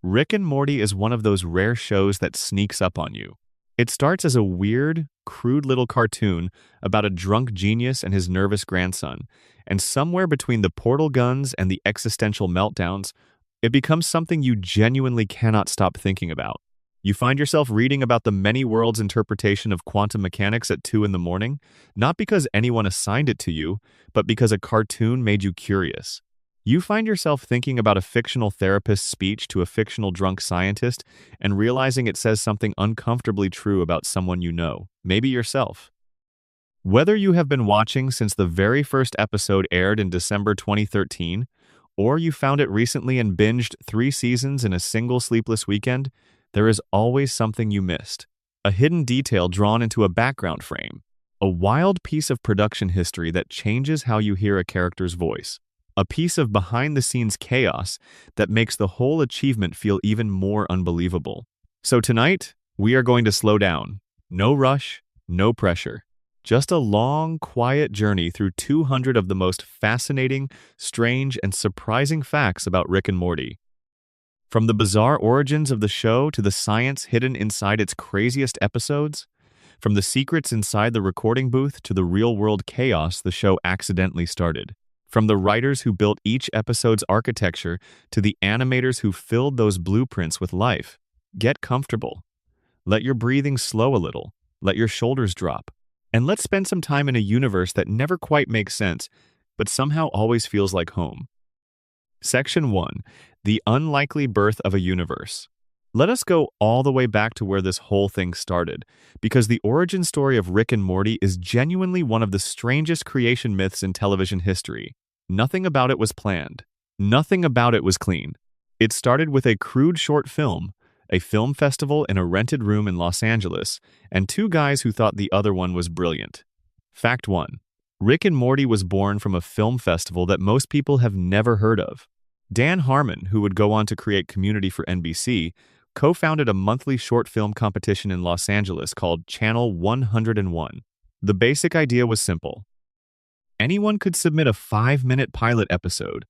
Rick and Morty is one of those rare shows that sneaks up on you. It starts as a weird, crude little cartoon about a drunk genius and his nervous grandson, and somewhere between the portal guns and the existential meltdowns, it becomes something you genuinely cannot stop thinking about. You find yourself reading about the many worlds interpretation of quantum mechanics at 2 in the morning, not because anyone assigned it to you, but because a cartoon made you curious. You find yourself thinking about a fictional therapist's speech to a fictional drunk scientist and realizing it says something uncomfortably true about someone you know, maybe yourself. Whether you have been watching since the very first episode aired in December 2013, or you found it recently and binged 3 seasons in a single sleepless weekend, there is always something you missed. A hidden detail drawn into a background frame. A wild piece of production history that changes how you hear a character's voice. A piece of behind-the-scenes chaos that makes the whole achievement feel even more unbelievable. So tonight, we are going to slow down. No rush, no pressure. Just a long, quiet journey through 200 of the most fascinating, strange, and surprising facts about Rick and Morty. From the bizarre origins of the show to the science hidden inside its craziest episodes, from the secrets inside the recording booth to the real-world chaos the show accidentally started. From the writers who built each episode's architecture to the animators who filled those blueprints with life. Get comfortable. Let your breathing slow a little. Let your shoulders drop. And let's spend some time in a universe that never quite makes sense, but somehow always feels like home. Section 1. The Unlikely Birth of a Universe. Let us go all the way back to where this whole thing started, because the origin story of Rick and Morty is genuinely one of the strangest creation myths in television history. Nothing about it was planned. Nothing about it was clean. It started with a crude short film, a film festival in a rented room in Los Angeles, and 2 guys who thought the other one was brilliant. Fact 1. Rick and Morty was born from a film festival that most people have never heard of. Dan Harmon, who would go on to create Community for NBC, co-founded a monthly short film competition in Los Angeles called Channel 101. The basic idea was simple. Anyone could submit a 5-minute pilot episode.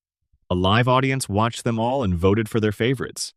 A live audience watched them all and voted for their favorites.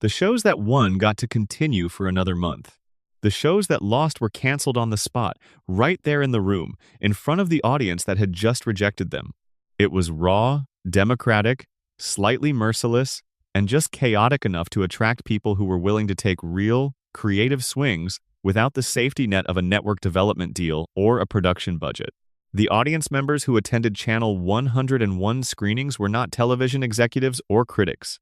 The shows that won got to continue for another month. The shows that lost were canceled on the spot, right there in the room, in front of the audience that had just rejected them. It was raw, democratic, slightly merciless, and just chaotic enough to attract people who were willing to take real, creative swings without the safety net of a network development deal or a production budget. The audience members who attended Channel 101 screenings were not television executives or critics.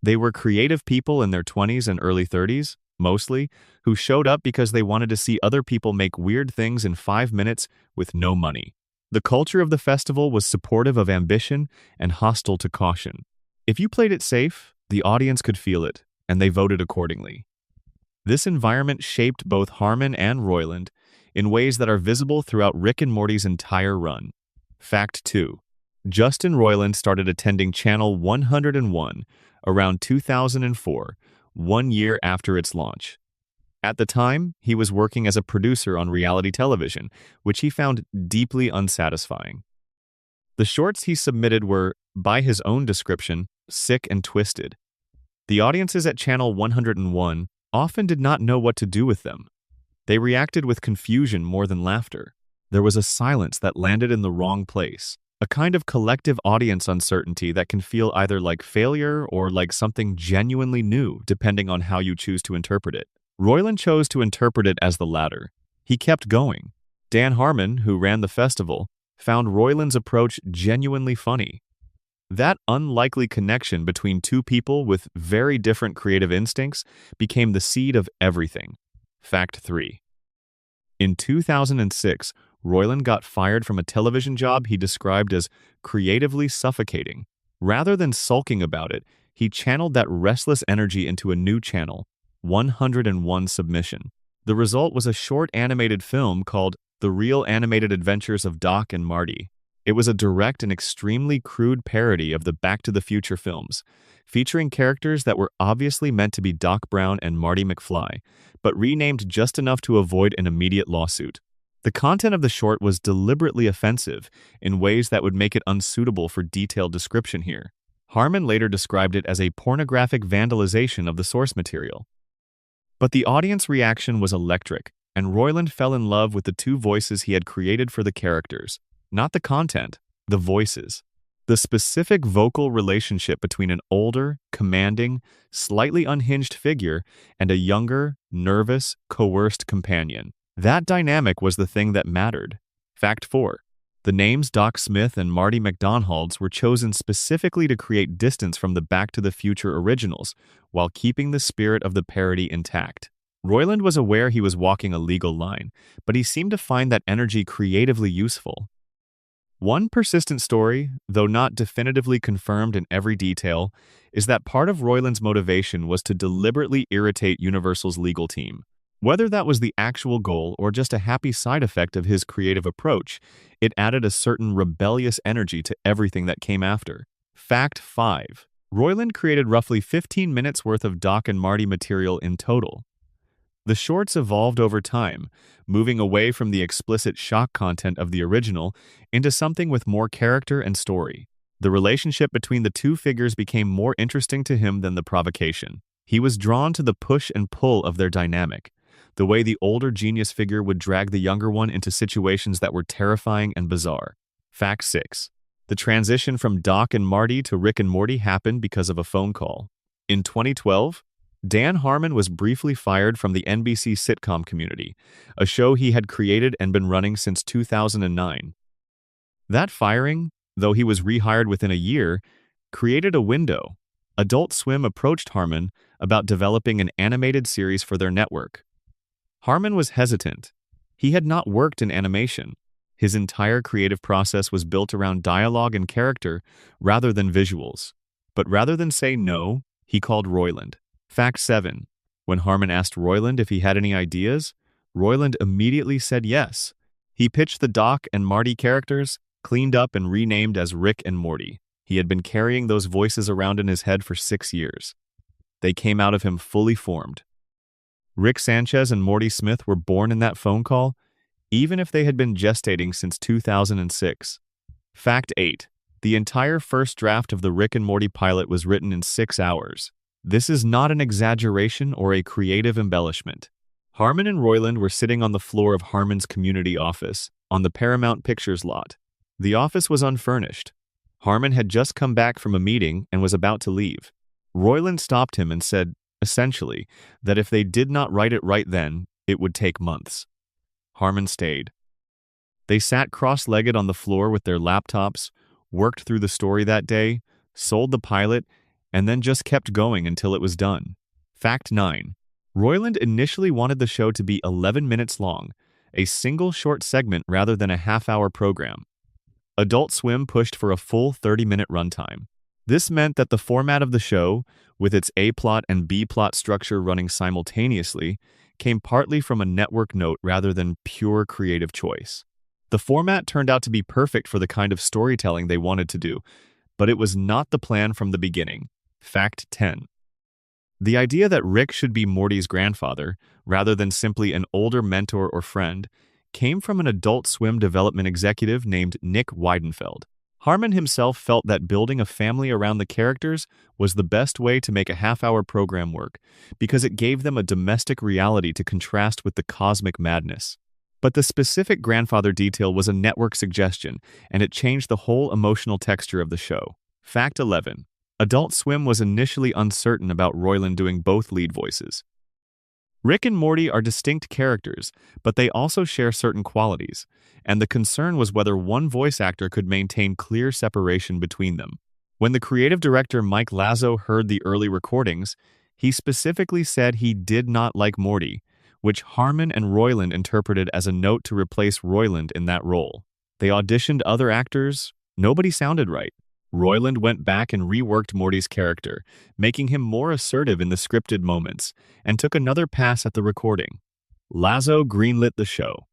They were creative people in their 20s and early 30s, mostly, who showed up because they wanted to see other people make weird things in 5 minutes with no money. The culture of the festival was supportive of ambition and hostile to caution. If you played it safe, the audience could feel it, and they voted accordingly. This environment shaped both Harmon and Roiland in ways that are visible throughout Rick and Morty's entire run. Fact 2. Justin Roiland started attending Channel 101 around 2004, 1 year after its launch. At the time, he was working as a producer on reality television, which he found deeply unsatisfying. The shorts he submitted were, by his own description, sick and twisted. The audiences at Channel 101 often did not know what to do with them. They reacted with confusion more than laughter. There was a silence that landed in the wrong place, a kind of collective audience uncertainty that can feel either like failure or like something genuinely new, depending on how you choose to interpret it. Roiland chose to interpret it as the latter. He kept going. Dan Harmon, who ran the festival, found Roiland's approach genuinely funny. That unlikely connection between 2 people with very different creative instincts became the seed of everything. Fact 3. In 2006, Roiland got fired from a television job he described as creatively suffocating. Rather than sulking about it, he channeled that restless energy into a new channel, 101 Submission. The result was a short animated film called The Real Animated Adventures of Doc and Marty. It was a direct and extremely crude parody of the Back to the Future films, featuring characters that were obviously meant to be Doc Brown and Marty McFly, but renamed just enough to avoid an immediate lawsuit. The content of the short was deliberately offensive in ways that would make it unsuitable for detailed description here. Harmon later described it as a pornographic vandalization of the source material. But the audience reaction was electric, and Roiland fell in love with the two voices he had created for the characters. Not the content, the voices. The specific vocal relationship between an older, commanding, slightly unhinged figure and a younger, nervous, coerced companion. That dynamic was the thing that mattered. Fact 4. The names Doc Smith and Marty McDonald's were chosen specifically to create distance from the Back to the Future originals, while keeping the spirit of the parody intact. Roiland was aware he was walking a legal line, but he seemed to find that energy creatively useful. One persistent story, though not definitively confirmed in every detail, is that part of Roiland's motivation was to deliberately irritate Universal's legal team. Whether that was the actual goal or just a happy side effect of his creative approach, it added a certain rebellious energy to everything that came after. Fact 5. Roiland created roughly 15 minutes worth of Doc and Marty material in total. The shorts evolved over time, moving away from the explicit shock content of the original into something with more character and story. The relationship between the two figures became more interesting to him than the provocation. He was drawn to the push and pull of their dynamic, the way the older genius figure would drag the younger one into situations that were terrifying and bizarre. Fact 6. The transition from Doc and Marty to Rick and Morty happened because of a phone call. In 2012, Dan Harmon was briefly fired from the NBC sitcom Community, a show he had created and been running since 2009. That firing, though he was rehired within a year, created a window. Adult Swim approached Harmon about developing an animated series for their network. Harmon was hesitant. He had not worked in animation. His entire creative process was built around dialogue and character rather than visuals. But rather than say no, he called Roiland. Fact 7. When Harmon asked Roiland if he had any ideas, Roiland immediately said yes. He pitched the Doc and Marty characters, cleaned up and renamed as Rick and Morty. He had been carrying those voices around in his head for 6 years. They came out of him fully formed. Rick Sanchez and Morty Smith were born in that phone call, even if they had been gestating since 2006. Fact 8. The entire first draft of the Rick and Morty pilot was written in 6 hours. This is not an exaggeration or a creative embellishment. Harmon and Roiland were sitting on the floor of Harmon's community office, on the Paramount Pictures lot. The office was unfurnished. Harmon had just come back from a meeting and was about to leave. Roiland stopped him and said, essentially, that if they did not write it right then, it would take months. Harmon stayed. They sat cross-legged on the floor with their laptops, worked through the story that day, sold the pilot, and then just kept going until it was done. Fact 9. Roiland initially wanted the show to be 11 minutes long, a single short segment rather than a half-hour program. Adult Swim pushed for a full 30-minute runtime. This meant that the format of the show, with its A-plot and B-plot structure running simultaneously, came partly from a network note rather than pure creative choice. The format turned out to be perfect for the kind of storytelling they wanted to do, but it was not the plan from the beginning. Fact 10. The idea that Rick should be Morty's grandfather, rather than simply an older mentor or friend, came from an Adult Swim development executive named Nick Weidenfeld. Harmon himself felt that building a family around the characters was the best way to make a half-hour program work, because it gave them a domestic reality to contrast with the cosmic madness. But the specific grandfather detail was a network suggestion, and it changed the whole emotional texture of the show. Fact 11. Adult Swim was initially uncertain about Roiland doing both lead voices. Rick and Morty are distinct characters, but they also share certain qualities, and the concern was whether one voice actor could maintain clear separation between them. When the creative director Mike Lazo heard the early recordings, he specifically said he did not like Morty, which Harmon and Roiland interpreted as a note to replace Roiland in that role. They auditioned other actors. Nobody sounded right. Roiland went back and reworked Morty's character, making him more assertive in the scripted moments, and took another pass at the recording. Lazo greenlit the show.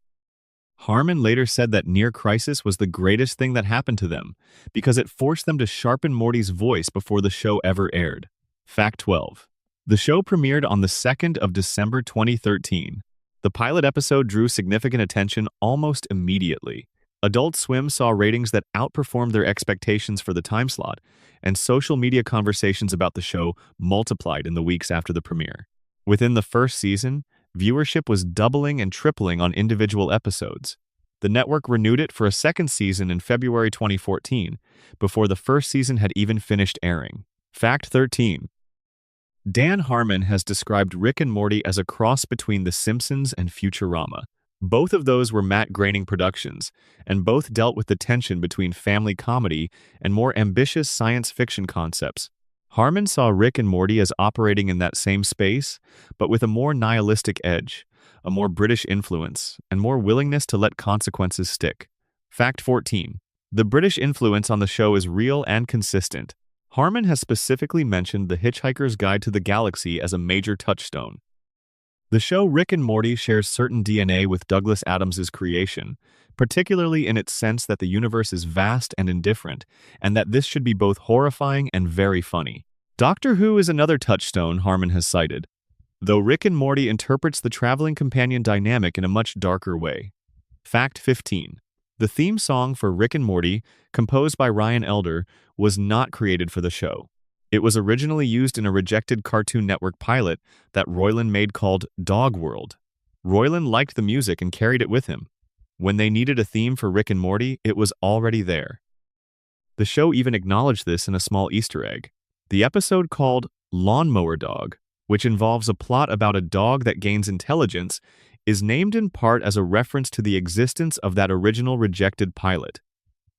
Harmon later said that Near Crisis was the greatest thing that happened to them, because it forced them to sharpen Morty's voice before the show ever aired. Fact 12. The show premiered on the 2nd of December 2013. The pilot episode drew significant attention almost immediately. Adult Swim saw ratings that outperformed their expectations for the time slot, and social media conversations about the show multiplied in the weeks after the premiere. Within the first season, viewership was doubling and tripling on individual episodes. The network renewed it for a second season in February 2014, before the first season had even finished airing. Fact 13. Dan Harmon has described Rick and Morty as a cross between The Simpsons and Futurama. Both of those were Matt Groening productions, and both dealt with the tension between family comedy and more ambitious science fiction concepts. Harmon saw Rick and Morty as operating in that same space, but with a more nihilistic edge, a more British influence, and more willingness to let consequences stick. Fact 14. The British influence on the show is real and consistent. Harmon has specifically mentioned The Hitchhiker's Guide to the Galaxy as a major touchstone. The show Rick and Morty shares certain DNA with Douglas Adams's creation, particularly in its sense that the universe is vast and indifferent, and that this should be both horrifying and very funny. Doctor Who is another touchstone Harmon has cited, though Rick and Morty interprets the traveling companion dynamic in a much darker way. Fact 15. The theme song for Rick and Morty, composed by Ryan Elder, was not created for the show. It was originally used in a rejected Cartoon Network pilot that Roiland made called Dog World. Roiland liked the music and carried it with him. When they needed a theme for Rick and Morty, it was already there. The show even acknowledged this in a small Easter egg. The episode called Lawnmower Dog, which involves a plot about a dog that gains intelligence, is named in part as a reference to the existence of that original rejected pilot.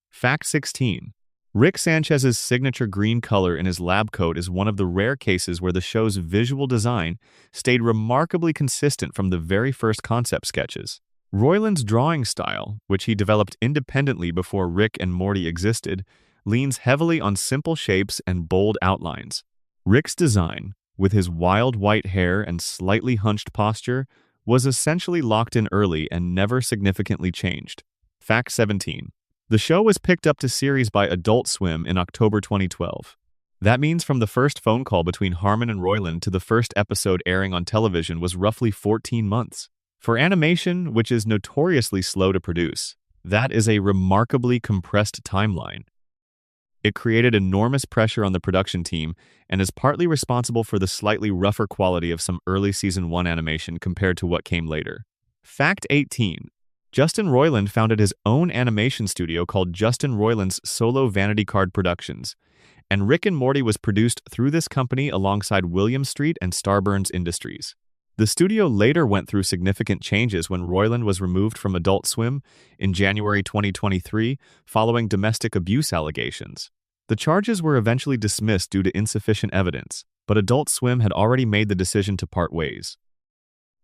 Fact 16. Rick Sanchez's signature green color in his lab coat is one of the rare cases where the show's visual design stayed remarkably consistent from the very first concept sketches. Roiland's drawing style, which he developed independently before Rick and Morty existed, leans heavily on simple shapes and bold outlines. Rick's design, with his wild white hair and slightly hunched posture, was essentially locked in early and never significantly changed. Fact 17. The show was picked up to series by Adult Swim in October 2012. That means from the first phone call between Harmon and Roiland to the first episode airing on television was roughly 14 months. For animation, which is notoriously slow to produce, that is a remarkably compressed timeline. It created enormous pressure on the production team and is partly responsible for the slightly rougher quality of some early Season 1 animation compared to what came later. Fact 18. Justin Roiland founded his own animation studio called Justin Roiland's Solo Vanity Card Productions, and Rick and Morty was produced through this company alongside William Street and Starburns Industries. The studio later went through significant changes when Roiland was removed from Adult Swim in January 2023 following domestic abuse allegations. The charges were eventually dismissed due to insufficient evidence, but Adult Swim had already made the decision to part ways.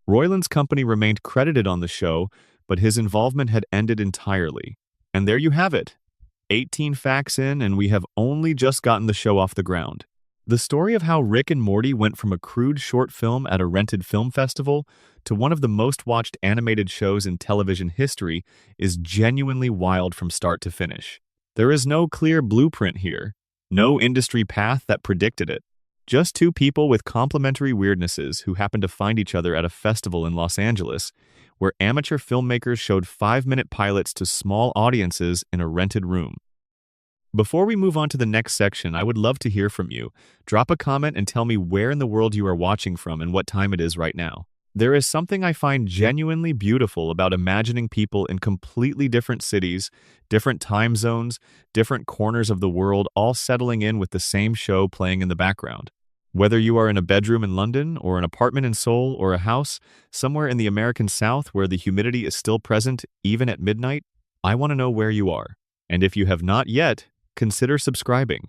Roiland's company remained credited on the show, but his involvement had ended entirely. And there you have it. 18 facts in, and we have only just gotten the show off the ground. The story of how Rick and Morty went from a crude short film at a rented film festival to one of the most watched animated shows in television history is genuinely wild from start to finish. There is no clear blueprint here, no industry path that predicted it. Just two people with complementary weirdnesses who happened to find each other at a festival in Los Angeles, where amateur filmmakers showed 5-minute pilots to small audiences in a rented room. Before we move on to the next section, I would love to hear from you. Drop a comment and tell me where in the world you are watching from and what time it is right now. There is something I find genuinely beautiful about imagining people in completely different cities, different time zones, different corners of the world, all settling in with the same show playing in the background. Whether you are in a bedroom in London, or an apartment in Seoul, or a house somewhere in the American South where the humidity is still present even at midnight, I want to know where you are. And if you have not yet, consider subscribing.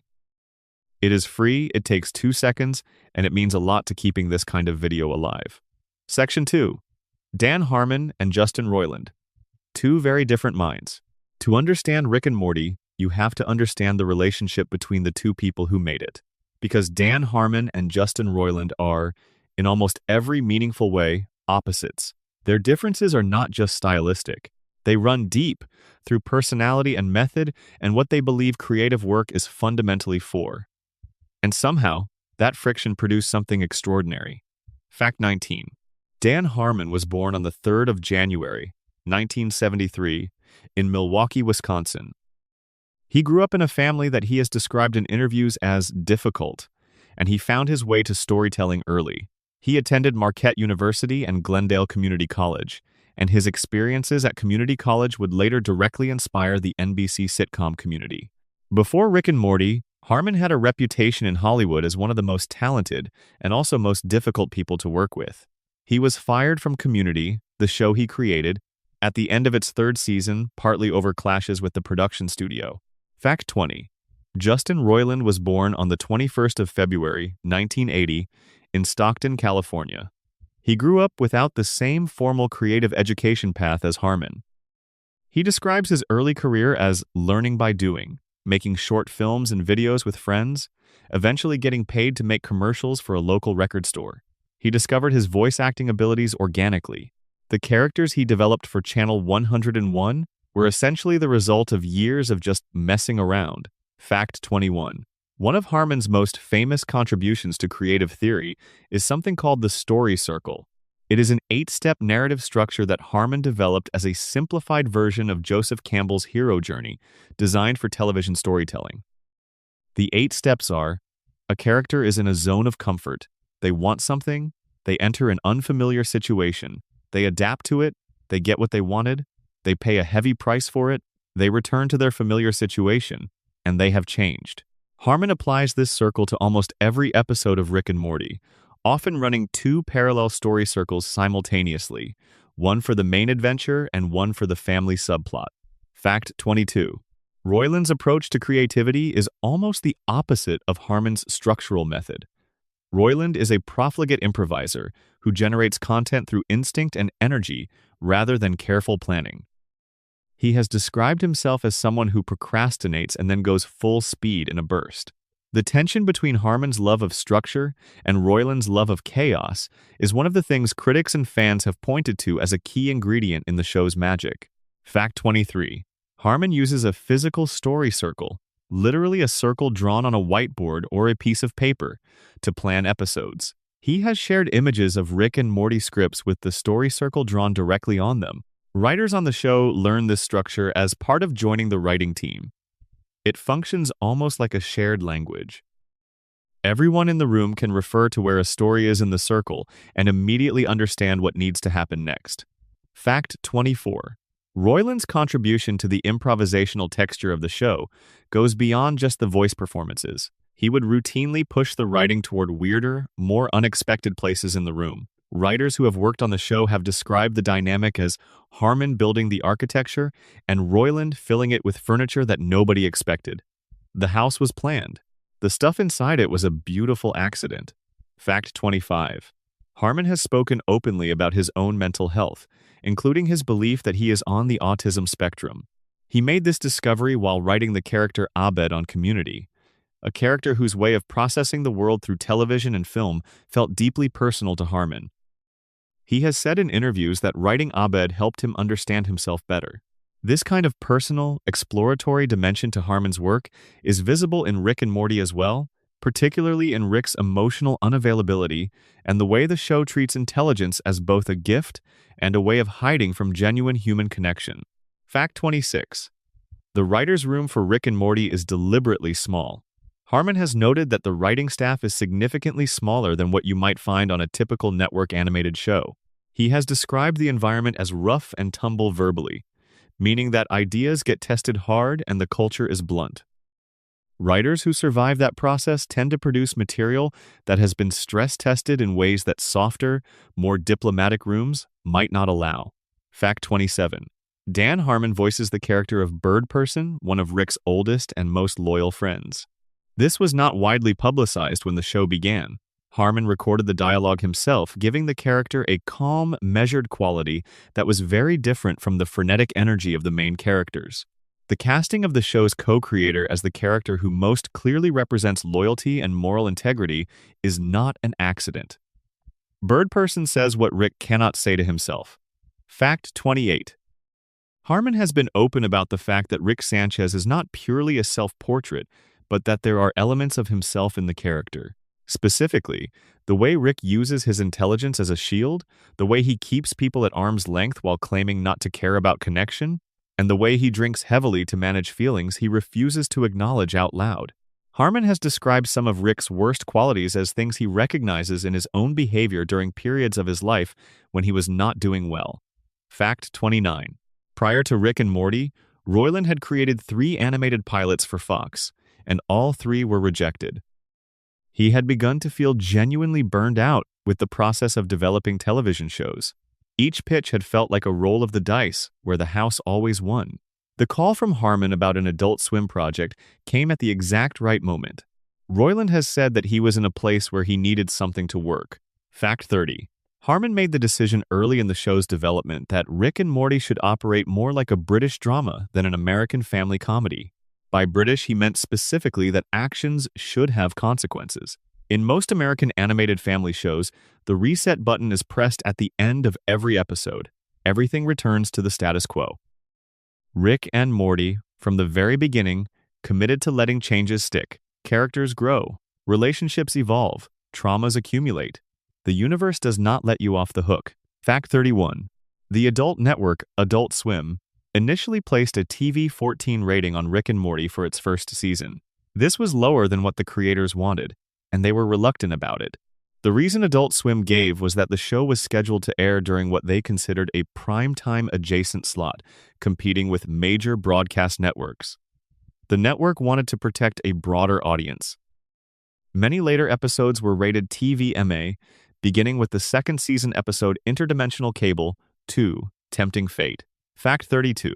It is free, it takes 2 seconds, and it means a lot to keeping this kind of video alive. Section 2. Dan Harmon and Justin Roiland. Two very different minds. To understand Rick and Morty, you have to understand the relationship between the two people who made it. Because Dan Harmon and Justin Roiland are, in almost every meaningful way, opposites. Their differences are not just stylistic. They run deep through personality and method and what they believe creative work is fundamentally for. And somehow, that friction produced something extraordinary. Fact 19. Dan Harmon was born on the 3rd of January, 1973, in Milwaukee, Wisconsin. He grew up in a family that he has described in interviews as difficult, and he found his way to storytelling early. He attended Marquette University and Glendale Community College, and his experiences at community college would later directly inspire the NBC sitcom Community. Before Rick and Morty, Harmon had a reputation in Hollywood as one of the most talented and also most difficult people to work with. He was fired from Community, the show he created, at the end of its third season, partly over clashes with the production studio. Fact 20. Justin Roiland was born on the 21st of February, 1980, in Stockton, California. He grew up without the same formal creative education path as Harmon. He describes his early career as learning by doing, making short films and videos with friends, eventually getting paid to make commercials for a local record store. He discovered his voice acting abilities organically. The characters he developed for Channel 101 were essentially the result of years of just messing around. Fact 21. One of Harmon's most famous contributions to creative theory is something called the story circle. It is an 8-step narrative structure that Harmon developed as a simplified version of Joseph Campbell's hero journey, designed for television storytelling. The 8 steps are: a character is in a zone of comfort. They want something, they enter an unfamiliar situation, they adapt to it, they get what they wanted, they pay a heavy price for it, they return to their familiar situation, and they have changed. Harmon applies this circle to almost every episode of Rick and Morty, often running 2 parallel story circles simultaneously, one for the main adventure and one for the family subplot. Fact 22. Roiland's approach to creativity is almost the opposite of Harmon's structural method. Roiland is a profligate improviser who generates content through instinct and energy rather than careful planning. He has described himself as someone who procrastinates and then goes full speed in a burst. The tension between Harmon's love of structure and Roiland's love of chaos is one of the things critics and fans have pointed to as a key ingredient in the show's magic. Fact 23. Harmon uses a physical story circle, literally a circle drawn on a whiteboard or a piece of paper, to plan episodes. He has shared images of Rick and Morty scripts with the story circle drawn directly on them. Writers on the show learn this structure as part of joining the writing team. It functions almost like a shared language. Everyone in the room can refer to where a story is in the circle and immediately understand what needs to happen next. Fact 24. Roiland's contribution to the improvisational texture of the show goes beyond just the voice performances. He would routinely push the writing toward weirder, more unexpected places in the room. Writers who have worked on the show have described the dynamic as Harmon building the architecture and Roiland filling it with furniture that nobody expected. The house was planned. The stuff inside it was a beautiful accident. Fact 25. Harmon has spoken openly about his own mental health, including his belief that he is on the autism spectrum. He made this discovery while writing the character Abed on Community, a character whose way of processing the world through television and film felt deeply personal to Harmon. He has said in interviews that writing Abed helped him understand himself better. This kind of personal, exploratory dimension to Harmon's work is visible in Rick and Morty as well, particularly in Rick's emotional unavailability and the way the show treats intelligence as both a gift and a way of hiding from genuine human connection. Fact 26. The writer's room for Rick and Morty is deliberately small. Harmon has noted that the writing staff is significantly smaller than what you might find on a typical network animated show. He has described the environment as rough and tumble verbally, meaning that ideas get tested hard and the culture is blunt. Writers who survive that process tend to produce material that has been stress-tested in ways that softer, more diplomatic rooms might not allow. Fact 27. Dan Harmon voices the character of Bird Person, one of Rick's oldest and most loyal friends. This was not widely publicized when the show began. Harmon recorded the dialogue himself, giving the character a calm, measured quality that was very different from the frenetic energy of the main characters. The casting of the show's co-creator as the character who most clearly represents loyalty and moral integrity is not an accident. Bird Person says what Rick cannot say to himself. Fact 28. Harmon has been open about the fact that Rick Sanchez is not purely a self-portrait, but that there are elements of himself in the character. Specifically, the way Rick uses his intelligence as a shield, the way he keeps people at arm's length while claiming not to care about connection, and the way he drinks heavily to manage feelings he refuses to acknowledge out loud. Harmon has described some of Rick's worst qualities as things he recognizes in his own behavior during periods of his life when he was not doing well. Fact 29. Prior to Rick and Morty, Roiland had created 3 animated pilots for Fox, and all 3 were rejected. He had begun to feel genuinely burned out with the process of developing television shows. Each pitch had felt like a roll of the dice, where the house always won. The call from Harmon about an Adult Swim project came at the exact right moment. Roiland has said that he was in a place where he needed something to work. Fact 30. Harmon made the decision early in the show's development that Rick and Morty should operate more like a British drama than an American family comedy. By British, he meant specifically that actions should have consequences. In most American animated family shows, the reset button is pressed at the end of every episode. Everything returns to the status quo. Rick and Morty, from the very beginning, committed to letting changes stick. Characters grow, relationships evolve, traumas accumulate. The universe does not let you off the hook. Fact 31. The adult network, Adult Swim, initially placed a TV-14 rating on Rick and Morty for its first season. This was lower than what the creators wanted, and they were reluctant about it. The reason Adult Swim gave was that the show was scheduled to air during what they considered a primetime adjacent slot, competing with major broadcast networks. The network wanted to protect a broader audience. Many later episodes were rated TVMA, beginning with the second season episode Interdimensional Cable 2, Tempting Fate. Fact 32.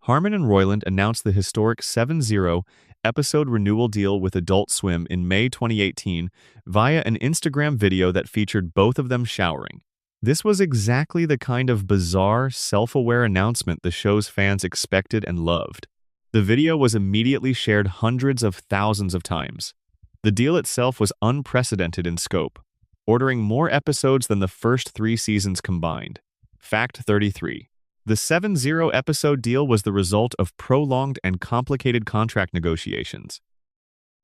Harmon and Roiland announced the historic 7-0 episode renewal deal with Adult Swim in May 2018 via an Instagram video that featured both of them showering. This was exactly the kind of bizarre, self-aware announcement the show's fans expected and loved. The video was immediately shared hundreds of thousands of times. The deal itself was unprecedented in scope, ordering more episodes than the first 3 seasons combined. Fact 33. The 7-0 episode deal was the result of prolonged and complicated contract negotiations.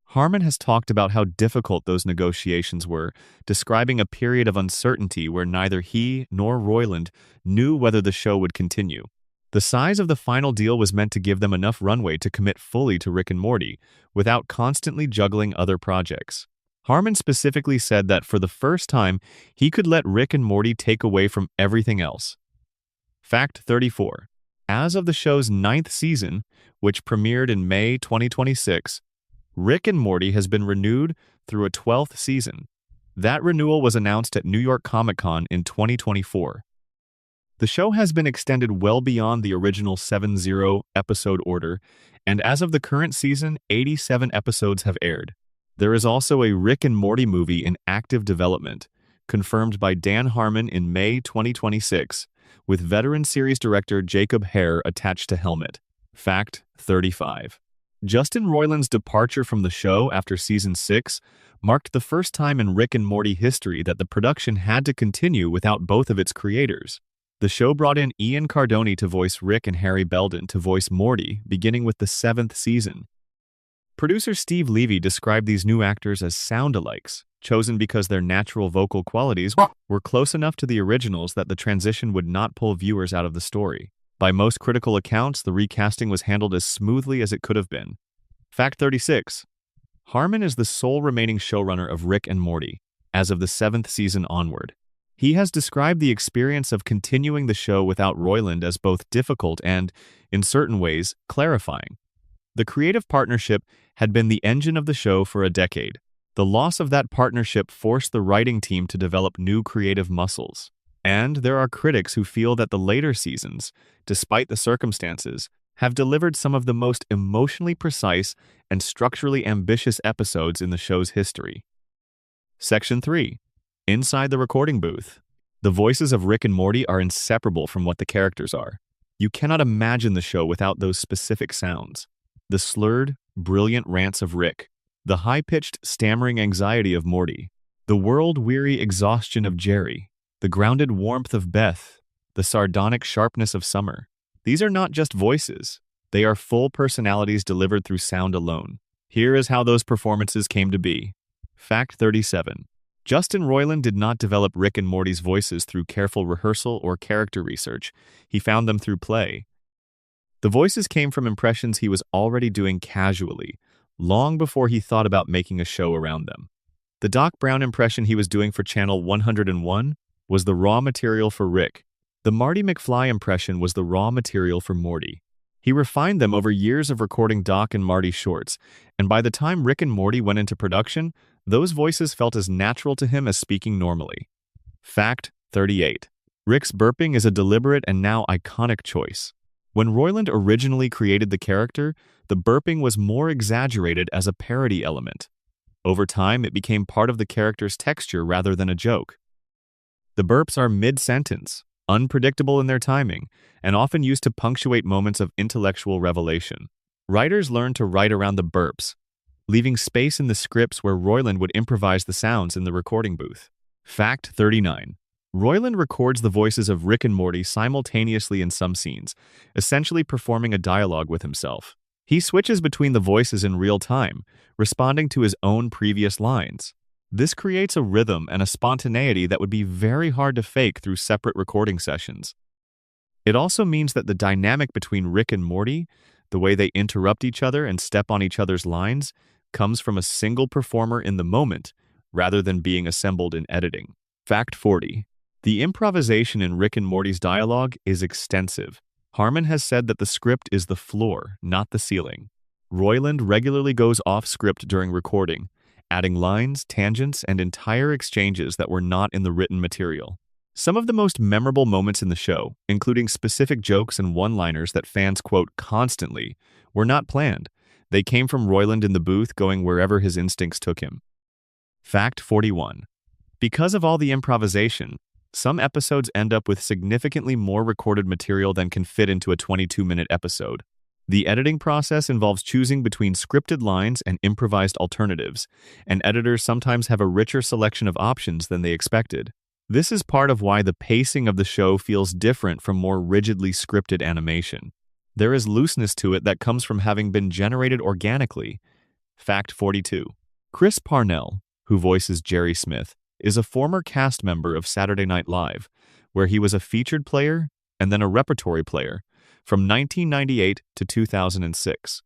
Harmon has talked about how difficult those negotiations were, describing a period of uncertainty where neither he nor Roiland knew whether the show would continue. The size of the final deal was meant to give them enough runway to commit fully to Rick and Morty, without constantly juggling other projects. Harmon specifically said that for the first time, he could let Rick and Morty take away from everything else. Fact 34. As of the show's 9th season, which premiered in May 2026, Rick and Morty has been renewed through a 12th season. That renewal was announced at New York Comic Con in 2024. The show has been extended well beyond the original 7-0 episode order, and as of the current season, 87 episodes have aired. There is also a Rick and Morty movie in active development, confirmed by Dan Harmon in May 2026, with veteran series director Jacob Hare attached to helmet. Fact 35. Justin Roiland's departure from the show after Season 6 marked the first time in Rick and Morty history that the production had to continue without both of its creators. The show brought in Ian Cardoni to voice Rick and Harry Belden to voice Morty, beginning with the 7th season. Producer Steve Levy described these new actors as sound-alikes, chosen because their natural vocal qualities were close enough to the originals that the transition would not pull viewers out of the story. By most critical accounts, the recasting was handled as smoothly as it could have been. Fact 36. Harmon is the sole remaining showrunner of Rick and Morty, as of the 7th season onward. He has described the experience of continuing the show without Roiland as both difficult and, in certain ways, clarifying. The creative partnership had been the engine of the show for a decade. The loss of that partnership forced the writing team to develop new creative muscles. And there are critics who feel that the later seasons, despite the circumstances, have delivered some of the most emotionally precise and structurally ambitious episodes in the show's history. Section 3. Inside the recording booth. The voices of Rick and Morty are inseparable from what the characters are. You cannot imagine the show without those specific sounds. The slurred, brilliant rants of Rick, the high-pitched, stammering anxiety of Morty, the world-weary exhaustion of Jerry, the grounded warmth of Beth, the sardonic sharpness of Summer. These are not just voices. They are full personalities delivered through sound alone. Here is how those performances came to be. Fact 37. Justin Roiland did not develop Rick and Morty's voices through careful rehearsal or character research. He found them through play. The voices came from impressions he was already doing casually, long before he thought about making a show around them. The Doc Brown impression he was doing for Channel 101 was the raw material for Rick. The Marty McFly impression was the raw material for Morty. He refined them over years of recording Doc and Marty shorts, and by the time Rick and Morty went into production, those voices felt as natural to him as speaking normally. Fact 38. Rick's burping is a deliberate and now iconic choice. When Roiland originally created the character, the burping was more exaggerated as a parody element. Over time, it became part of the character's texture rather than a joke. The burps are mid-sentence, unpredictable in their timing, and often used to punctuate moments of intellectual revelation. Writers learned to write around the burps, leaving space in the scripts where Roiland would improvise the sounds in the recording booth. Fact 39. Roiland records the voices of Rick and Morty simultaneously in some scenes, essentially performing a dialogue with himself. He switches between the voices in real time, responding to his own previous lines. This creates a rhythm and a spontaneity that would be very hard to fake through separate recording sessions. It also means that the dynamic between Rick and Morty, the way they interrupt each other and step on each other's lines, comes from a single performer in the moment, rather than being assembled in editing. Fact 40. The improvisation in Rick and Morty's dialogue is extensive. Harmon has said that the script is the floor, not the ceiling. Roiland regularly goes off script during recording, adding lines, tangents, and entire exchanges that were not in the written material. Some of the most memorable moments in the show, including specific jokes and one-liners that fans quote constantly, were not planned. They came from Roiland in the booth going wherever his instincts took him. Fact 41. Because of all the improvisation, some episodes end up with significantly more recorded material than can fit into a 22-minute episode. The editing process involves choosing between scripted lines and improvised alternatives, and editors sometimes have a richer selection of options than they expected. This is part of why the pacing of the show feels different from more rigidly scripted animation. There is looseness to it that comes from having been generated organically. Fact 42. Chris Parnell, who voices Jerry Smith, is a former cast member of Saturday Night Live, where he was a featured player and then a repertory player from 1998 to 2006.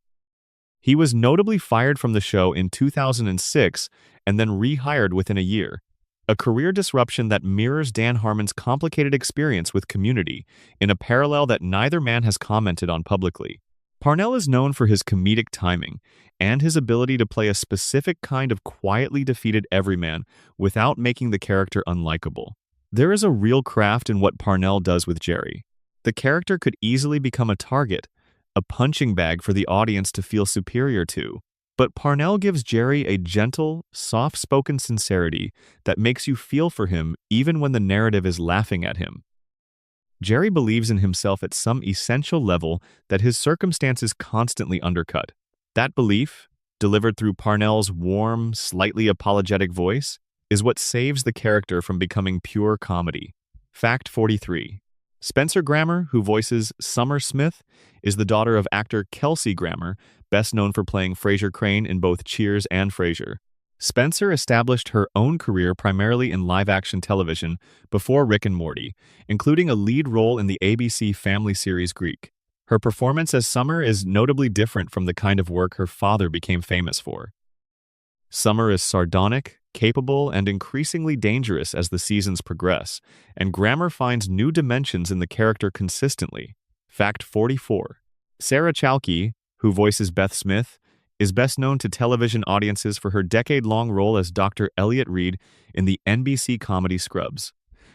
He was notably fired from the show in 2006 and then rehired within a year, a career disruption that mirrors Dan Harmon's complicated experience with Community in a parallel that neither man has commented on publicly. Parnell is known for his comedic timing and his ability to play a specific kind of quietly defeated everyman without making the character unlikable. There is a real craft in what Parnell does with Jerry. The character could easily become a target, a punching bag for the audience to feel superior to. But Parnell gives Jerry a gentle, soft-spoken sincerity that makes you feel for him even when the narrative is laughing at him. Jerry believes in himself at some essential level that his circumstances constantly undercut. That belief, delivered through Parnell's warm, slightly apologetic voice, is what saves the character from becoming pure comedy. Fact 43. Spencer Grammer, who voices Summer Smith, is the daughter of actor Kelsey Grammer, best known for playing Frasier Crane in both Cheers and Frasier. Spencer established her own career primarily in live-action television before Rick and Morty, including a lead role in the ABC family series Greek. Her performance as Summer is notably different from the kind of work her father became famous for. Summer is sardonic, capable, and increasingly dangerous as the seasons progress, and Grammer finds new dimensions in the character consistently. Fact 44. Sarah Chalke, who voices Beth Smith, is best known to television audiences for her decade-long role as Dr. Elliot Reed in the NBC comedy Scrubs.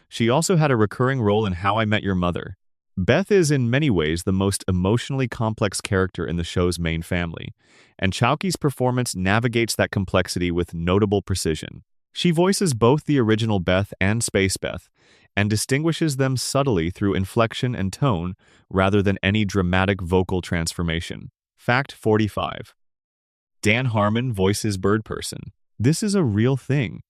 She also had a recurring role in How I Met Your Mother. Beth is in many ways the most emotionally complex character in the show's main family, and Chalke's performance navigates that complexity with notable precision. She voices both the original Beth and Space Beth, and distinguishes them subtly through inflection and tone rather than any dramatic vocal transformation. Fact 45. Dan Harmon voices Bird Person. This is a real thing.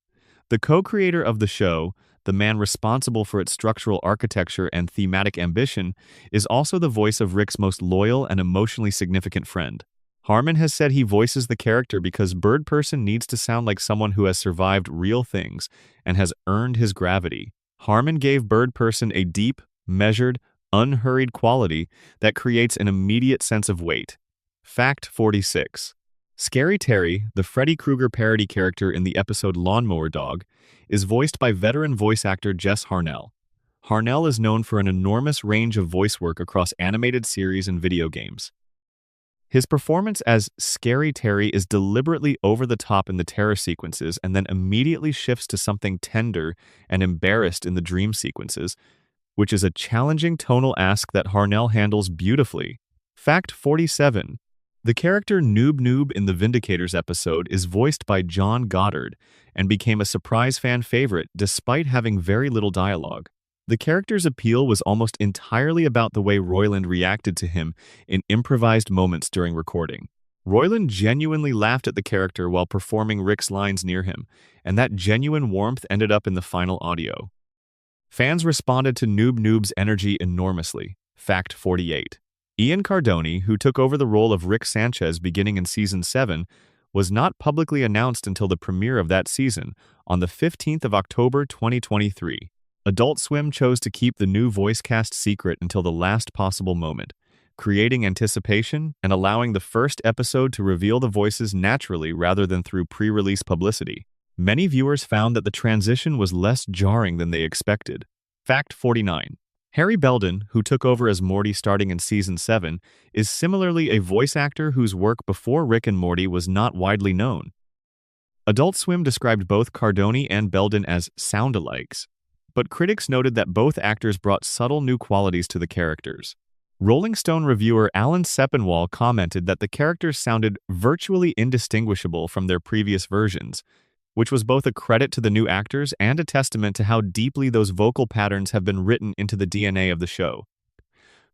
The co-creator of the show, the man responsible for its structural architecture and thematic ambition, is also the voice of Rick's most loyal and emotionally significant friend. Harmon has said he voices the character because Bird Person needs to sound like someone who has survived real things and has earned his gravity. Harmon gave Bird Person a deep, measured, unhurried quality that creates an immediate sense of weight. Fact 46. Scary Terry, the Freddy Krueger parody character in the episode Lawnmower Dog, is voiced by veteran voice actor Jess Harnell. Harnell is known for an enormous range of voice work across animated series and video games. His performance as Scary Terry is deliberately over the top in the terror sequences and then immediately shifts to something tender and embarrassed in the dream sequences, which is a challenging tonal ask that Harnell handles beautifully. Fact 47. The character Noob Noob in the Vindicators episode is voiced by John Goddard and became a surprise fan favorite despite having very little dialogue. The character's appeal was almost entirely about the way Roiland reacted to him in improvised moments during recording. Roiland genuinely laughed at the character while performing Rick's lines near him, and that genuine warmth ended up in the final audio. Fans responded to Noob Noob's energy enormously. Fact 48. Ian Cardone, who took over the role of Rick Sanchez beginning in Season 7, was not publicly announced until the premiere of that season on the 15th of October 2023. Adult Swim chose to keep the new voice cast secret until the last possible moment, creating anticipation and allowing the first episode to reveal the voices naturally rather than through pre-release publicity. Many viewers found that the transition was less jarring than they expected. Fact 49. Harry Belden, who took over as Morty starting in Season 7, is similarly a voice actor whose work before Rick and Morty was not widely known. Adult Swim described both Cardone and Belden as sound-alikes, but critics noted that both actors brought subtle new qualities to the characters. Rolling Stone reviewer Alan Sepinwall commented that the characters sounded virtually indistinguishable from their previous versions, which was both a credit to the new actors and a testament to how deeply those vocal patterns have been written into the DNA of the show.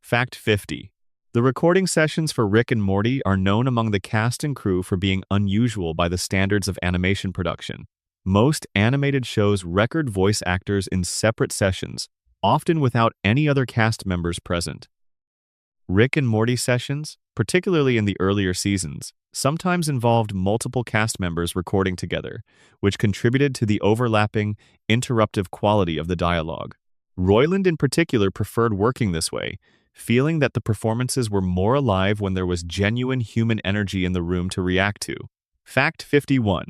Fact 50. The recording sessions for Rick and Morty are known among the cast and crew for being unusual by the standards of animation production. Most animated shows record voice actors in separate sessions, often without any other cast members present. Rick and Morty sessions, particularly in the earlier seasons, sometimes involved multiple cast members recording together, which contributed to the overlapping, interruptive quality of the dialogue. Roiland in particular preferred working this way, feeling that the performances were more alive when there was genuine human energy in the room to react to. Fact 51.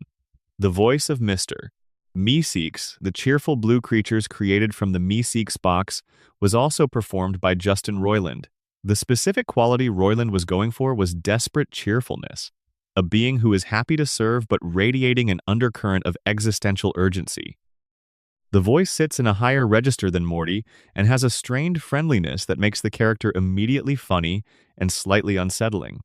The voice of Mr. Meeseeks, the cheerful blue creatures created from the Meeseeks box, was also performed by Justin Roiland. The specific quality Roiland was going for was desperate cheerfulness, a being who is happy to serve but radiating an undercurrent of existential urgency. The voice sits in a higher register than Morty and has a strained friendliness that makes the character immediately funny and slightly unsettling.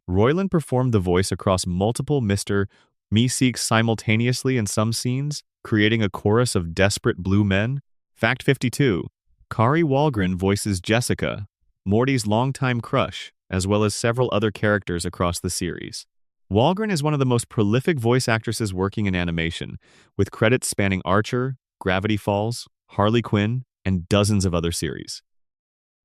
Roiland performed the voice across multiple Mr. Meeseeks simultaneously in some scenes, creating a chorus of desperate blue men. Fact 52. Kari Wahlgren voices Jessica, Morty's longtime crush, as well as several other characters across the series. Wahlgren is one of the most prolific voice actresses working in animation, with credits spanning Archer, Gravity Falls, Harley Quinn, and dozens of other series.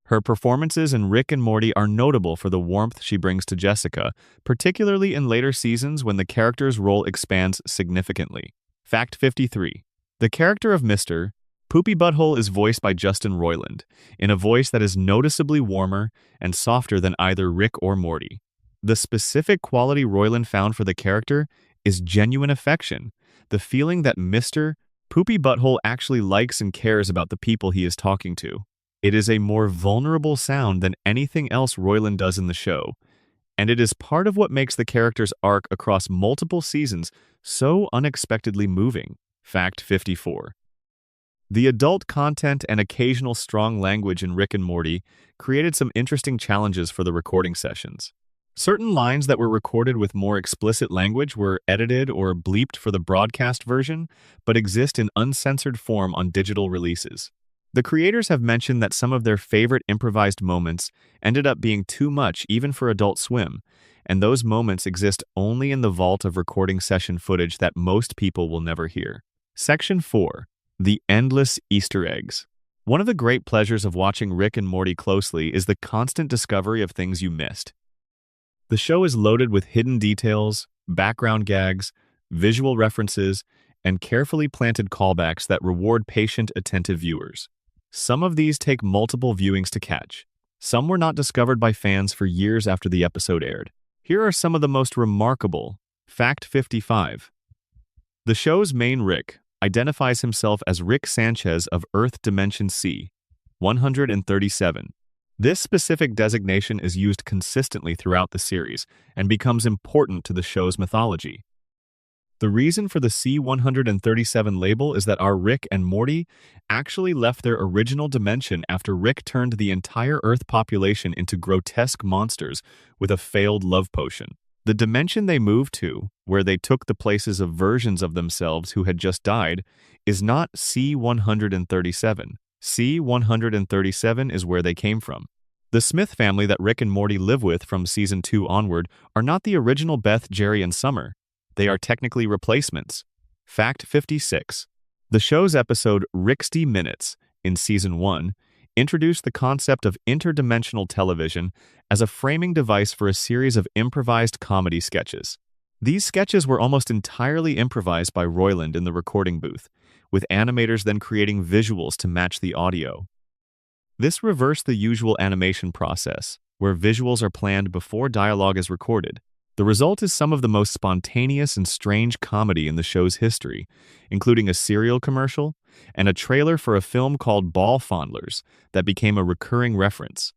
Her performances in Rick and Morty are notable for the warmth she brings to Jessica, particularly in later seasons when the character's role expands significantly. Fact 53. The character of Mr. Poopy Butthole is voiced by Justin Roiland, in a voice that is noticeably warmer and softer than either Rick or Morty. The specific quality Roiland found for the character is genuine affection, the feeling that Mr. Poopy Butthole actually likes and cares about the people he is talking to. It is a more vulnerable sound than anything else Roiland does in the show, and it is part of what makes the character's arc across multiple seasons so unexpectedly moving. Fact 54. The adult content and occasional strong language in Rick and Morty created some interesting challenges for the recording sessions. Certain lines that were recorded with more explicit language were edited or bleeped for the broadcast version, but exist in uncensored form on digital releases. The creators have mentioned that some of their favorite improvised moments ended up being too much even for Adult Swim, and those moments exist only in the vault of recording session footage that most people will never hear. Section 4. The Endless Easter Eggs. One of the great pleasures of watching Rick and Morty closely is the constant discovery of things you missed. The show is loaded with hidden details, background gags, visual references, and carefully planted callbacks that reward patient, attentive viewers. Some of these take multiple viewings to catch. Some were not discovered by fans for years after the episode aired. Here are some of the most remarkable. Fact 55. The show's main Rick identifies himself as Rick Sanchez of Earth Dimension C, 137. This specific designation is used consistently throughout the series and becomes important to the show's mythology. The reason for the C-137 label is that our Rick and Morty actually left their original dimension after Rick turned the entire Earth population into grotesque monsters with a failed love potion. The dimension they moved to, where they took the places of versions of themselves who had just died, is not C-137. C-137 is where they came from. The Smith family that Rick and Morty live with from Season 2 onward are not the original Beth, Jerry, and Summer. They are technically replacements. Fact 56. The show's episode 60 Minutes in Season 1 introduced the concept of interdimensional television as a framing device for a series of improvised comedy sketches. These sketches were almost entirely improvised by Roiland in the recording booth, with animators then creating visuals to match the audio. This reversed the usual animation process, where visuals are planned before dialogue is recorded. The result is some of the most spontaneous and strange comedy in the show's history, including a cereal commercial and a trailer for a film called Ball Fondlers that became a recurring reference.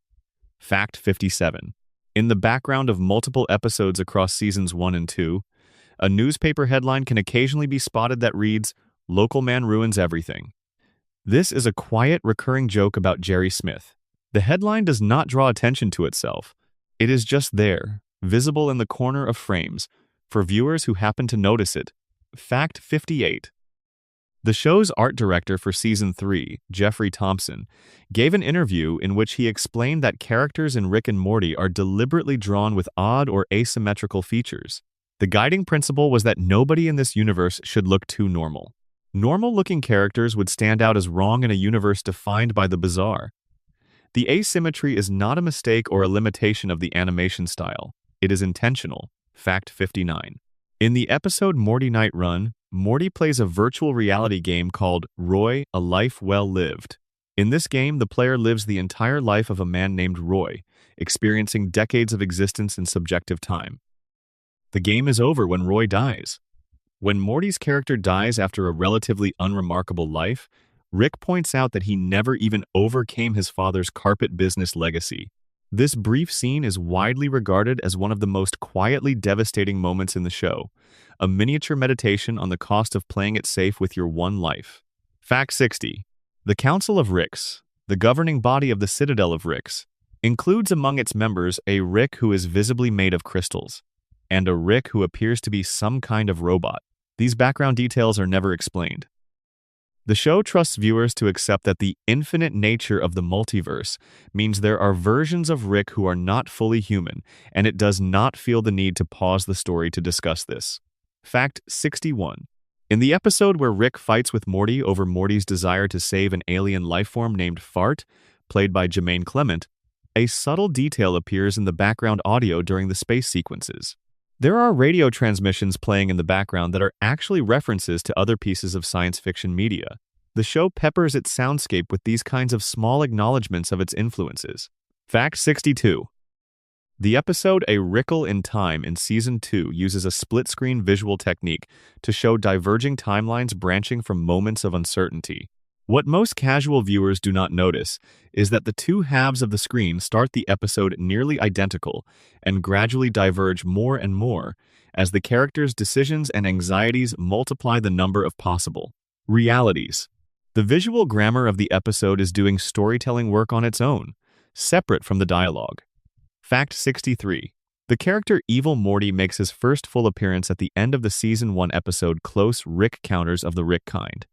Fact 57. In the background of multiple episodes across Seasons 1 and 2, a newspaper headline can occasionally be spotted that reads, "Local man ruins everything." This is a quiet, recurring joke about Jerry Smith. The headline does not draw attention to itself. It is just there, visible in the corner of frames, for viewers who happen to notice it. Fact 58. The show's art director for Season 3, Jeffrey Thompson, gave an interview in which he explained that characters in Rick and Morty are deliberately drawn with odd or asymmetrical features. The guiding principle was that nobody in this universe should look too normal. Normal-looking characters would stand out as wrong in a universe defined by the bizarre. The asymmetry is not a mistake or a limitation of the animation style. It is intentional. Fact 59. In the episode Morty Night Run, Morty plays a virtual reality game called Roy, A Life Well Lived. In this game, the player lives the entire life of a man named Roy, experiencing decades of existence in subjective time. The game is over when Roy dies. When Morty's character dies after a relatively unremarkable life, Rick points out that he never even overcame his father's carpet business legacy. This brief scene is widely regarded as one of the most quietly devastating moments in the show, a miniature meditation on the cost of playing it safe with your one life. Fact 60. The Council of Ricks, the governing body of the Citadel of Ricks, includes among its members a Rick who is visibly made of crystals, and a Rick who appears to be some kind of robot. These background details are never explained. The show trusts viewers to accept that the infinite nature of the multiverse means there are versions of Rick who are not fully human, and it does not feel the need to pause the story to discuss this. Fact 61. In the episode where Rick fights with Morty over Morty's desire to save an alien lifeform named Fart, played by Jermaine Clement, a subtle detail appears in the background audio during the space sequences. There are radio transmissions playing in the background that are actually references to other pieces of science fiction media. The show peppers its soundscape with these kinds of small acknowledgments of its influences. Fact 62. The episode A Wrinkle in Time in Season 2 uses a split-screen visual technique to show diverging timelines branching from moments of uncertainty. What most casual viewers do not notice is that the two halves of the screen start the episode nearly identical and gradually diverge more and more as the characters' decisions and anxieties multiply the number of possible realities. The visual grammar of the episode is doing storytelling work on its own, separate from the dialogue. Fact 63. The character Evil Morty makes his first full appearance at the end of the Season 1 episode Close Rick Counters of the Rick Kind.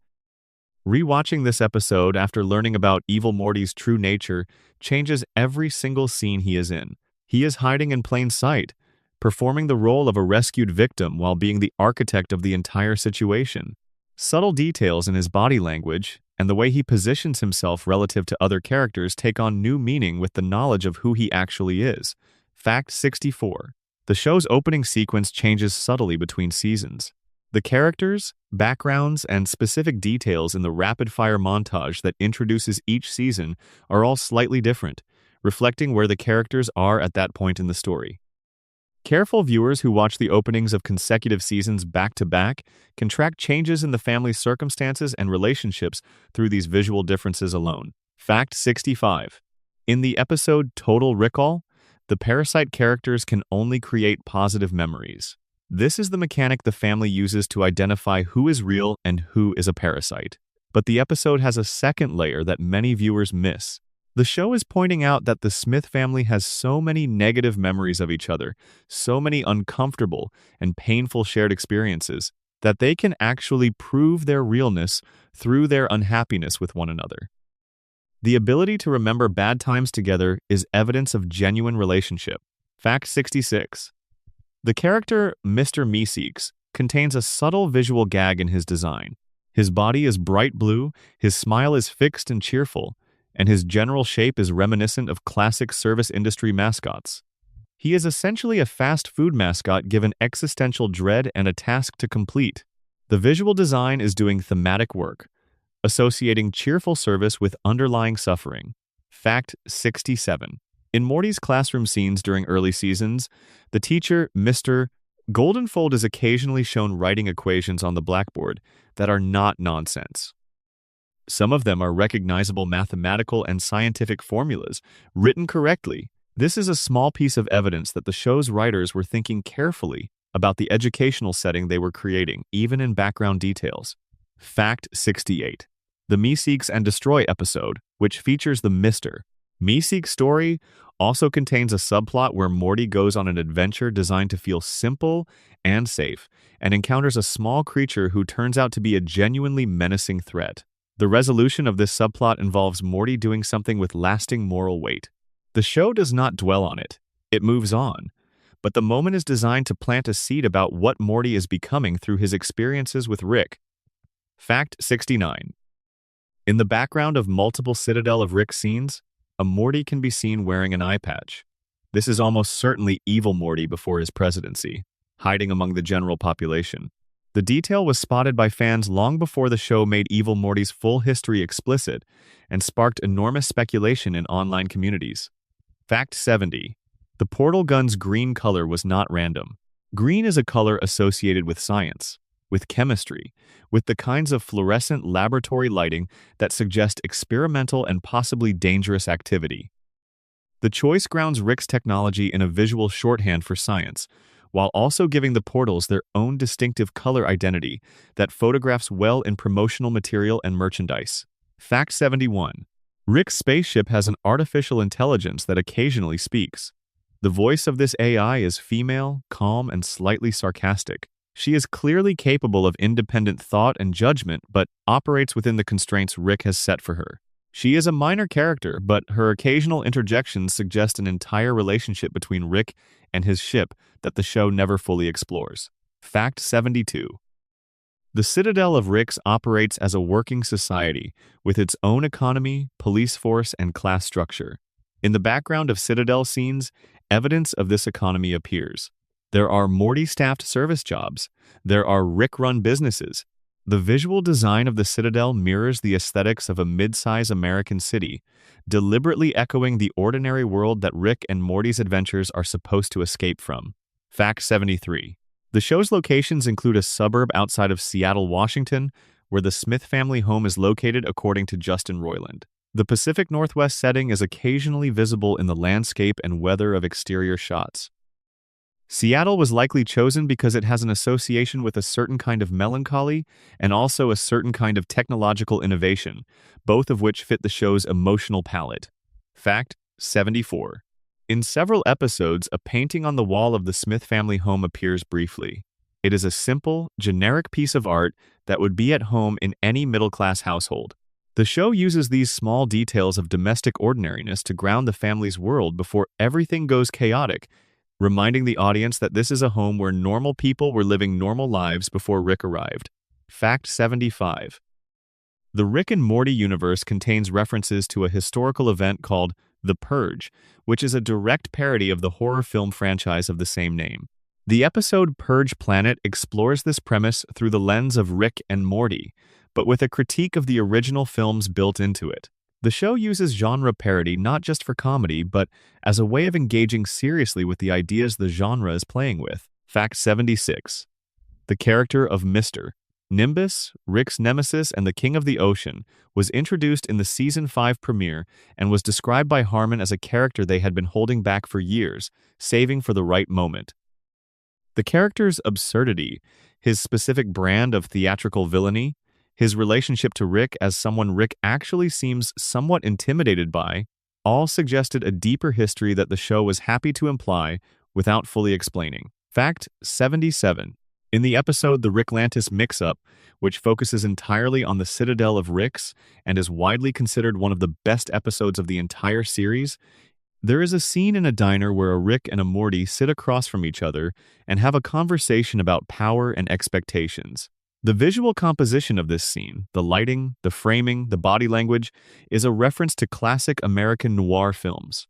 Rewatching this episode after learning about Evil Morty's true nature changes every single scene he is in. He is hiding in plain sight, performing the role of a rescued victim while being the architect of the entire situation. Subtle details in his body language and the way he positions himself relative to other characters take on new meaning with the knowledge of who he actually is. Fact 64. The show's opening sequence changes subtly between seasons. The characters, backgrounds, and specific details in the rapid-fire montage that introduces each season are all slightly different, reflecting where the characters are at that point in the story. Careful viewers who watch the openings of consecutive seasons back-to-back can track changes in the family's circumstances and relationships through these visual differences alone. Fact 65. In the episode Total Recall, the parasite characters can only create positive memories. This is the mechanic the family uses to identify who is real and who is a parasite. But the episode has a second layer that many viewers miss. The show is pointing out that the Smith family has so many negative memories of each other, so many uncomfortable and painful shared experiences, that they can actually prove their realness through their unhappiness with one another. The ability to remember bad times together is evidence of genuine relationship. Fact 66. The character Mr. Meeseeks contains a subtle visual gag in his design. His body is bright blue, his smile is fixed and cheerful, and his general shape is reminiscent of classic service industry mascots. He is essentially a fast food mascot given existential dread and a task to complete. The visual design is doing thematic work, associating cheerful service with underlying suffering. Fact 67. In Morty's classroom scenes during early seasons, the teacher, Mr. Goldenfold, is occasionally shown writing equations on the blackboard that are not nonsense. Some of them are recognizable mathematical and scientific formulas, written correctly. This is a small piece of evidence that the show's writers were thinking carefully about the educational setting they were creating, even in background details. Fact 68. The Meeseeks and Destroy episode, which features the Mr. Meeseeks story, also contains a subplot where Morty goes on an adventure designed to feel simple and safe, and encounters a small creature who turns out to be a genuinely menacing threat. The resolution of this subplot involves Morty doing something with lasting moral weight. The show does not dwell on it. It moves on. But the moment is designed to plant a seed about what Morty is becoming through his experiences with Rick. Fact 69. In the background of multiple Citadel of Rick scenes, a Morty can be seen wearing an eye patch. This is almost certainly Evil Morty before his presidency, hiding among the general population. The detail was spotted by fans long before the show made Evil Morty's full history explicit and sparked enormous speculation in online communities. Fact 70. The portal gun's green color was not random. Green is a color associated with science, with chemistry, with the kinds of fluorescent laboratory lighting that suggest experimental and possibly dangerous activity. The choice grounds Rick's technology in a visual shorthand for science, while also giving the portals their own distinctive color identity that photographs well in promotional material and merchandise. Fact 71. Rick's spaceship has an artificial intelligence that occasionally speaks. The voice of this AI is female, calm, and slightly sarcastic. She is clearly capable of independent thought and judgment, but operates within the constraints Rick has set for her. She is a minor character, but her occasional interjections suggest an entire relationship between Rick and his ship that the show never fully explores. Fact 72. The Citadel of Ricks operates as a working society with its own economy, police force, and class structure. In the background of Citadel scenes, evidence of this economy appears. There are Morty-staffed service jobs. There are Rick-run businesses. The visual design of the Citadel mirrors the aesthetics of a mid-size American city, deliberately echoing the ordinary world that Rick and Morty's adventures are supposed to escape from. Fact 73. The show's locations include a suburb outside of Seattle, Washington, where the Smith family home is located according to Justin Roiland. The Pacific Northwest setting is occasionally visible in the landscape and weather of exterior shots. Seattle was likely chosen because it has an association with a certain kind of melancholy and also a certain kind of technological innovation, both of which fit the show's emotional palette. Fact 74. In several episodes, a painting on the wall of the Smith family home appears briefly. It is a simple, generic piece of art that would be at home in any middle-class household. The show uses these small details of domestic ordinariness to ground the family's world before everything goes chaotic, reminding the audience that this is a home where normal people were living normal lives before Rick arrived. Fact 75. The Rick and Morty universe contains references to a historical event called The Purge, which is a direct parody of the horror film franchise of the same name. The episode Purge Planet explores this premise through the lens of Rick and Morty, but with a critique of the original films built into it. The show uses genre parody not just for comedy, but as a way of engaging seriously with the ideas the genre is playing with. Fact 76. The character of Mr. Nimbus, Rick's nemesis and the king of the ocean, was introduced in the Season 5 premiere and was described by Harmon as a character they had been holding back for years, saving for the right moment. The character's absurdity, his specific brand of theatrical villainy, his relationship to Rick as someone Rick actually seems somewhat intimidated by, all suggested a deeper history that the show was happy to imply without fully explaining. Fact 77. In the episode The Ricklantis Mix-Up, which focuses entirely on the citadel of Ricks and is widely considered one of the best episodes of the entire series, there is a scene in a diner where a Rick and a Morty sit across from each other and have a conversation about power and expectations. The visual composition of this scene, the lighting, the framing, the body language, is a reference to classic American noir films.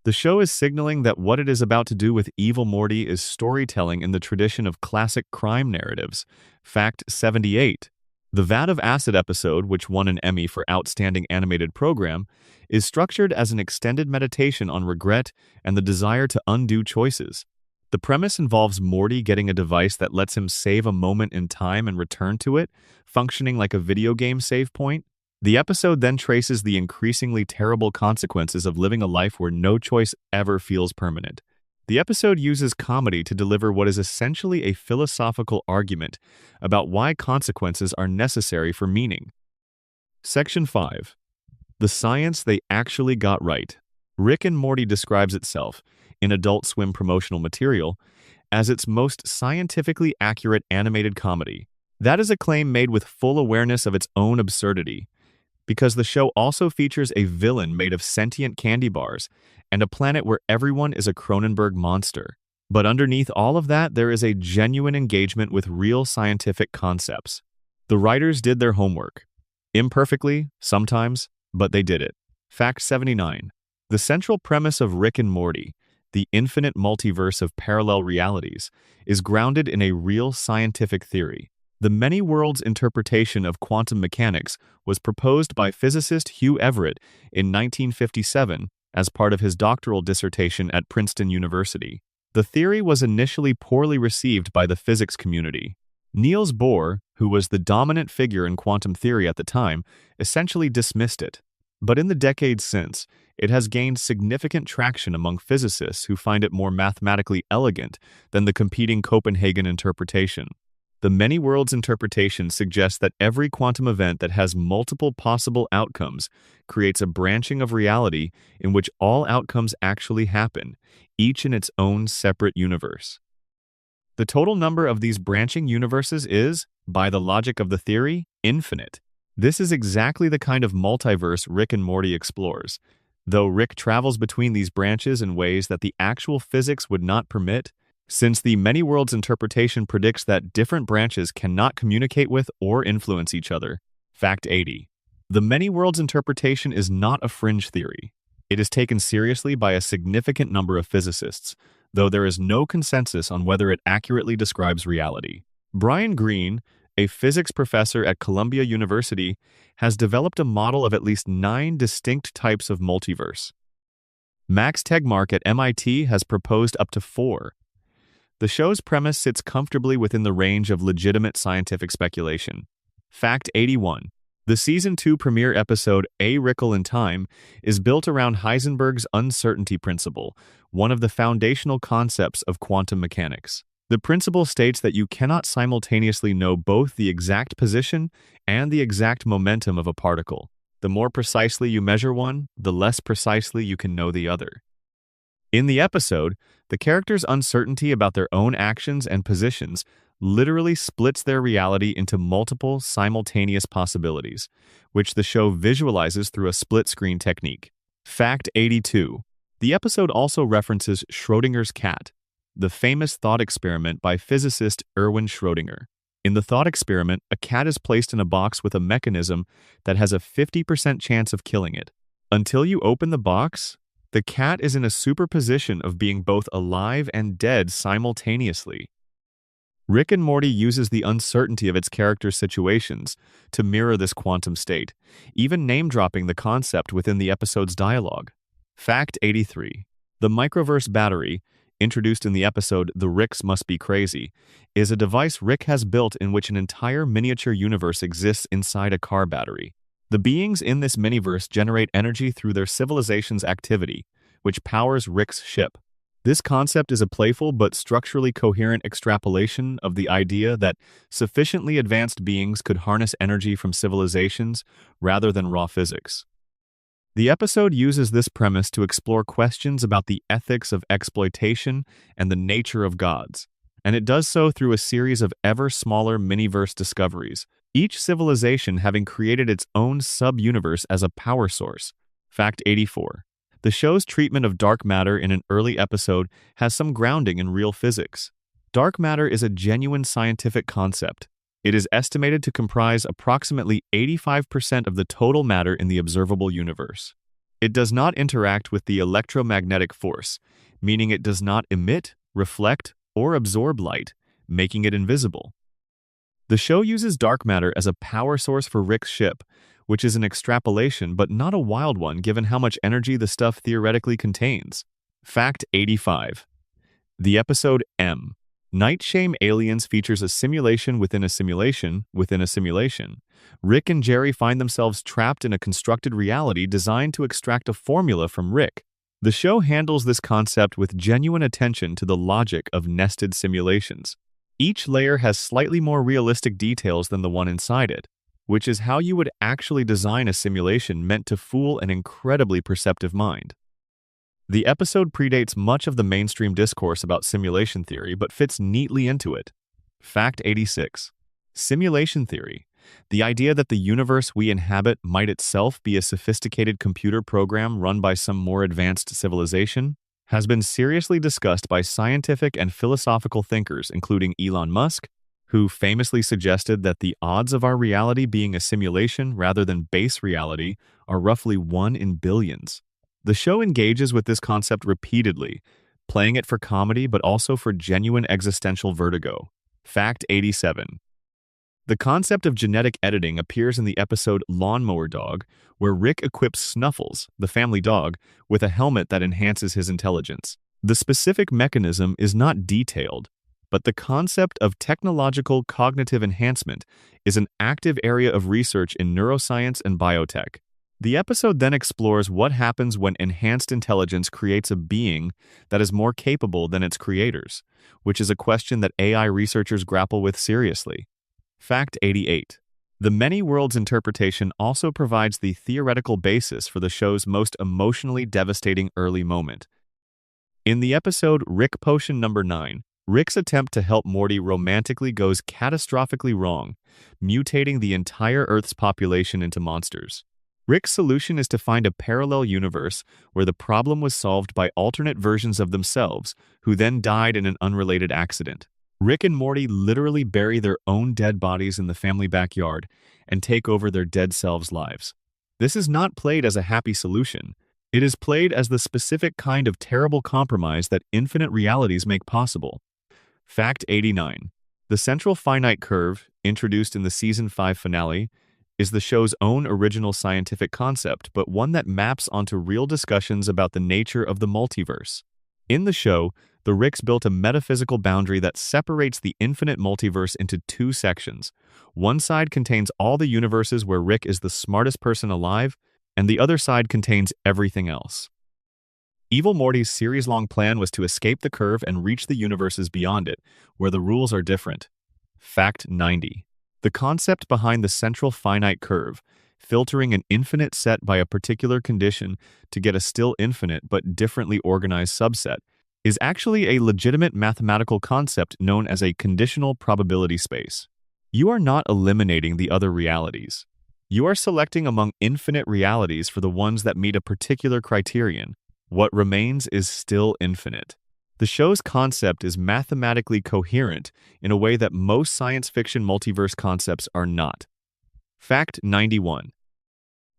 The show is signaling that what it is about to do with Evil Morty is storytelling in the tradition of classic crime narratives. Fact 78. The Vat of Acid episode, which won an Emmy for Outstanding Animated Program, is structured as an extended meditation on regret and the desire to undo choices. The premise involves Morty getting a device that lets him save a moment in time and return to it, functioning like a video game save point. The episode then traces the increasingly terrible consequences of living a life where no choice ever feels permanent. The episode uses comedy to deliver what is essentially a philosophical argument about why consequences are necessary for meaning. Section 5. The science they actually got right. Rick and Morty describes itself, in Adult Swim promotional material, as its most scientifically accurate animated comedy. That is a claim made with full awareness of its own absurdity, because the show also features a villain made of sentient candy bars and a planet where everyone is a Cronenberg monster. But underneath all of that, there is a genuine engagement with real scientific concepts. The writers did their homework. Imperfectly, sometimes, but they did it. Fact 79. The central premise of Rick and Morty, the infinite multiverse of parallel realities, is grounded in a real scientific theory. The many worlds interpretation of quantum mechanics was proposed by physicist Hugh Everett in 1957 as part of his doctoral dissertation at Princeton University. The theory was initially poorly received by the physics community. Niels Bohr, who was the dominant figure in quantum theory at the time, essentially dismissed it. But in the decades since, it has gained significant traction among physicists who find it more mathematically elegant than the competing Copenhagen interpretation. The many worlds interpretation suggests that every quantum event that has multiple possible outcomes creates a branching of reality in which all outcomes actually happen, each in its own separate universe. The total number of these branching universes is, by the logic of the theory, infinite. This is exactly the kind of multiverse Rick and Morty explores. Though Rick travels between these branches in ways that the actual physics would not permit, since the many worlds interpretation predicts that different branches cannot communicate with or influence each other. Fact 80. The many worlds interpretation is not a fringe theory. It is taken seriously by a significant number of physicists, though there is no consensus on whether it accurately describes reality. Brian Greene, a physics professor at Columbia University, has developed a model of at least 9 distinct types of multiverse. Max Tegmark at MIT has proposed up to 4. The show's premise sits comfortably within the range of legitimate scientific speculation. Fact 81. The Season 2 premiere episode A Wrinkle in Time is built around Heisenberg's uncertainty principle, one of the foundational concepts of quantum mechanics. The principle states that you cannot simultaneously know both the exact position and the exact momentum of a particle. The more precisely you measure one, the less precisely you can know the other. In the episode, the characters' uncertainty about their own actions and positions literally splits their reality into multiple simultaneous possibilities, which the show visualizes through a split-screen technique. Fact 82. The episode also references Schrödinger's cat, the famous thought experiment by physicist Erwin Schrödinger. In the thought experiment, a cat is placed in a box with a mechanism that has a 50% chance of killing it. Until you open the box, The cat is in a superposition of being both alive and dead simultaneously. Rick and Morty uses the uncertainty of its characters' situations to mirror this quantum state, even name-dropping the concept within the episode's dialogue. Fact 83. The microverse battery, introduced in the episode The Ricks Must Be Crazy, is a device Rick has built in which an entire miniature universe exists inside a car battery. The beings in this miniverse generate energy through their civilization's activity, which powers Rick's ship. This concept is a playful but structurally coherent extrapolation of the idea that sufficiently advanced beings could harness energy from civilizations rather than raw physics. The episode uses this premise to explore questions about the ethics of exploitation and the nature of gods, and it does so through a series of ever smaller miniverse discoveries, each civilization having created its own sub-universe as a power source. Fact 84. The show's treatment of dark matter in an early episode has some grounding in real physics. Dark matter is a genuine scientific concept. It is estimated to comprise approximately 85% of the total matter in the observable universe. It does not interact with the electromagnetic force, meaning it does not emit, reflect, or absorb light, making it invisible. The show uses dark matter as a power source for Rick's ship, which is an extrapolation but not a wild one given how much energy the stuff theoretically contains. Fact 85. The episode M, Night Shame Aliens, features a simulation within a simulation within a simulation. Rick and Jerry find themselves trapped in a constructed reality designed to extract a formula from Rick. The show handles this concept with genuine attention to the logic of nested simulations. Each layer has slightly more realistic details than the one inside it, which is how you would actually design a simulation meant to fool an incredibly perceptive mind. The episode predates much of the mainstream discourse about simulation theory but fits neatly into it. Fact 86. Simulation theory, the idea that the universe we inhabit might itself be a sophisticated computer program run by some more advanced civilization, has been seriously discussed by scientific and philosophical thinkers including Elon Musk, who famously suggested that the odds of our reality being a simulation rather than base reality are roughly 1 in billions. The show engages with this concept repeatedly, playing it for comedy but also for genuine existential vertigo. Fact 87. The concept of genetic editing appears in the episode Lawnmower Dog, where Rick equips Snuffles, the family dog, with a helmet that enhances his intelligence. The specific mechanism is not detailed, but the concept of technological cognitive enhancement is an active area of research in neuroscience and biotech. The episode then explores what happens when enhanced intelligence creates a being that is more capable than its creators, which is a question that AI researchers grapple with seriously. Fact 88. The many worlds interpretation also provides the theoretical basis for the show's most emotionally devastating early moment. In the episode Rick Potion Number 9, Rick's attempt to help Morty romantically goes catastrophically wrong, mutating the entire Earth's population into monsters. Rick's solution is to find a parallel universe where the problem was solved by alternate versions of themselves, who then died in an unrelated accident. Rick and Morty literally bury their own dead bodies in the family backyard and take over their dead selves' lives. This is not played as a happy solution. It is played as the specific kind of terrible compromise that infinite realities make possible. Fact 89. The central finite curve, introduced in the Season 5 finale, is the show's own original scientific concept, but one that maps onto real discussions about the nature of the multiverse. In the show, the Ricks built a metaphysical boundary that separates the infinite multiverse into 2 sections. One side contains all the universes where Rick is the smartest person alive, and the other side contains everything else. Evil Morty's series-long plan was to escape the curve and reach the universes beyond it, where the rules are different. Fact 90. The concept behind the central finite curve, filtering an infinite set by a particular condition to get a still infinite but differently organized subset, is actually a legitimate mathematical concept known as a conditional probability space. You are not eliminating the other realities. You are selecting among infinite realities for the ones that meet a particular criterion. What remains is still infinite. The show's concept is mathematically coherent in a way that most science fiction multiverse concepts are not. Fact 91.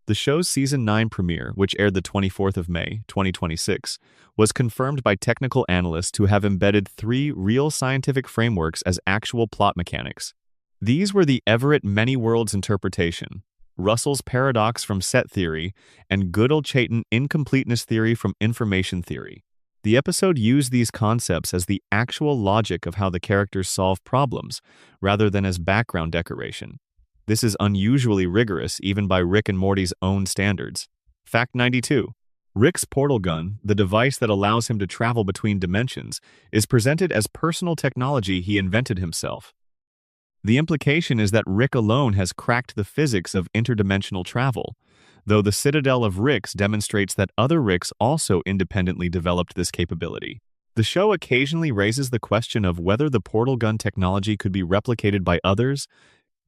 The show's Season 9 premiere, which aired the 24th of May, 2026, was confirmed by technical analysts to have embedded 3 real scientific frameworks as actual plot mechanics. These were the Everett Many Worlds interpretation, Russell's paradox from set theory, and Goodall-Chaitin incompleteness theory from information theory. The episode used these concepts as the actual logic of how the characters solve problems, rather than as background decoration. This is unusually rigorous even by Rick and Morty's own standards. Fact 92. Rick's portal gun, the device that allows him to travel between dimensions, is presented as personal technology he invented himself. The implication is that Rick alone has cracked the physics of interdimensional travel, though the Citadel of Ricks demonstrates that other Ricks also independently developed this capability. The show occasionally raises the question of whether the portal gun technology could be replicated by others,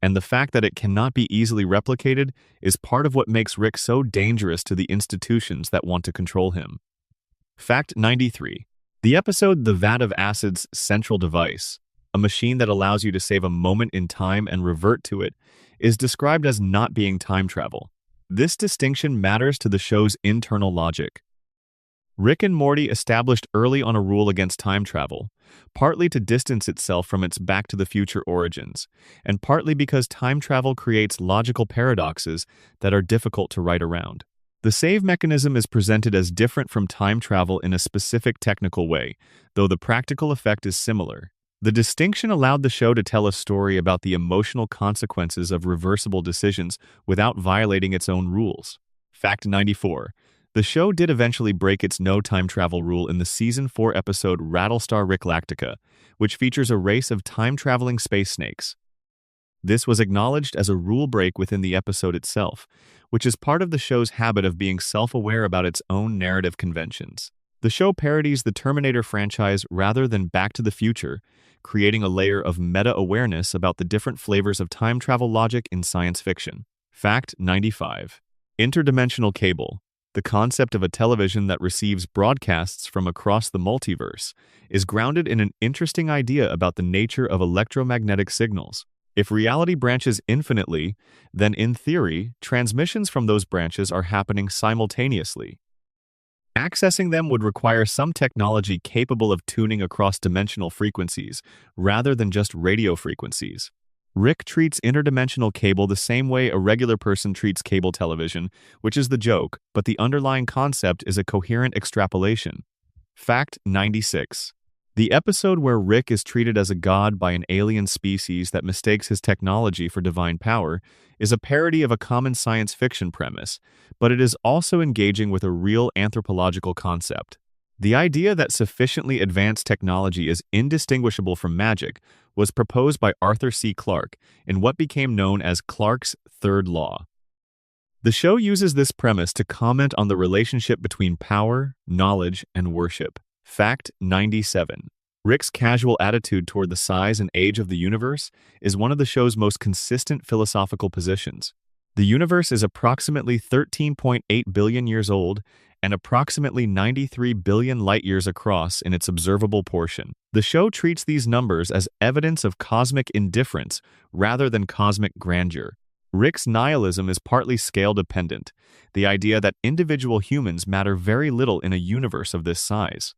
and the fact that it cannot be easily replicated is part of what makes Rick so dangerous to the institutions that want to control him. Fact 93. The episode The Vat of Acid's central device, a machine that allows you to save a moment in time and revert to it, is described as not being time travel. This distinction matters to the show's internal logic. Rick and Morty established early on a rule against time travel, partly to distance itself from its Back to the Future origins, and partly because time travel creates logical paradoxes that are difficult to write around. The save mechanism is presented as different from time travel in a specific technical way, though the practical effect is similar. The distinction allowed the show to tell a story about the emotional consequences of reversible decisions without violating its own rules. Fact 94. The show did eventually break its no time travel rule in the Season 4 episode Rattlestar Ricklactica, which features a race of time-traveling space snakes. This was acknowledged as a rule break within the episode itself, which is part of the show's habit of being self-aware about its own narrative conventions. The show parodies the Terminator franchise rather than Back to the Future, creating a layer of meta-awareness about the different flavors of time travel logic in science fiction. Fact 95. Interdimensional cable, the concept of a television that receives broadcasts from across the multiverse, is grounded in an interesting idea about the nature of electromagnetic signals. If reality branches infinitely, then in theory, transmissions from those branches are happening simultaneously. Accessing them would require some technology capable of tuning across dimensional frequencies, rather than just radio frequencies. Rick treats interdimensional cable the same way a regular person treats cable television, which is the joke, but the underlying concept is a coherent extrapolation. Fact 96. The episode where Rick is treated as a god by an alien species that mistakes his technology for divine power is a parody of a common science fiction premise, but it is also engaging with a real anthropological concept. The idea that sufficiently advanced technology is indistinguishable from magic was proposed by Arthur C. Clarke in what became known as Clarke's Third Law. The show uses this premise to comment on the relationship between power, knowledge, and worship. Fact 97. Rick's casual attitude toward the size and age of the universe is one of the show's most consistent philosophical positions. The universe is approximately 13.8 billion years old and approximately 93 billion light-years across in its observable portion. The show treats these numbers as evidence of cosmic indifference rather than cosmic grandeur. Rick's nihilism is partly scale-dependent, the idea that individual humans matter very little in a universe of this size.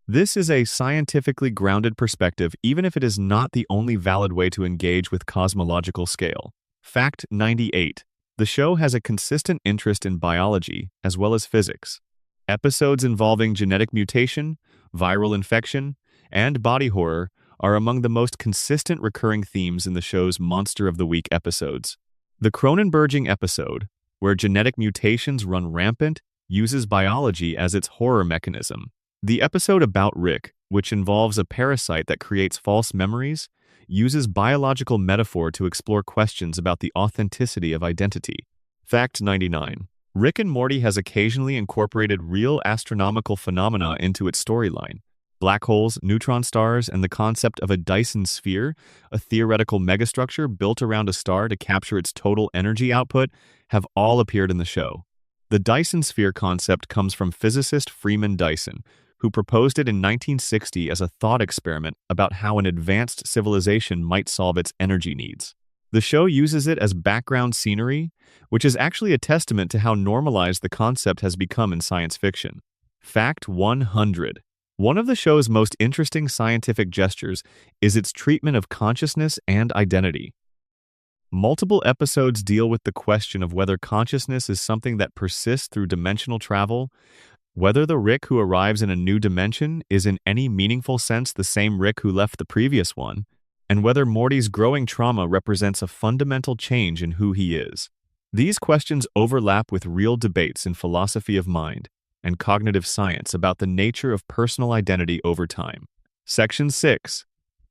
This is a scientifically grounded perspective, even if it is not the only valid way to engage with cosmological scale. Fact 98. The show has a consistent interest in biology as well as physics. Episodes involving genetic mutation, viral infection, and body horror are among the most consistent recurring themes in the show's Monster of the Week episodes. The Cronenberging episode, where genetic mutations run rampant, uses biology as its horror mechanism. The episode About Rick, which involves a parasite that creates false memories, uses biological metaphor to explore questions about the authenticity of identity. Fact 99. Rick and Morty has occasionally incorporated real astronomical phenomena into its storyline. Black holes, neutron stars, and the concept of a Dyson sphere, a theoretical megastructure built around a star to capture its total energy output, have all appeared in the show. The Dyson sphere concept comes from physicist Freeman Dyson, who proposed it in 1960 as a thought experiment about how an advanced civilization might solve its energy needs. The show uses it as background scenery, which is actually a testament to how normalized the concept has become in science fiction. Fact 100. One of the show's most interesting scientific gestures is its treatment of consciousness and identity. Multiple episodes deal with the question of whether consciousness is something that persists through dimensional travel, whether the Rick who arrives in a new dimension is in any meaningful sense the same Rick who left the previous one, and whether Morty's growing trauma represents a fundamental change in who he is. These questions overlap with real debates in philosophy of mind and cognitive science about the nature of personal identity over time. Section 6.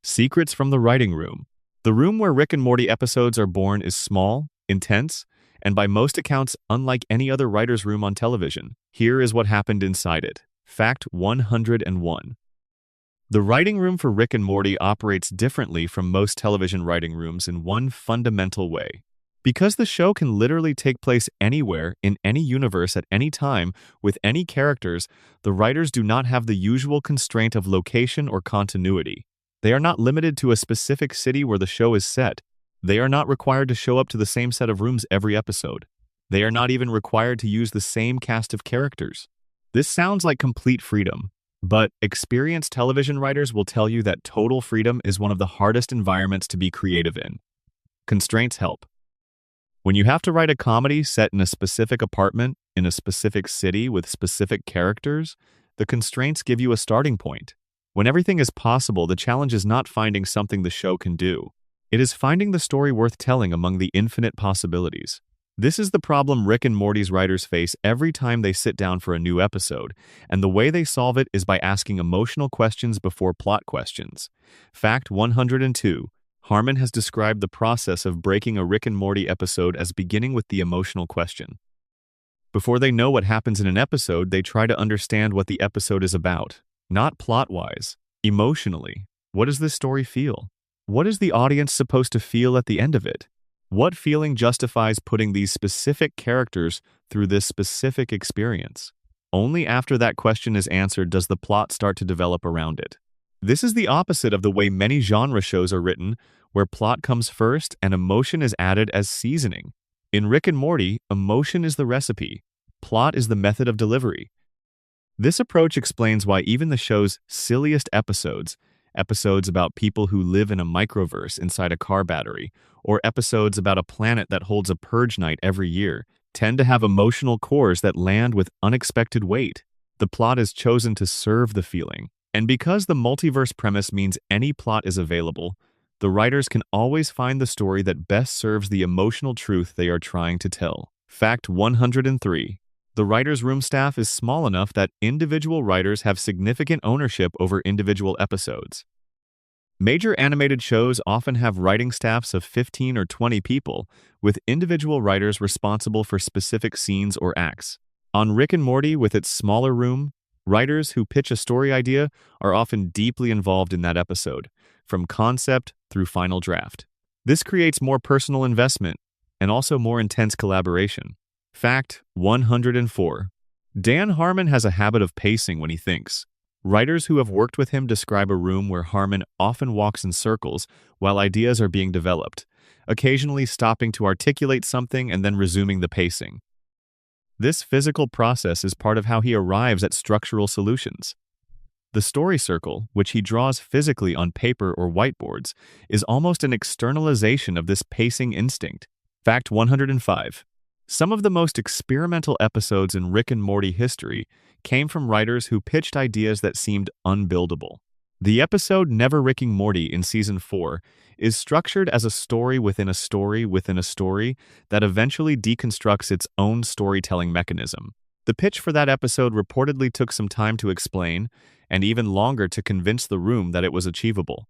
Secrets from the Writing Room. The room where Rick and Morty episodes are born is small, intense, and by most accounts unlike any other writer's room on television. Here is what happened inside it. Fact 101. The writing room for Rick and Morty operates differently from most television writing rooms in one fundamental way. Because the show can literally take place anywhere, in any universe at any time, with any characters, the writers do not have the usual constraint of location or continuity. They are not limited to a specific city where the show is set. They are not required to show up to the same set of rooms every episode. They are not even required to use the same cast of characters. This sounds like complete freedom, but experienced television writers will tell you that total freedom is one of the hardest environments to be creative in. Constraints help. When you have to write a comedy set in a specific apartment, in a specific city with specific characters, the constraints give you a starting point. When everything is possible, the challenge is not finding something the show can do. It is finding the story worth telling among the infinite possibilities. This is the problem Rick and Morty's writers face every time they sit down for a new episode, and the way they solve it is by asking emotional questions before plot questions. Fact 102. Harmon has described the process of breaking a Rick and Morty episode as beginning with the emotional question. Before they know what happens in an episode, they try to understand what the episode is about. Not plot-wise, emotionally. What does this story feel? What is the audience supposed to feel at the end of it? What feeling justifies putting these specific characters through this specific experience? Only after that question is answered does the plot start to develop around it. This is the opposite of the way many genre shows are written, where plot comes first and emotion is added as seasoning. In Rick and Morty, emotion is the recipe. Plot is the method of delivery. This approach explains why even the show's silliest episodes about people who live in a microverse inside a car battery, or episodes about a planet that holds a purge night every year, tend to have emotional cores that land with unexpected weight. The plot is chosen to serve the feeling. And because the multiverse premise means any plot is available, the writers can always find the story that best serves the emotional truth they are trying to tell. Fact 103. The writer's room staff is small enough that individual writers have significant ownership over individual episodes. Major animated shows often have writing staffs of 15 or 20 people, with individual writers responsible for specific scenes or acts. On Rick and Morty, with its smaller room, writers who pitch a story idea are often deeply involved in that episode, from concept through final draft. This creates more personal investment and also more intense collaboration. Fact 104. Dan Harmon has a habit of pacing when he thinks. Writers who have worked with him describe a room where Harmon often walks in circles while ideas are being developed, occasionally stopping to articulate something and then resuming the pacing. This physical process is part of how he arrives at structural solutions. The story circle, which he draws physically on paper or whiteboards, is almost an externalization of this pacing instinct. Fact 105. Some of the most experimental episodes in Rick and Morty history came from writers who pitched ideas that seemed unbuildable. The episode Never Ricking Morty in Season 4 is structured as a story within a story within a story that eventually deconstructs its own storytelling mechanism. The pitch for that episode reportedly took some time to explain, and even longer to convince the room that it was achievable.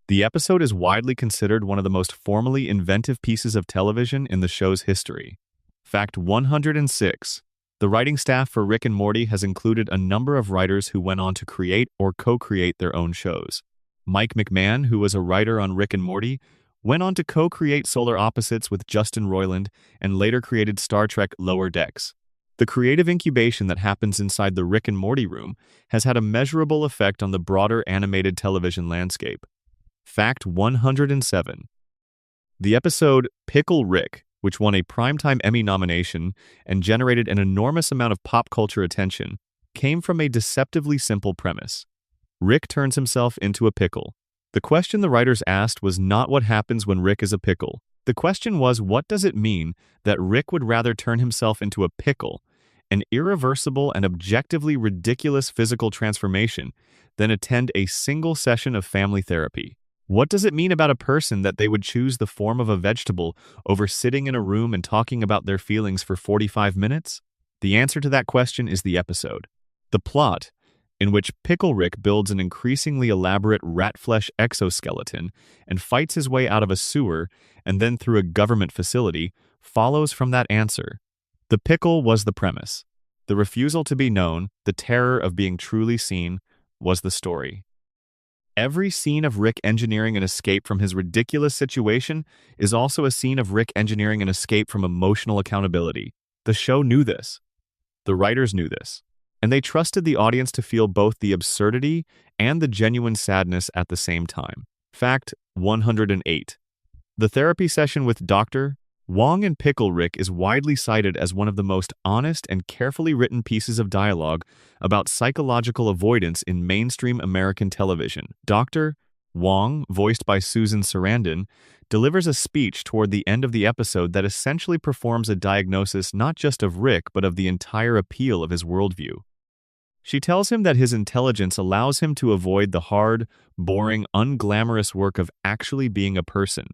The episode is widely considered one of the most formally inventive pieces of television in the show's history. Fact 106. The writing staff for Rick and Morty has included a number of writers who went on to create or co-create their own shows. Mike McMahon, who was a writer on Rick and Morty, went on to co-create Solar Opposites with Justin Roiland and later created Star Trek Lower Decks. The creative incubation that happens inside the Rick and Morty room has had a measurable effect on the broader animated television landscape. Fact 107. The episode Pickle Rick, which won a Primetime Emmy nomination and generated an enormous amount of pop culture attention, came from a deceptively simple premise. Rick turns himself into a pickle. The question the writers asked was not what happens when Rick is a pickle. The question was, what does it mean that Rick would rather turn himself into a pickle, an irreversible and objectively ridiculous physical transformation, than attend a single session of family therapy? What does it mean about a person that they would choose the form of a vegetable over sitting in a room and talking about their feelings for 45 minutes? The answer to that question is the episode. The plot, in which Pickle Rick builds an increasingly elaborate rat flesh exoskeleton and fights his way out of a sewer and then through a government facility, follows from that answer. The pickle was the premise. The refusal to be known, the terror of being truly seen, was the story. Every scene of Rick engineering an escape from his ridiculous situation is also a scene of Rick engineering an escape from emotional accountability. The show knew this. The writers knew this. And they trusted the audience to feel both the absurdity and the genuine sadness at the same time. Fact 108. The therapy session with Dr. Wong and Pickle Rick is widely cited as one of the most honest and carefully written pieces of dialogue about psychological avoidance in mainstream American television. Dr. Wong, voiced by Susan Sarandon, delivers a speech toward the end of the episode that essentially performs a diagnosis not just of Rick but of the entire appeal of his worldview. She tells him that his intelligence allows him to avoid the hard, boring, unglamorous work of actually being a person.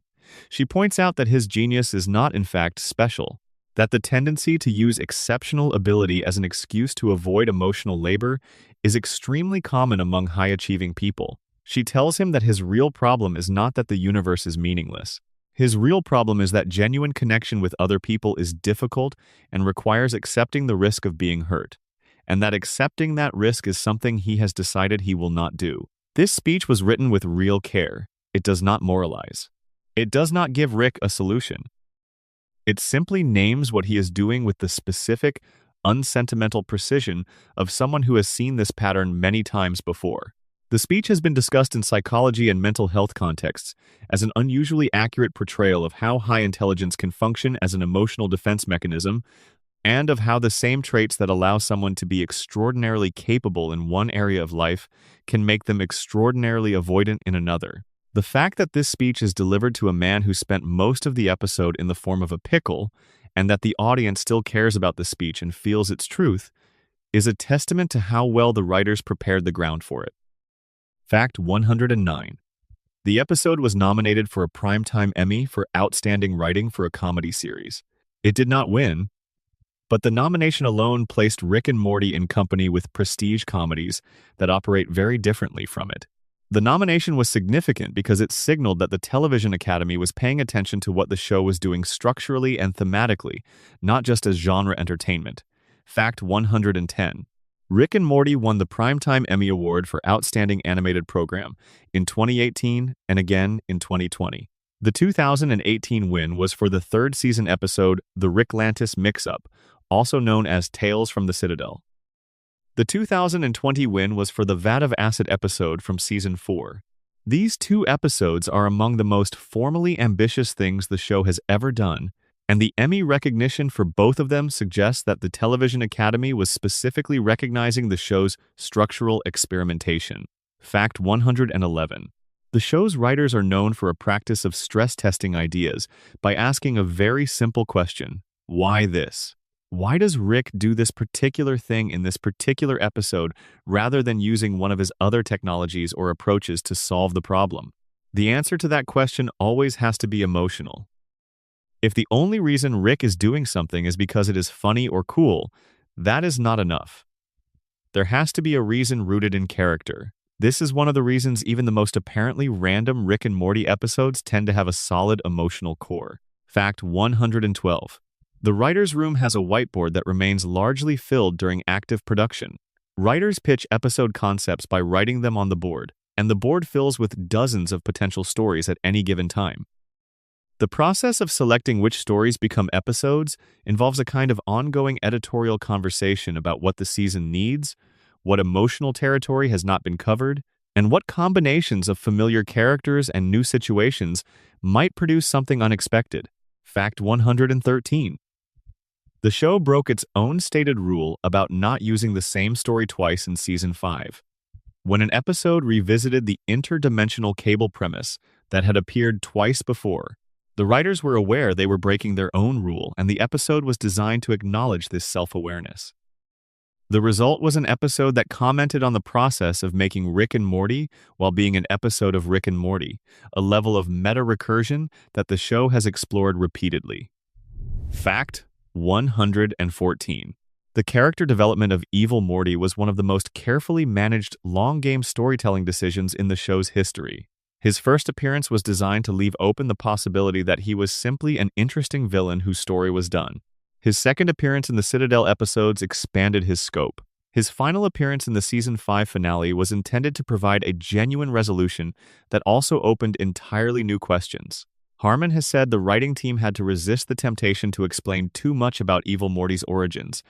She points out that his genius is not in fact special, that the tendency to use exceptional ability as an excuse to avoid emotional labor is extremely common among high-achieving people. She tells him that his real problem is not that the universe is meaningless. His real problem is that genuine connection with other people is difficult and requires accepting the risk of being hurt, and that accepting that risk is something he has decided he will not do. This speech was written with real care. It does not moralize. It does not give Rick a solution. It simply names what he is doing with the specific, unsentimental precision of someone who has seen this pattern many times before. The speech has been discussed in psychology and mental health contexts as an unusually accurate portrayal of how high intelligence can function as an emotional defense mechanism, and of how the same traits that allow someone to be extraordinarily capable in one area of life can make them extraordinarily avoidant in another. The fact that this speech is delivered to a man who spent most of the episode in the form of a pickle, and that the audience still cares about the speech and feels its truth, is a testament to how well the writers prepared the ground for it. Fact 109. The episode was nominated for a Primetime Emmy for Outstanding Writing for a Comedy Series. It did not win, but the nomination alone placed Rick and Morty in company with prestige comedies that operate very differently from it. The nomination was significant because it signaled that the Television Academy was paying attention to what the show was doing structurally and thematically, not just as genre entertainment. Fact 110. Rick and Morty won the Primetime Emmy Award for Outstanding Animated Program in 2018 and again in 2020. The 2018 win was for the third season episode The Ricklantis Mix-Up, also known as Tales from the Citadel. The 2020 win was for the Vat of Acid episode from Season 4. These two episodes are among the most formally ambitious things the show has ever done, and the Emmy recognition for both of them suggests that the Television Academy was specifically recognizing the show's structural experimentation. Fact 111. The show's writers are known for a practice of stress testing ideas by asking a very simple question: why this? Why does Rick do this particular thing in this particular episode rather than using one of his other technologies or approaches to solve the problem? The answer to that question always has to be emotional. If the only reason Rick is doing something is because it is funny or cool, that is not enough. There has to be a reason rooted in character. This is one of the reasons even the most apparently random Rick and Morty episodes tend to have a solid emotional core. Fact 112. The writer's room has a whiteboard that remains largely filled during active production. Writers pitch episode concepts by writing them on the board, and the board fills with dozens of potential stories at any given time. The process of selecting which stories become episodes involves a kind of ongoing editorial conversation about what the season needs, what emotional territory has not been covered, And what combinations of familiar characters and new situations might produce something unexpected? Fact 113. The show broke its own stated rule about not using the same story twice in Season 5. When an episode revisited the interdimensional cable premise that had appeared twice before, the writers were aware they were breaking their own rule, and the episode was designed to acknowledge this self-awareness. The result was an episode that commented on the process of making Rick and Morty while being an episode of Rick and Morty, a level of meta-recursion that the show has explored repeatedly. Fact 114. The character development of Evil Morty was one of the most carefully managed long-game storytelling decisions in the show's history. His first appearance was designed to leave open the possibility that he was simply an interesting villain whose story was done. His second appearance in the Citadel episodes expanded his scope. His final appearance in the Season 5 finale was intended to provide a genuine resolution that also opened entirely new questions. Harmon has said the writing team had to resist the temptation to explain too much about Evil Morty's origins,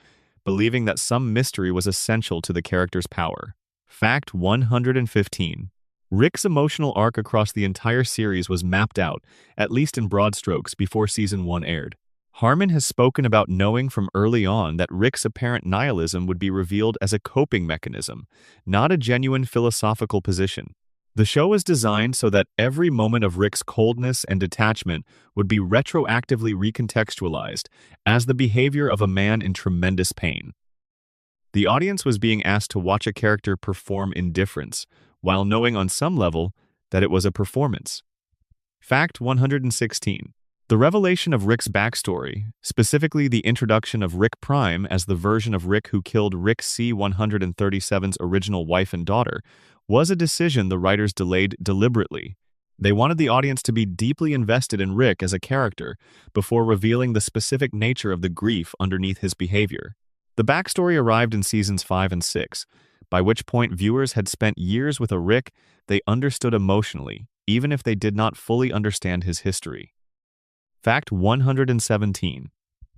believing that some mystery was essential to the character's power. Fact 115. Rick's emotional arc across the entire series was mapped out, at least in broad strokes, before Season 1 aired. Harmon has spoken about knowing from early on that Rick's apparent nihilism would be revealed as a coping mechanism, not a genuine philosophical position. The show is designed so that every moment of Rick's coldness and detachment would be retroactively recontextualized as the behavior of a man in tremendous pain. The audience was being asked to watch a character perform indifference, while knowing on some level that it was a performance. Fact 116. The revelation of Rick's backstory, specifically the introduction of Rick Prime as the version of Rick who killed Rick C-137's original wife and daughter, was a decision the writers delayed deliberately. They wanted the audience to be deeply invested in Rick as a character before revealing the specific nature of the grief underneath his behavior. The backstory arrived in Seasons 5 and 6, by which point viewers had spent years with a Rick they understood emotionally, even if they did not fully understand his history. Fact 117.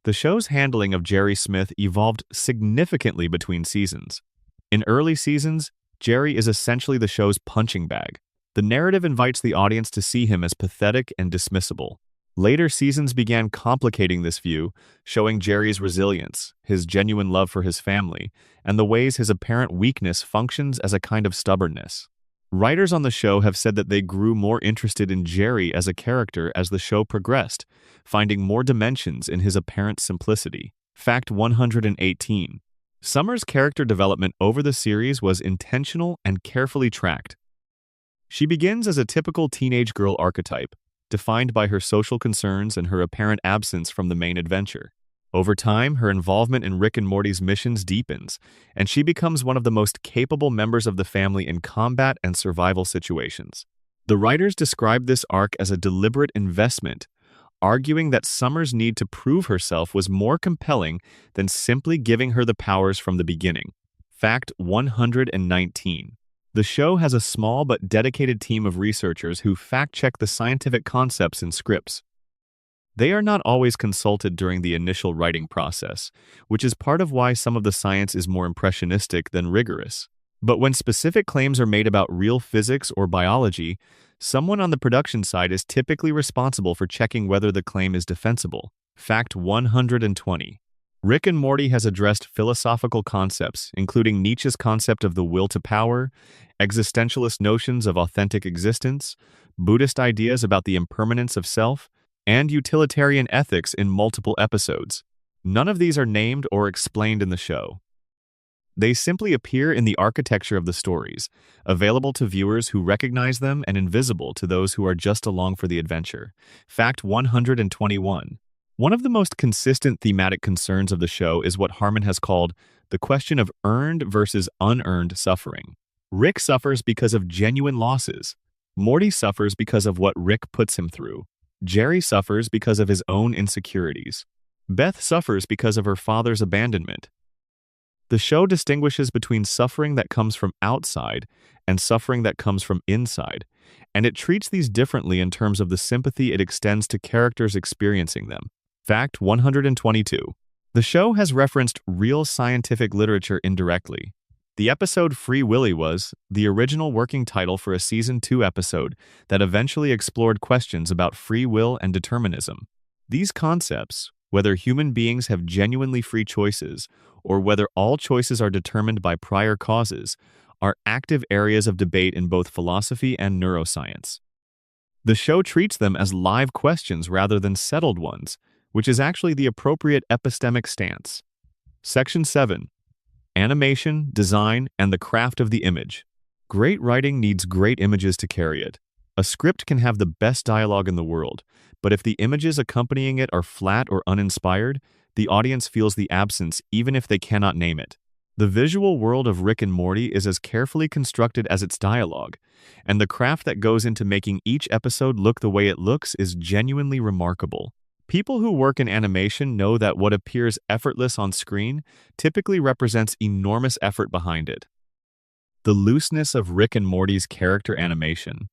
The show's handling of Jerry Smith evolved significantly between seasons. In early seasons, Jerry is essentially the show's punching bag. The narrative invites the audience to see him as pathetic and dismissible. Later seasons began complicating this view, showing Jerry's resilience, his genuine love for his family, and the ways his apparent weakness functions as a kind of stubbornness. Writers on the show have said that they grew more interested in Jerry as a character as the show progressed, finding more dimensions in his apparent simplicity. Fact 118. Summer's character development over the series was intentional and carefully tracked. She begins as a typical teenage girl archetype, defined by her social concerns and her apparent absence from the main adventure. Over time, her involvement in Rick and Morty's missions deepens, and she becomes one of the most capable members of the family in combat and survival situations. The writers describe this arc as a deliberate investment, arguing that Summer's need to prove herself was more compelling than simply giving her the powers from the beginning. Fact 119. The show has a small but dedicated team of researchers who fact-check the scientific concepts in scripts. They are not always consulted during the initial writing process, which is part of why some of the science is more impressionistic than rigorous. But when specific claims are made about real physics or biology, someone on the production side is typically responsible for checking whether the claim is defensible. Fact 120. Rick and Morty has addressed philosophical concepts, including Nietzsche's concept of the will to power, existentialist notions of authentic existence, Buddhist ideas about the impermanence of self, and utilitarian ethics in multiple episodes. None of these are named or explained in the show. They simply appear in the architecture of the stories, available to viewers who recognize them and invisible to those who are just along for the adventure. Fact 121. One of the most consistent thematic concerns of the show is what Harmon has called the question of earned versus unearned suffering. Rick suffers because of genuine losses. Morty suffers because of what Rick puts him through. Jerry suffers because of his own insecurities. Beth suffers because of her father's abandonment. The show distinguishes between suffering that comes from outside and suffering that comes from inside, and it treats these differently in terms of the sympathy it extends to characters experiencing them. Fact 122. The show has referenced real scientific literature indirectly. The episode Free Willy was the original working title for a Season 2 episode that eventually explored questions about free will and determinism. These concepts, whether human beings have genuinely free choices or whether all choices are determined by prior causes, are active areas of debate in both philosophy and neuroscience. The show treats them as live questions rather than settled ones, which is actually the appropriate epistemic stance. Section 7. Animation, design, and the craft of the image. Great writing needs great images to carry it. A script can have the best dialogue in the world, but if the images accompanying it are flat or uninspired, the audience feels the absence even if they cannot name it. The visual world of Rick and Morty is as carefully constructed as its dialogue, and the craft that goes into making each episode look the way it looks is genuinely remarkable. People who work in animation know that what appears effortless on screen typically represents enormous effort behind it. The looseness of Rick and Morty's character animation,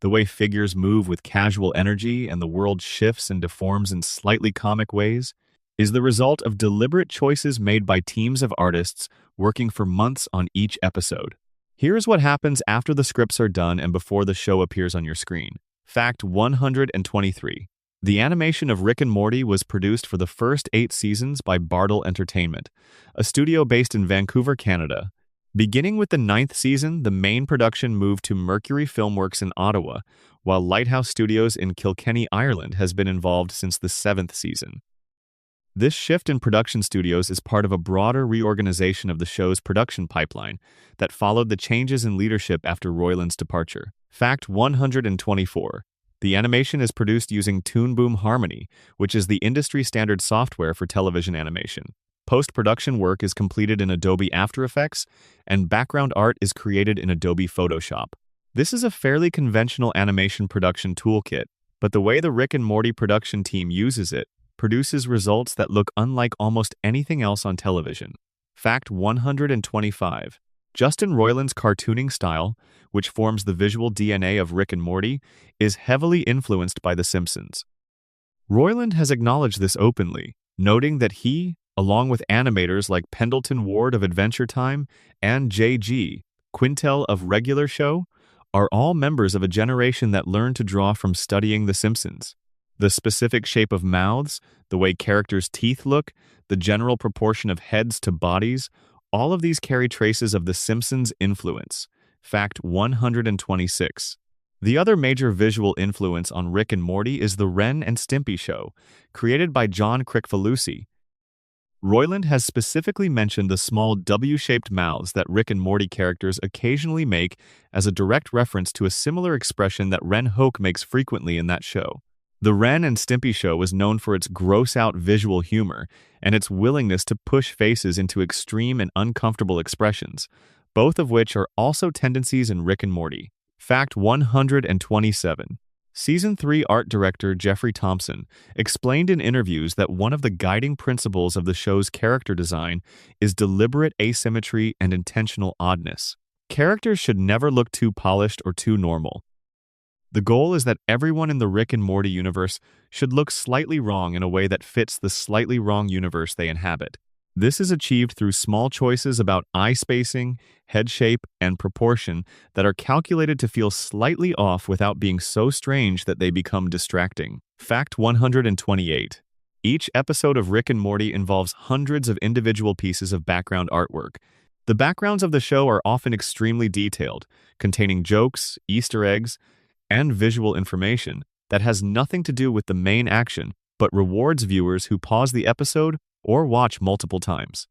the way figures move with casual energy and the world shifts and deforms in slightly comic ways, is the result of deliberate choices made by teams of artists working for months on each episode. Here is what happens after the scripts are done and before the show appears on your screen. Fact 123. The animation of Rick and Morty was produced for the first 8 seasons by Bartle Entertainment, a studio based in Vancouver, Canada. Beginning with the 9th season, the main production moved to Mercury Filmworks in Ottawa, while Lighthouse Studios in Kilkenny, Ireland has been involved since the 7th season. This shift in production studios is part of a broader reorganization of the show's production pipeline that followed the changes in leadership after Roiland's departure. Fact 124. The animation is produced using Toon Boom Harmony, which is the industry-standard software for television animation. Post-production work is completed in Adobe After Effects, and background art is created in Adobe Photoshop. This is a fairly conventional animation production toolkit, but the way the Rick and Morty production team uses it produces results that look unlike almost anything else on television. Fact 125. Justin Roiland's cartooning style, which forms the visual DNA of Rick and Morty, is heavily influenced by The Simpsons. Roiland has acknowledged this openly, noting that he, along with animators like Pendleton Ward of Adventure Time and J.G. Quintel of Regular Show, are all members of a generation that learned to draw from studying The Simpsons. The specific shape of mouths, the way characters' teeth look, the general proportion of heads to bodies, all of these carry traces of The Simpsons' influence. Fact 126. The other major visual influence on Rick and Morty is the Ren and Stimpy show, created by John Kricfalusi. Roiland has specifically mentioned the small W-shaped mouths that Rick and Morty characters occasionally make as a direct reference to a similar expression that Ren Hoke makes frequently in that show. The Ren and Stimpy show was known for its gross-out visual humor and its willingness to push faces into extreme and uncomfortable expressions, both of which are also tendencies in Rick and Morty. Fact 127. Season 3 art director Jeffrey Thompson explained in interviews that one of the guiding principles of the show's character design is deliberate asymmetry and intentional oddness. Characters should never look too polished or too normal. The goal is that everyone in the Rick and Morty universe should look slightly wrong in a way that fits the slightly wrong universe they inhabit. This is achieved through small choices about eye spacing, head shape, and proportion that are calculated to feel slightly off without being so strange that they become distracting. Fact 128. Each episode of Rick and Morty involves hundreds of individual pieces of background artwork. The backgrounds of the show are often extremely detailed, containing jokes, Easter eggs, and visual information that has nothing to do with the main action, but rewards viewers who pause the episode or watch multiple times.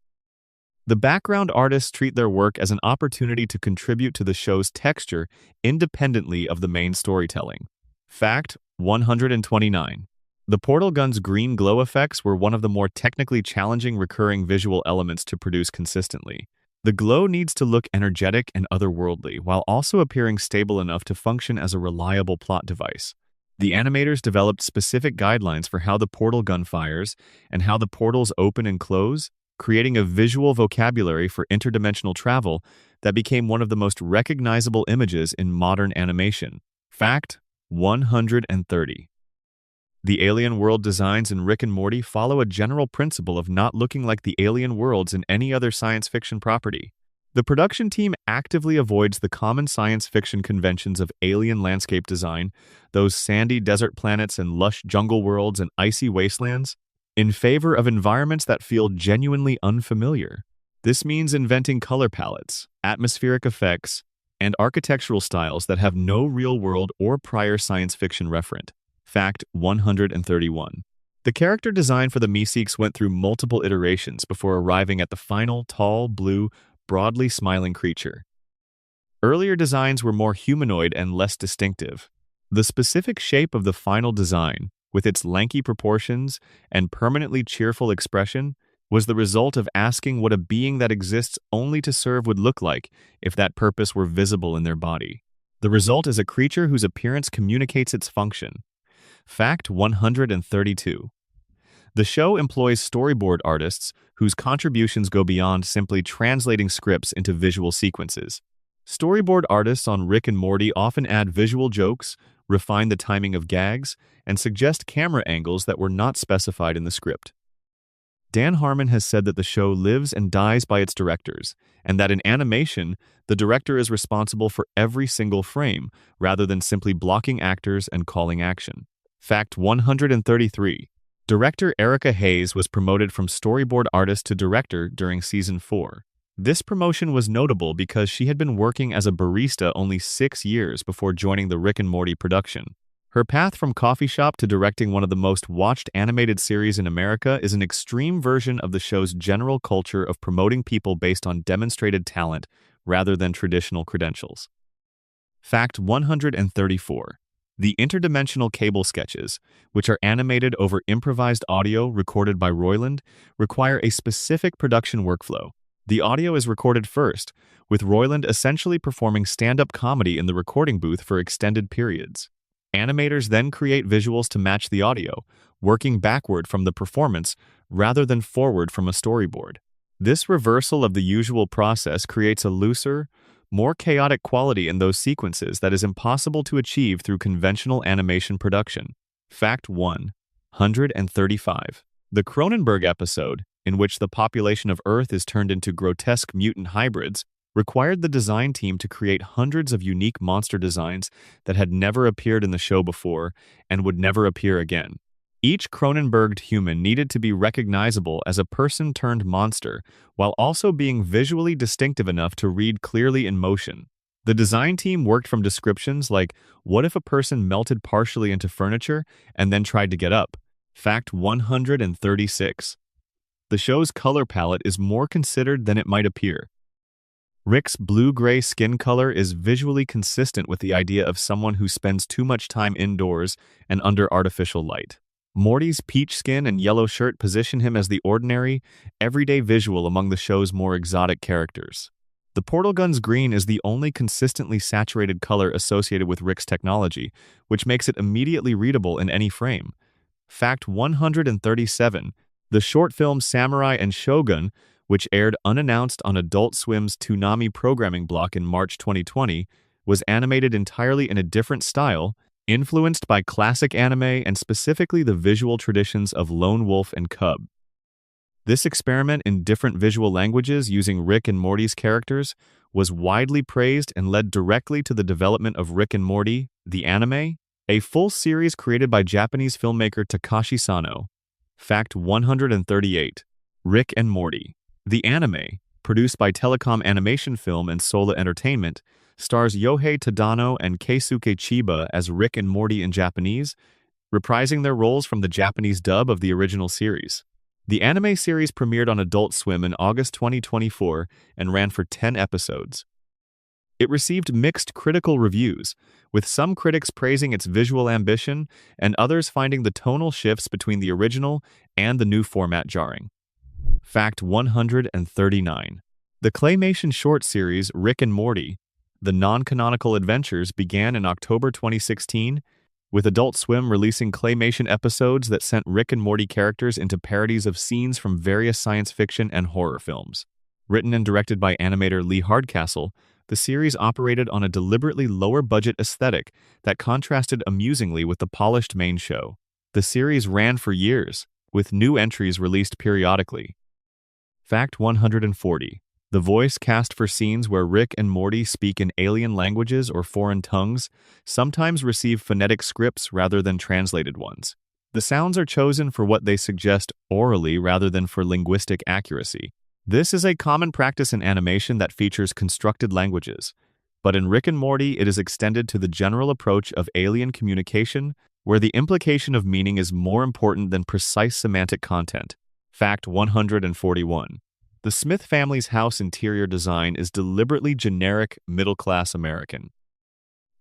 The background artists treat their work as an opportunity to contribute to the show's texture independently of the main storytelling. Fact 129. The portal gun's green glow effects were one of the more technically challenging recurring visual elements to produce consistently. The glow needs to look energetic and otherworldly, while also appearing stable enough to function as a reliable plot device. The animators developed specific guidelines for how the portal gun fires and how the portals open and close, creating a visual vocabulary for interdimensional travel that became one of the most recognizable images in modern animation. Fact 130. The alien world designs in Rick and Morty follow a general principle of not looking like the alien worlds in any other science fiction property. The production team actively avoids the common science fiction conventions of alien landscape design, those sandy desert planets and lush jungle worlds and icy wastelands, in favor of environments that feel genuinely unfamiliar. This means inventing color palettes, atmospheric effects, and architectural styles that have no real-world or prior science fiction referent. Fact 131. The character design for the Meeseeks went through multiple iterations before arriving at the final, tall, blue, broadly smiling creature. Earlier designs were more humanoid and less distinctive. The specific shape of the final design, with its lanky proportions and permanently cheerful expression, was the result of asking what a being that exists only to serve would look like if that purpose were visible in their body. The result is a creature whose appearance communicates its function. Fact 132. The show employs storyboard artists whose contributions go beyond simply translating scripts into visual sequences. Storyboard artists on Rick and Morty often add visual jokes, refine the timing of gags, and suggest camera angles that were not specified in the script. Dan Harmon has said that the show lives and dies by its directors, and that in animation, the director is responsible for every single frame, rather than simply blocking actors and calling action. Fact 133. Director Erica Hayes was promoted from storyboard artist to director during Season 4. This promotion was notable because she had been working as a barista only 6 years before joining the Rick and Morty production. Her path from coffee shop to directing one of the most watched animated series in America is an extreme version of the show's general culture of promoting people based on demonstrated talent rather than traditional credentials. Fact 134. The interdimensional cable sketches, which are animated over improvised audio recorded by Roiland, require a specific production workflow. The audio is recorded first, with Roiland essentially performing stand-up comedy in the recording booth for extended periods. Animators then create visuals to match the audio, working backward from the performance rather than forward from a storyboard. This reversal of the usual process creates a looser, more chaotic quality in those sequences that is impossible to achieve through conventional animation production. Fact 135. The Cronenberg episode, in which the population of Earth is turned into grotesque mutant hybrids, required the design team to create hundreds of unique monster designs that had never appeared in the show before and would never appear again. Each Cronenberged human needed to be recognizable as a person-turned-monster, while also being visually distinctive enough to read clearly in motion. The design team worked from descriptions like, "What if a person melted partially into furniture and then tried to get up?" Fact 136. The show's color palette is more considered than it might appear. Rick's blue-gray skin color is visually consistent with the idea of someone who spends too much time indoors and under artificial light. Morty's peach skin and yellow shirt position him as the ordinary, everyday visual among the show's more exotic characters. The portal gun's green is the only consistently saturated color associated with Rick's technology, which makes it immediately readable in any frame. Fact 137. The short film Samurai and Shogun, which aired unannounced on Adult Swim's Toonami programming block in March 2020, was animated entirely in a different style, influenced by classic anime and specifically the visual traditions of Lone Wolf and Cub. This experiment in different visual languages using Rick and Morty's characters was widely praised and led directly to the development of Rick and Morty, the anime, a full series created by Japanese filmmaker Takashi Sano. Fact 138. Rick and Morty. The anime, produced by Telecom Animation Film and Sola Entertainment, stars Yohei Tadano and Keisuke Chiba as Rick and Morty in Japanese, reprising their roles from the Japanese dub of the original series. The anime series premiered on Adult Swim in August 2024 and ran for 10 episodes. It received mixed critical reviews, with some critics praising its visual ambition and others finding the tonal shifts between the original and the new format jarring. Fact 139. The claymation short series Rick and Morty, The Non-Canonical Adventures, began in October 2016, with Adult Swim releasing claymation episodes that sent Rick and Morty characters into parodies of scenes from various science fiction and horror films. Written and directed by animator Lee Hardcastle, the series operated on a deliberately lower-budget aesthetic that contrasted amusingly with the polished main show. The series ran for years, with new entries released periodically. Fact 140. The voice cast for scenes where Rick and Morty speak in alien languages or foreign tongues sometimes receive phonetic scripts rather than translated ones. The sounds are chosen for what they suggest orally rather than for linguistic accuracy. This is a common practice in animation that features constructed languages, but in Rick and Morty it is extended to the general approach of alien communication, where the implication of meaning is more important than precise semantic content. Fact 141. The Smith family's house interior design is deliberately generic, middle-class American.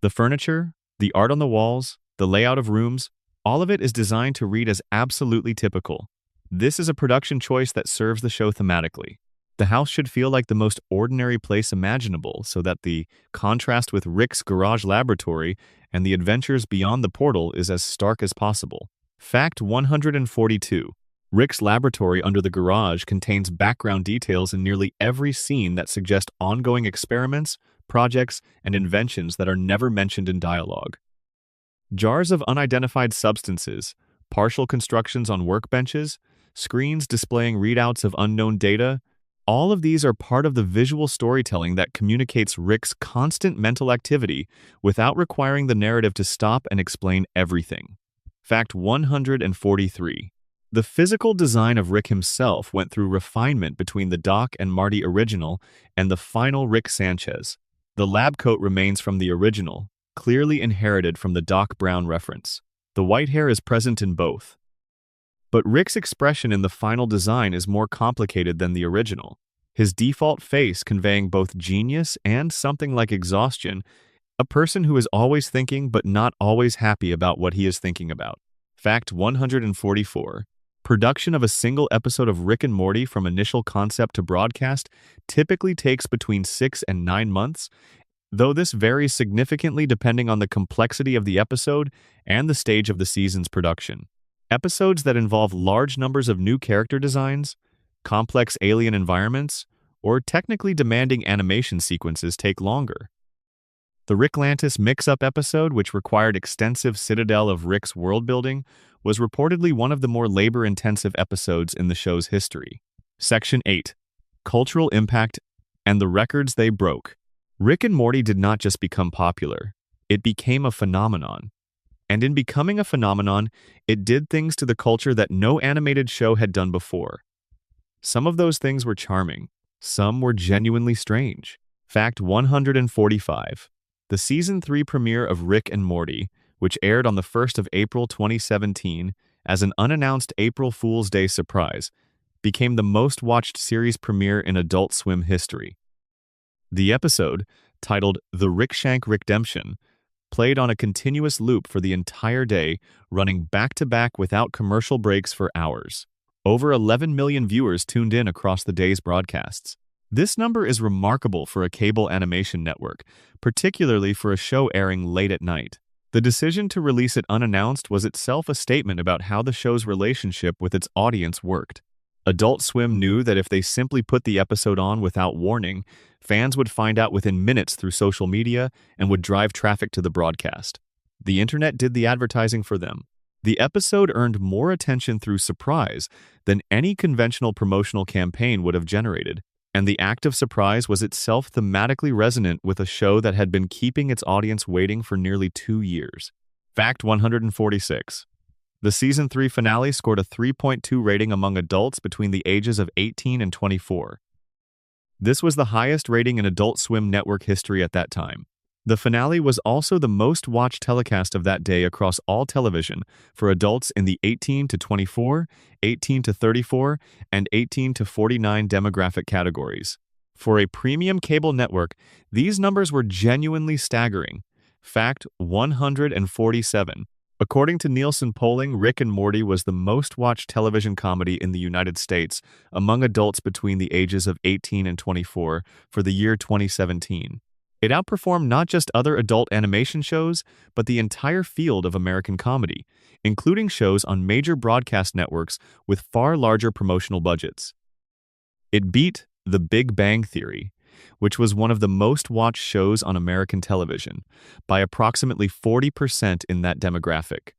The furniture, the art on the walls, the layout of rooms, all of it is designed to read as absolutely typical. This is a production choice that serves the show thematically. The house should feel like the most ordinary place imaginable so that the contrast with Rick's garage laboratory and the adventures beyond the portal is as stark as possible. Fact 142. Rick's laboratory under the garage contains background details in nearly every scene that suggest ongoing experiments, projects, and inventions that are never mentioned in dialogue. Jars of unidentified substances, partial constructions on workbenches, screens displaying readouts of unknown data, all of these are part of the visual storytelling that communicates Rick's constant mental activity without requiring the narrative to stop and explain everything. Fact 143. The physical design of Rick himself went through refinement between the Doc and Marty original and the final Rick Sanchez. The lab coat remains from the original, clearly inherited from the Doc Brown reference. The white hair is present in both. But Rick's expression in the final design is more complicated than the original. His default face conveying both genius and something like exhaustion, a person who is always thinking but not always happy about what he is thinking about. Fact 144. Production of a single episode of Rick and Morty from initial concept to broadcast typically takes between 6 and 9 months, though this varies significantly depending on the complexity of the episode and the stage of the season's production. Episodes that involve large numbers of new character designs, complex alien environments, or technically demanding animation sequences take longer. The Ricklantis mix-up episode, which required extensive citadel of Rick's world-building, was reportedly one of the more labor-intensive episodes in the show's history. Section 8. Cultural Impact and the Records They Broke. Rick and Morty did not just become popular, it became a phenomenon. And in becoming a phenomenon, it did things to the culture that no animated show had done before. Some of those things were charming, some were genuinely strange. Fact 145. The Season 3 premiere of Rick and Morty, which aired on the 1st of April 2017 as an unannounced April Fool's Day surprise, became the most-watched series premiere in Adult Swim history. The episode, titled The Rickshank Rickdemption, played on a continuous loop for the entire day, running back-to-back without commercial breaks for hours. Over 11 million viewers tuned in across the day's broadcasts. This number is remarkable for a cable animation network, particularly for a show airing late at night. The decision to release it unannounced was itself a statement about how the show's relationship with its audience worked. Adult Swim knew that if they simply put the episode on without warning, fans would find out within minutes through social media and would drive traffic to the broadcast. The internet did the advertising for them. The episode earned more attention through surprise than any conventional promotional campaign would have generated, and the act of surprise was itself thematically resonant with a show that had been keeping its audience waiting for nearly 2 years. Fact 146. The Season 3 finale scored a 3.2 rating among adults between the ages of 18 and 24. This was the highest rating in Adult Swim network history at that time. The finale was also the most-watched telecast of that day across all television for adults in the 18 to 24, 18 to 34, and 18 to 49 demographic categories. For a premium cable network, these numbers were genuinely staggering. Fact 147. According to Nielsen polling, Rick and Morty was the most-watched television comedy in the United States among adults between the ages of 18 and 24 for the year 2017. It outperformed not just other adult animation shows, but the entire field of American comedy, including shows on major broadcast networks with far larger promotional budgets. It beat The Big Bang Theory, which was one of the most-watched shows on American television, by approximately 40% in that demographic.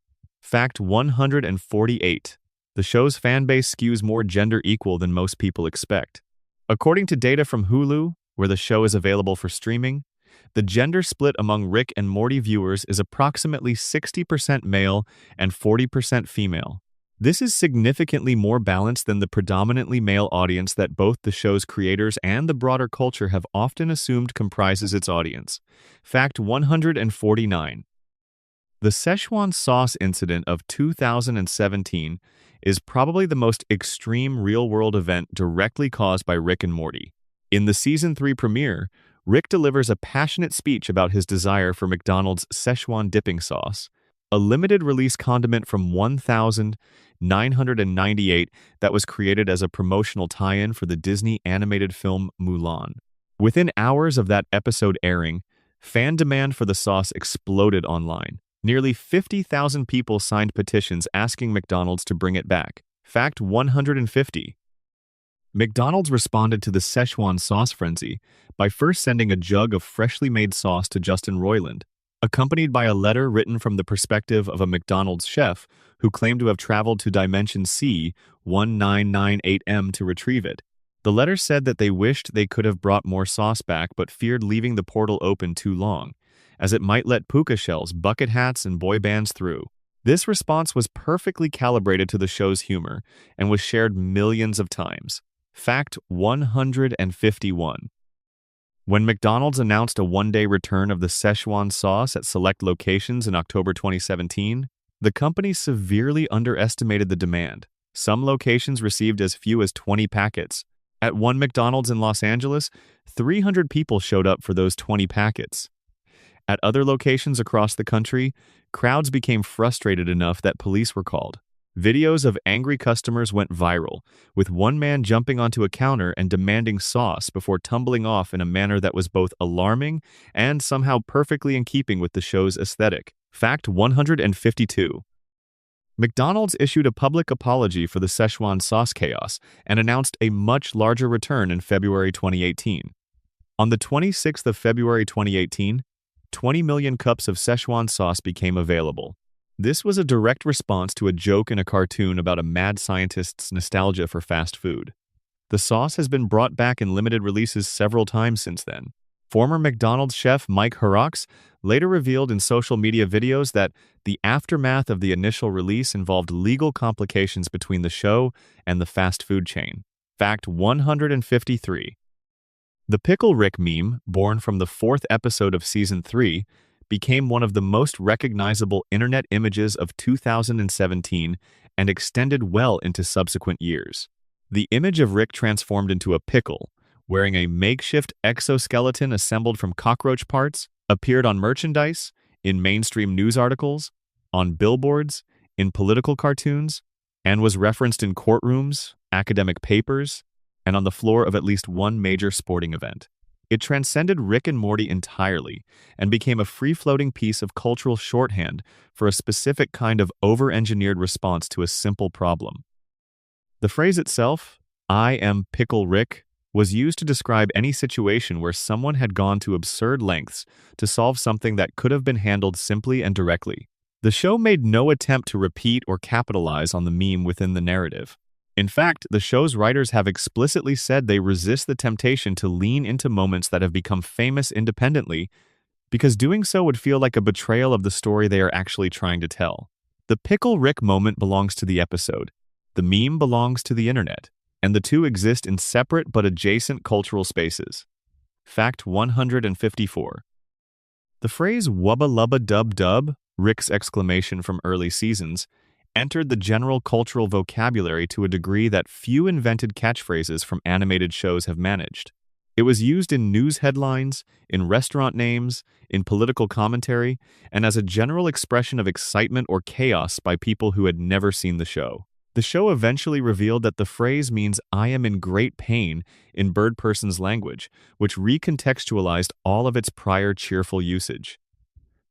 Fact 148. The show's fanbase skews more gender equal than most people expect. According to data from Hulu, where the show is available for streaming, the gender split among Rick and Morty viewers is approximately 60% male and 40% female. This is significantly more balanced than the predominantly male audience that both the show's creators and the broader culture have often assumed comprises its audience. Fact 149. The Szechuan sauce incident of 2017 is probably the most extreme real-world event directly caused by Rick and Morty. In the Season 3 premiere, Rick delivers a passionate speech about his desire for McDonald's Szechuan dipping sauce, a limited-release condiment from 1998 that was created as a promotional tie-in for the Disney animated film Mulan. Within hours of that episode airing, fan demand for the sauce exploded online. Nearly 50,000 people signed petitions asking McDonald's to bring it back. Fact 150. McDonald's responded to the Szechuan sauce frenzy by first sending a jug of freshly made sauce to Justin Roiland, accompanied by a letter written from the perspective of a McDonald's chef who claimed to have traveled to Dimension C-1998M to retrieve it. The letter said that they wished they could have brought more sauce back but feared leaving the portal open too long, as it might let puka shells, bucket hats, and boy bands through. This response was perfectly calibrated to the show's humor and was shared millions of times. Fact 151. When McDonald's announced a one-day return of the Szechuan sauce at select locations in October 2017, the company severely underestimated the demand. Some locations received as few as 20 packets. At one McDonald's in Los Angeles, 300 people showed up for those 20 packets. At other locations across the country, crowds became frustrated enough that police were called. Videos of angry customers went viral, with one man jumping onto a counter and demanding sauce before tumbling off in a manner that was both alarming and somehow perfectly in keeping with the show's aesthetic. Fact 152. McDonald's issued a public apology for the Szechuan sauce chaos and announced a much larger return in February 2018. On the 26th of February 2018, 20 million cups of Szechuan sauce became available. This was a direct response to a joke in a cartoon about a mad scientist's nostalgia for fast food. The sauce has been brought back in limited releases several times since then. Former McDonald's chef Mike Horrocks later revealed in social media videos that the aftermath of the initial release involved legal complications between the show and the fast food chain. Fact 153. The Pickle Rick meme, born from the 4th episode of Season 3, became one of the most recognizable internet images of 2017 and extended well into subsequent years. The image of Rick transformed into a pickle, wearing a makeshift exoskeleton assembled from cockroach parts, appeared on merchandise, in mainstream news articles, on billboards, in political cartoons, and was referenced in courtrooms, academic papers, and on the floor of at least one major sporting event. It transcended Rick and Morty entirely and became a free-floating piece of cultural shorthand for a specific kind of over-engineered response to a simple problem. The phrase itself, "I am Pickle Rick," was used to describe any situation where someone had gone to absurd lengths to solve something that could have been handled simply and directly. The show made no attempt to repeat or capitalize on the meme within the narrative. In fact, the show's writers have explicitly said they resist the temptation to lean into moments that have become famous independently, because doing so would feel like a betrayal of the story they are actually trying to tell. The Pickle Rick moment belongs to the episode. The meme belongs to the internet, and the two exist in separate but adjacent cultural spaces. Fact 154. The phrase "wubba lubba dub dub," Rick's exclamation from early seasons, entered the general cultural vocabulary to a degree that few invented catchphrases from animated shows have managed. It was used in news headlines, in restaurant names, in political commentary, and as a general expression of excitement or chaos by people who had never seen the show. The show eventually revealed that the phrase means "I am in great pain" in Bird Person's language, which recontextualized all of its prior cheerful usage.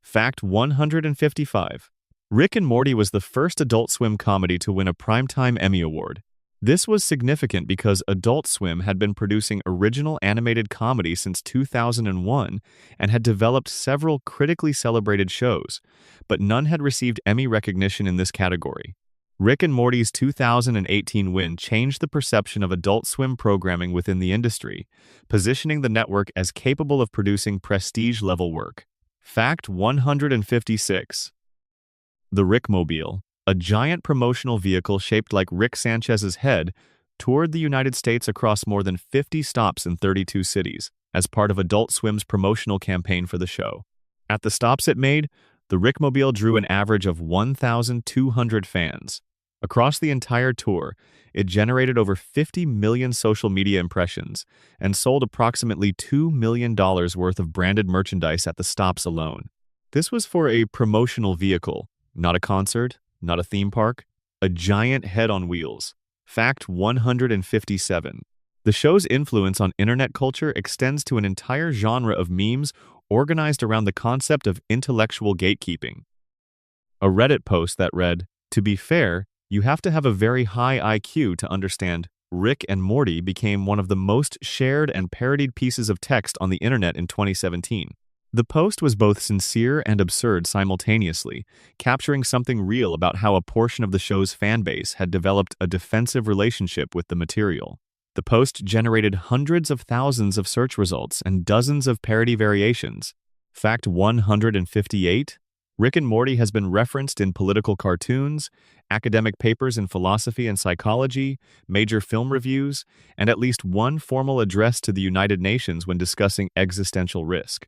Fact 155. Rick and Morty was the first Adult Swim comedy to win a Primetime Emmy Award. This was significant because Adult Swim had been producing original animated comedy since 2001 and had developed several critically celebrated shows, but none had received Emmy recognition in this category. Rick and Morty's 2018 win changed the perception of Adult Swim programming within the industry, positioning the network as capable of producing prestige-level work. Fact 156. The Rickmobile, a giant promotional vehicle shaped like Rick Sanchez's head, toured the United States across more than 50 stops in 32 cities as part of Adult Swim's promotional campaign for the show. At the stops it made, the Rickmobile drew an average of 1,200 fans. Across the entire tour, it generated over 50 million social media impressions and sold approximately $2 million worth of branded merchandise at the stops alone. This was for a promotional vehicle, not a concert, not a theme park, a giant head on wheels. Fact 157. The show's influence on internet culture extends to an entire genre of memes organized around the concept of intellectual gatekeeping. A Reddit post that read, "To be fair, you have to have a very high IQ to understand Rick and Morty" became one of the most shared and parodied pieces of text on the internet in 2017. The post was both sincere and absurd simultaneously, capturing something real about how a portion of the show's fanbase had developed a defensive relationship with the material. The post generated hundreds of thousands of search results and dozens of parody variations. Fact 158. Rick and Morty has been referenced in political cartoons, academic papers in philosophy and psychology, major film reviews, and at least one formal address to the United Nations when discussing existential risk.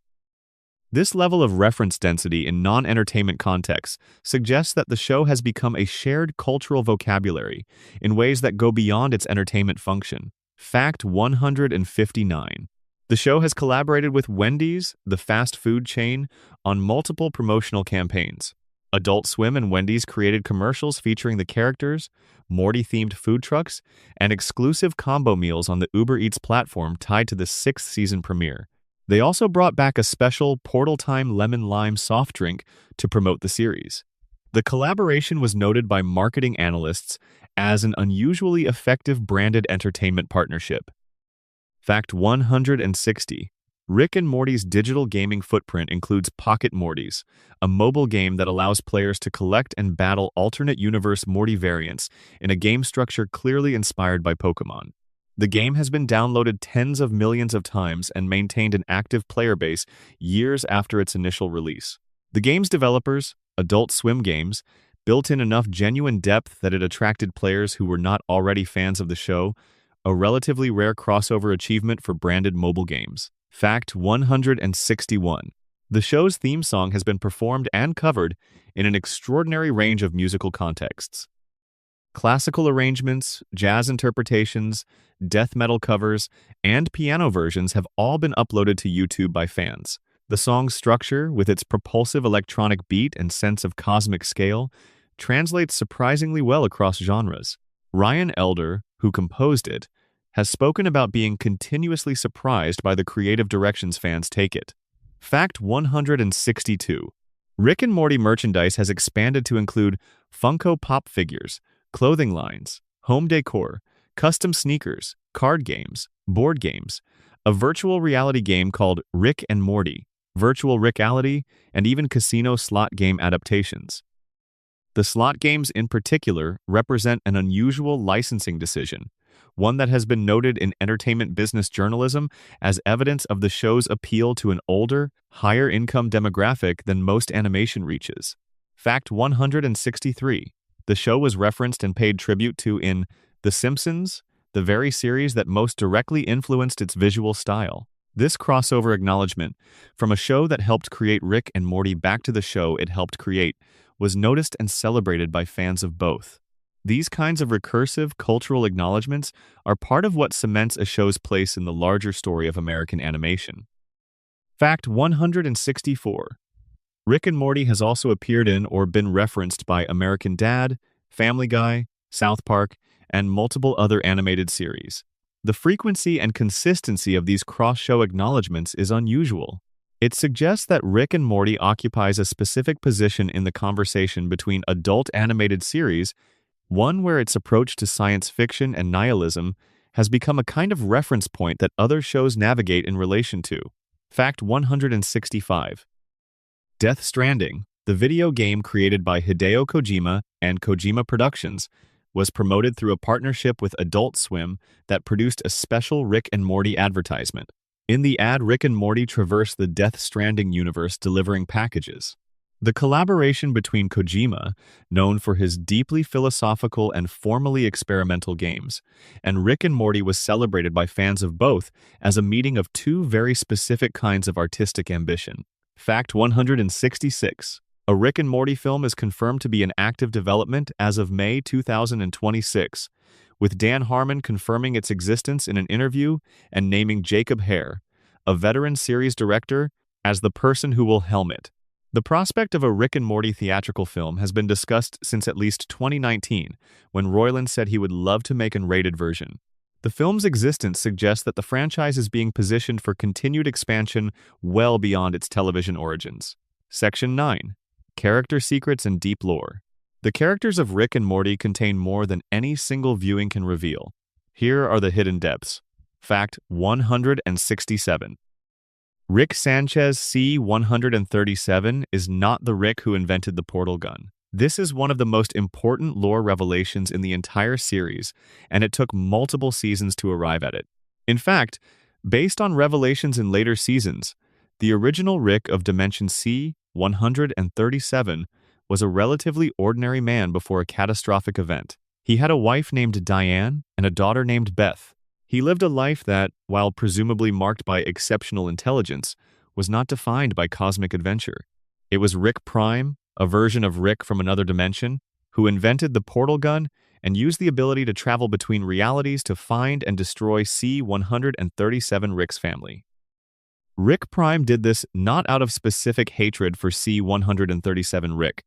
This level of reference density in non-entertainment contexts suggests that the show has become a shared cultural vocabulary in ways that go beyond its entertainment function. Fact 159. The show has collaborated with Wendy's, the fast food chain, on multiple promotional campaigns. Adult Swim and Wendy's created commercials featuring the characters, Morty-themed food trucks, and exclusive combo meals on the Uber Eats platform tied to the 6th season premiere. They also brought back a special Portal Time Lemon Lime soft drink to promote the series. The collaboration was noted by marketing analysts as an unusually effective branded entertainment partnership. Fact 160. Rick and Morty's digital gaming footprint includes Pocket Mortys, a mobile game that allows players to collect and battle alternate universe Morty variants in a game structure clearly inspired by Pokemon. The game has been downloaded tens of millions of times and maintained an active player base years after its initial release. The game's developers, Adult Swim Games, built in enough genuine depth that it attracted players who were not already fans of the show, a relatively rare crossover achievement for branded mobile games. Fact 161. The show's theme song has been performed and covered in an extraordinary range of musical contexts. Classical arrangements, jazz interpretations, death metal covers, and piano versions have all been uploaded to YouTube by fans. The song's structure, with its propulsive electronic beat and sense of cosmic scale, translates surprisingly well across genres. Ryan Elder, who composed it, has spoken about being continuously surprised by the creative directions fans take it. Fact 162. Rick and Morty merchandise has expanded to include Funko Pop figures, clothing lines, home decor, custom sneakers, card games, board games, a virtual reality game called Rick and Morty, virtual Rickality, and even casino slot game adaptations. The slot games in particular represent an unusual licensing decision, one that has been noted in entertainment business journalism as evidence of the show's appeal to an older, higher-income demographic than most animation reaches. Fact 163. The show was referenced and paid tribute to in The Simpsons, the very series that most directly influenced its visual style. This crossover acknowledgement, from a show that helped create Rick and Morty back to the show it helped create, was noticed and celebrated by fans of both. These kinds of recursive cultural acknowledgments are part of what cements a show's place in the larger story of American animation. Fact 164. Rick and Morty has also appeared in or been referenced by American Dad, Family Guy, South Park, and multiple other animated series. The frequency and consistency of these cross-show acknowledgments is unusual. It suggests that Rick and Morty occupies a specific position in the conversation between adult animated series, one where its approach to science fiction and nihilism has become a kind of reference point that other shows navigate in relation to. Fact 165. Death Stranding, The video game created by Hideo Kojima and Kojima Productions was promoted through a partnership with Adult Swim that produced a special Rick and Morty advertisement. In the ad, Rick and Morty traverse the Death Stranding universe delivering packages. The collaboration between Kojima, known for his deeply philosophical and formally experimental games, and Rick and Morty was celebrated by fans of both as a meeting of two very specific kinds of artistic ambition. Fact 166. A Rick and Morty film is confirmed to be in active development as of May 2026, with Dan Harmon confirming its existence in an interview and naming Jacob Hare, a veteran series director, as the person who will helm it. The prospect of a Rick and Morty theatrical film has been discussed since at least 2019, when Roiland said he would love to make an rated version. The film's existence suggests that the franchise is being positioned for continued expansion well beyond its television origins. Section 9. Character Secrets and Deep Lore. The characters of Rick and Morty contain more than any single viewing can reveal. Here are the hidden depths. Fact 167. Rick Sanchez C-137 is not the Rick who invented the portal gun. This is one of the most important lore revelations in the entire series, and it took multiple seasons to arrive at it. In fact, based on revelations in later seasons, the original Rick of Dimension C-137 was a relatively ordinary man before a catastrophic event. He had a wife named Diane and a daughter named Beth. He lived a life that, while presumably marked by exceptional intelligence, was not defined by cosmic adventure. It was Rick Prime, a version of Rick from another dimension, who invented the portal gun and used the ability to travel between realities to find and destroy C-137 Rick's family. Rick Prime did this not out of specific hatred for C-137 Rick,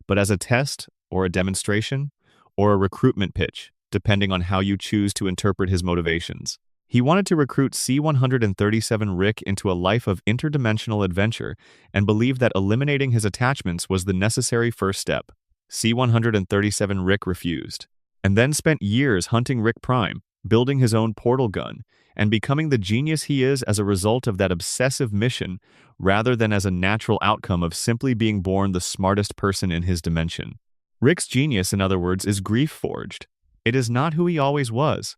but as a test or a demonstration or a recruitment pitch, depending on how you choose to interpret his motivations. He wanted to recruit C-137 Rick into a life of interdimensional adventure and believed that eliminating his attachments was the necessary first step. C-137 Rick refused, and then spent years hunting Rick Prime, building his own portal gun, and becoming the genius he is as a result of that obsessive mission rather than as a natural outcome of simply being born the smartest person in his dimension. Rick's genius, in other words, is grief-forged. It is not who he always was.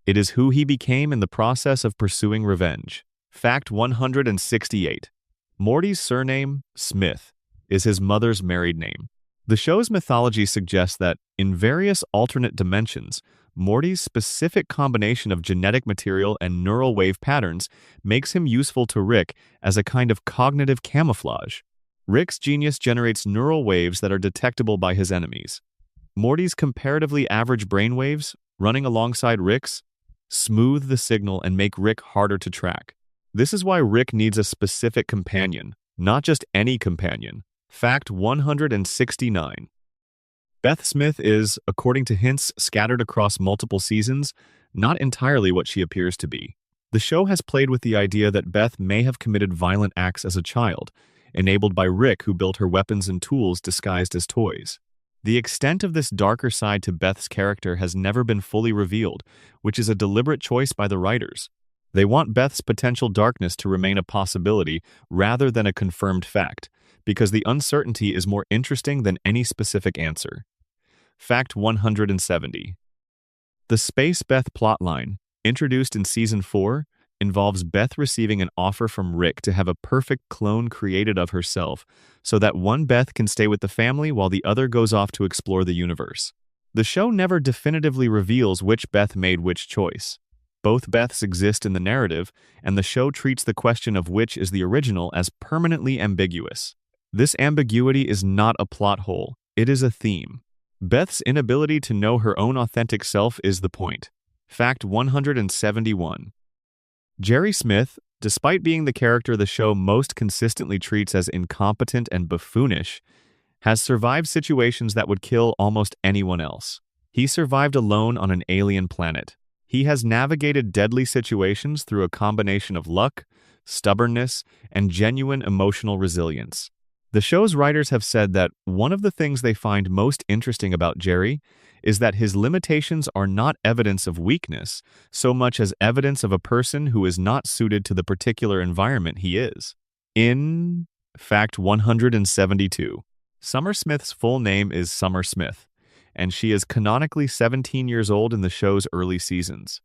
It is who he became in the process of pursuing revenge. Fact 168. Morty's surname, Smith, is his mother's married name. The show's mythology suggests that, in various alternate dimensions, Morty's specific combination of genetic material and neural wave patterns makes him useful to Rick as a kind of cognitive camouflage. Rick's genius generates neural waves that are detectable by his enemies. Morty's comparatively average brainwaves, running alongside Rick's, smooth the signal and make Rick harder to track. This is why Rick needs a specific companion, not just any companion. Fact 169. Beth Smith is, according to hints scattered across multiple seasons, not entirely what she appears to be. The show has played with the idea that Beth may have committed violent acts as a child, enabled by Rick, who built her weapons and tools disguised as toys. The extent of this darker side to Beth's character has never been fully revealed, which is a deliberate choice by the writers. They want Beth's potential darkness to remain a possibility rather than a confirmed fact, because the uncertainty is more interesting than any specific answer. Fact 170. The Space Beth plotline, introduced in Season 4, involves Beth receiving an offer from Rick to have a perfect clone created of herself so that one Beth can stay with the family while the other goes off to explore the universe. The show never definitively reveals which Beth made which choice. Both Beths exist in the narrative, and the show treats the question of which is the original as permanently ambiguous. This ambiguity is not a plot hole, it is a theme. Beth's inability to know her own authentic self is the point. Fact 171. Jerry Smith, despite being the character the show most consistently treats as incompetent and buffoonish, has survived situations that would kill almost anyone else. He survived alone on an alien planet. He has navigated deadly situations through a combination of luck, stubbornness, and genuine emotional resilience. The show's writers have said that one of the things they find most interesting about Jerry is that his limitations are not evidence of weakness so much as evidence of a person who is not suited to the particular environment he is in. Fact 172. Summer Smith's full name is Summer Smith, and she is canonically 17 years old in the show's early seasons.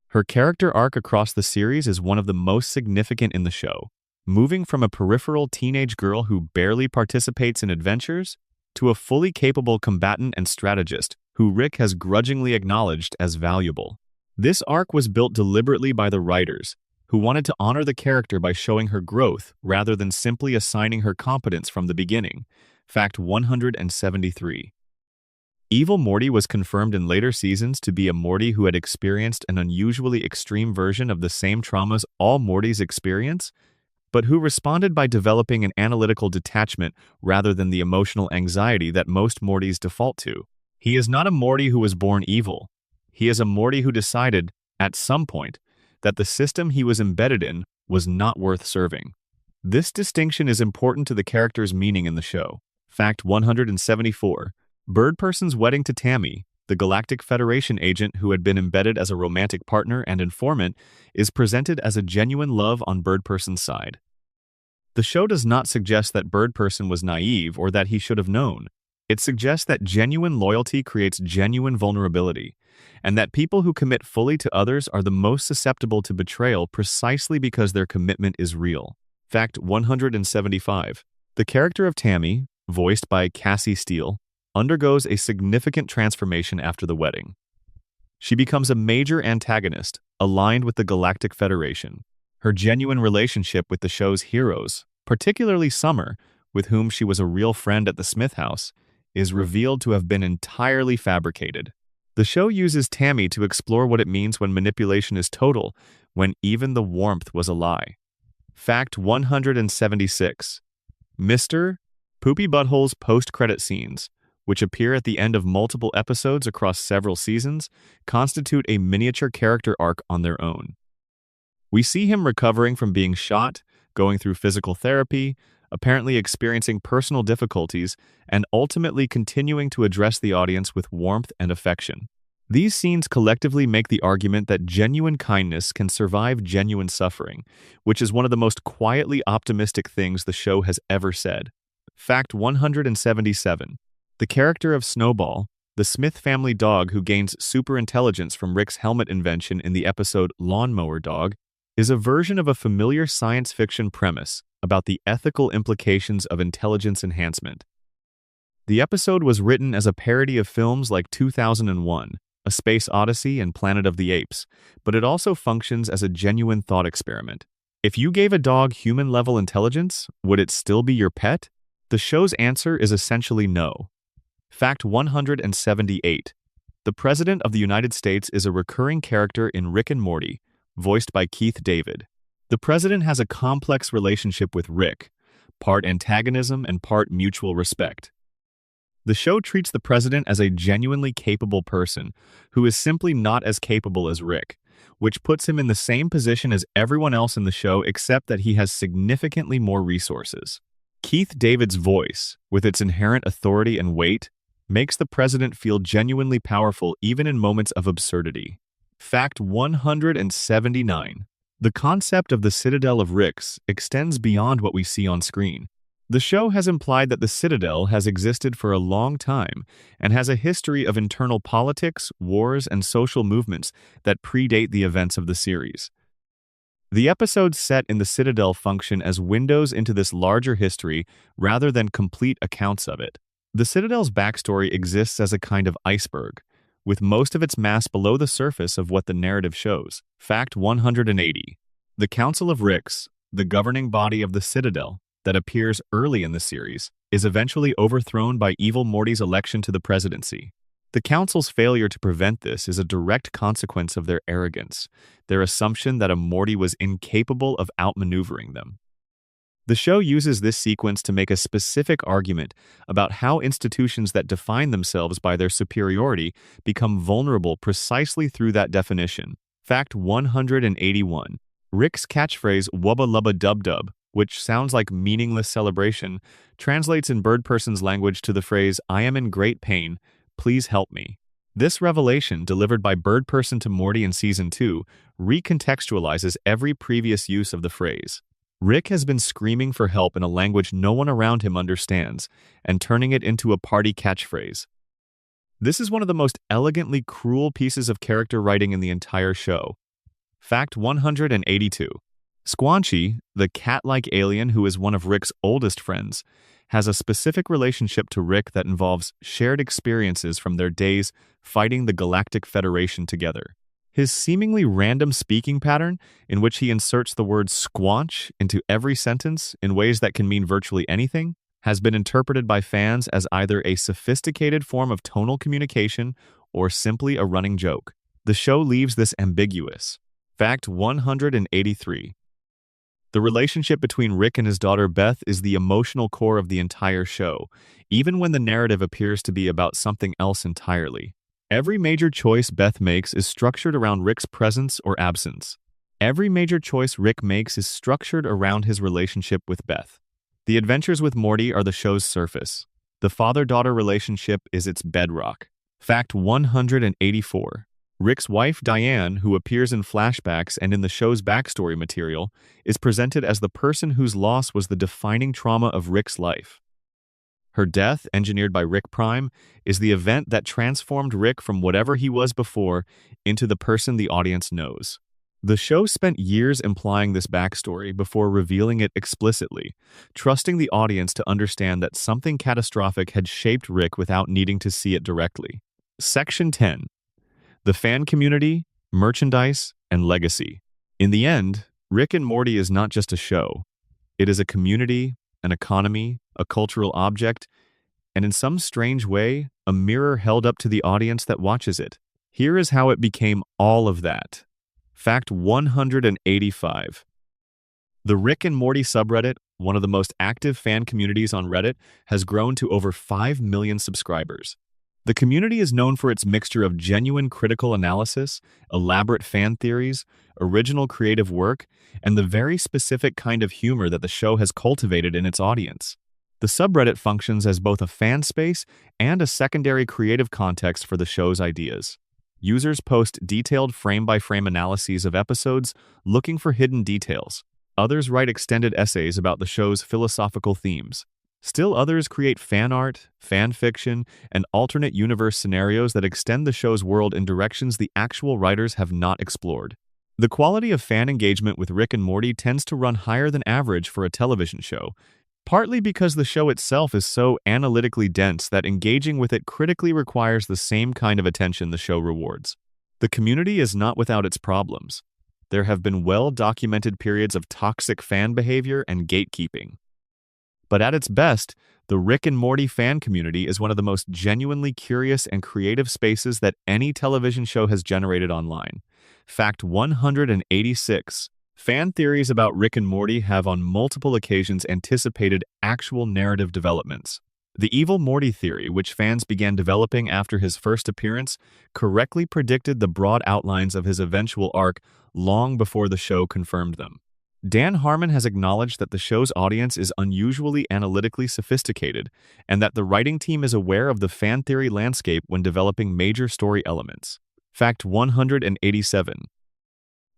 Her character arc across the series is one of the most significant in the show, moving from a peripheral teenage girl who barely participates in adventures to a fully capable combatant and strategist who Rick has grudgingly acknowledged as valuable. This arc was built deliberately by the writers, who wanted to honor the character by showing her growth rather than simply assigning her competence from the beginning. Fact 173. Evil Morty was confirmed in later seasons to be a Morty who had experienced an unusually extreme version of the same traumas all Mortys experience, but who responded by developing an analytical detachment rather than the emotional anxiety that most Mortys default to. He is not a Morty who was born evil. He is a Morty who decided, at some point, that the system he was embedded in was not worth serving. This distinction is important to the character's meaning in the show. Fact 174. Birdperson's wedding to Tammy, the Galactic Federation agent who had been embedded as a romantic partner and informant, is presented as a genuine love on Birdperson's side. The show does not suggest that Birdperson was naive or that he should have known. It suggests that genuine loyalty creates genuine vulnerability, and that people who commit fully to others are the most susceptible to betrayal precisely because their commitment is real. Fact 175. The character of Tammy, voiced by Cassie Steele, undergoes a significant transformation after the wedding. She becomes a major antagonist, aligned with the Galactic Federation. Her genuine relationship with the show's heroes, particularly Summer, with whom she was a real friend at the Smith house, is revealed to have been entirely fabricated. The show uses Tammy to explore what it means when manipulation is total, when even the warmth was a lie. Fact 176. Mr. Poopy Butthole's post-credit scenes, which appear at the end of multiple episodes across several seasons, constitute a miniature character arc on their own. We see him recovering from being shot, going through physical therapy, apparently experiencing personal difficulties, and ultimately continuing to address the audience with warmth and affection. These scenes collectively make the argument that genuine kindness can survive genuine suffering, which is one of the most quietly optimistic things the show has ever said. Fact 177. The character of Snowball, the Smith family dog who gains superintelligence from Rick's helmet invention in the episode Lawnmower Dog, is a version of a familiar science fiction premise about the ethical implications of intelligence enhancement. The episode was written as a parody of films like 2001, A Space Odyssey, and Planet of the Apes, but it also functions as a genuine thought experiment. If you gave a dog human-level intelligence, would it still be your pet? The show's answer is essentially no. Fact 178. The President of the United States is a recurring character in Rick and Morty, voiced by Keith David. The President has a complex relationship with Rick, part antagonism and part mutual respect. The show treats the President as a genuinely capable person who is simply not as capable as Rick, which puts him in the same position as everyone else in the show except that he has significantly more resources. Keith David's voice, with its inherent authority and weight, makes the President feel genuinely powerful even in moments of absurdity. Fact 179. The concept of the Citadel of Ricks extends beyond what we see on screen. The show has implied that the Citadel has existed for a long time and has a history of internal politics, wars, and social movements that predate the events of the series. The episodes set in the Citadel function as windows into this larger history rather than complete accounts of it. The Citadel's backstory exists as a kind of iceberg, with most of its mass below the surface of what the narrative shows. Fact 180. The Council of Ricks, the governing body of the Citadel that appears early in the series, is eventually overthrown by Evil Morty's election to the presidency. The Council's failure to prevent this is a direct consequence of their arrogance, their assumption that a Morty was incapable of outmaneuvering them. The show uses this sequence to make a specific argument about how institutions that define themselves by their superiority become vulnerable precisely through that definition. Fact 181. Rick's catchphrase "Wubba Lubba Dub Dub," which sounds like meaningless celebration, translates in Birdperson's language to the phrase "I am in great pain, please help me." This revelation, delivered by Birdperson to Morty in Season 2, recontextualizes every previous use of the phrase. Rick has been screaming for help in a language no one around him understands and turning it into a party catchphrase. This is one of the most elegantly cruel pieces of character writing in the entire show. Fact 182. Squanchy, the cat-like alien who is one of Rick's oldest friends, has a specific relationship to Rick that involves shared experiences from their days fighting the Galactic Federation together. His seemingly random speaking pattern, in which he inserts the word squanch into every sentence in ways that can mean virtually anything, has been interpreted by fans as either a sophisticated form of tonal communication or simply a running joke. The show leaves this ambiguous. Fact 183. The relationship between Rick and his daughter Beth is the emotional core of the entire show, even when the narrative appears to be about something else entirely. Every major choice Beth makes is structured around Rick's presence or absence. Every major choice Rick makes is structured around his relationship with Beth. The adventures with Morty are the show's surface. The father-daughter relationship is its bedrock. Fact 184. Rick's wife, Diane, who appears in flashbacks and in the show's backstory material, is presented as the person whose loss was the defining trauma of Rick's life. Her death, engineered by Rick Prime, is the event that transformed Rick from whatever he was before into the person the audience knows. The show spent years implying this backstory before revealing it explicitly, trusting the audience to understand that something catastrophic had shaped Rick without needing to see it directly. Section 10. The fan community, merchandise, and legacy. In the end, Rick and Morty is not just a show. It is a community, an economy, a cultural object, and in some strange way, a mirror held up to the audience that watches it. Here is how it became all of that. Fact 185. The Rick and Morty subreddit, one of the most active fan communities on Reddit, has grown to over 5 million subscribers. The community is known for its mixture of genuine critical analysis, elaborate fan theories, original creative work, and the very specific kind of humor that the show has cultivated in its audience. The subreddit functions as both a fan space and a secondary creative context for the show's ideas. Users post detailed frame-by-frame analyses of episodes, looking for hidden details. Others write extended essays about the show's philosophical themes. Still others create fan art, fan fiction, and alternate universe scenarios that extend the show's world in directions the actual writers have not explored. The quality of fan engagement with Rick and Morty tends to run higher than average for a television show, partly because the show itself is so analytically dense that engaging with it critically requires the same kind of attention the show rewards. The community is not without its problems. There have been well-documented periods of toxic fan behavior and gatekeeping. But at its best, the Rick and Morty fan community is one of the most genuinely curious and creative spaces that any television show has generated online. Fact 186. Fan theories about Rick and Morty have on multiple occasions anticipated actual narrative developments. The Evil Morty theory, which fans began developing after his first appearance, correctly predicted the broad outlines of his eventual arc long before the show confirmed them. Dan Harmon has acknowledged that the show's audience is unusually analytically sophisticated and that the writing team is aware of the fan theory landscape when developing major story elements. Fact 187.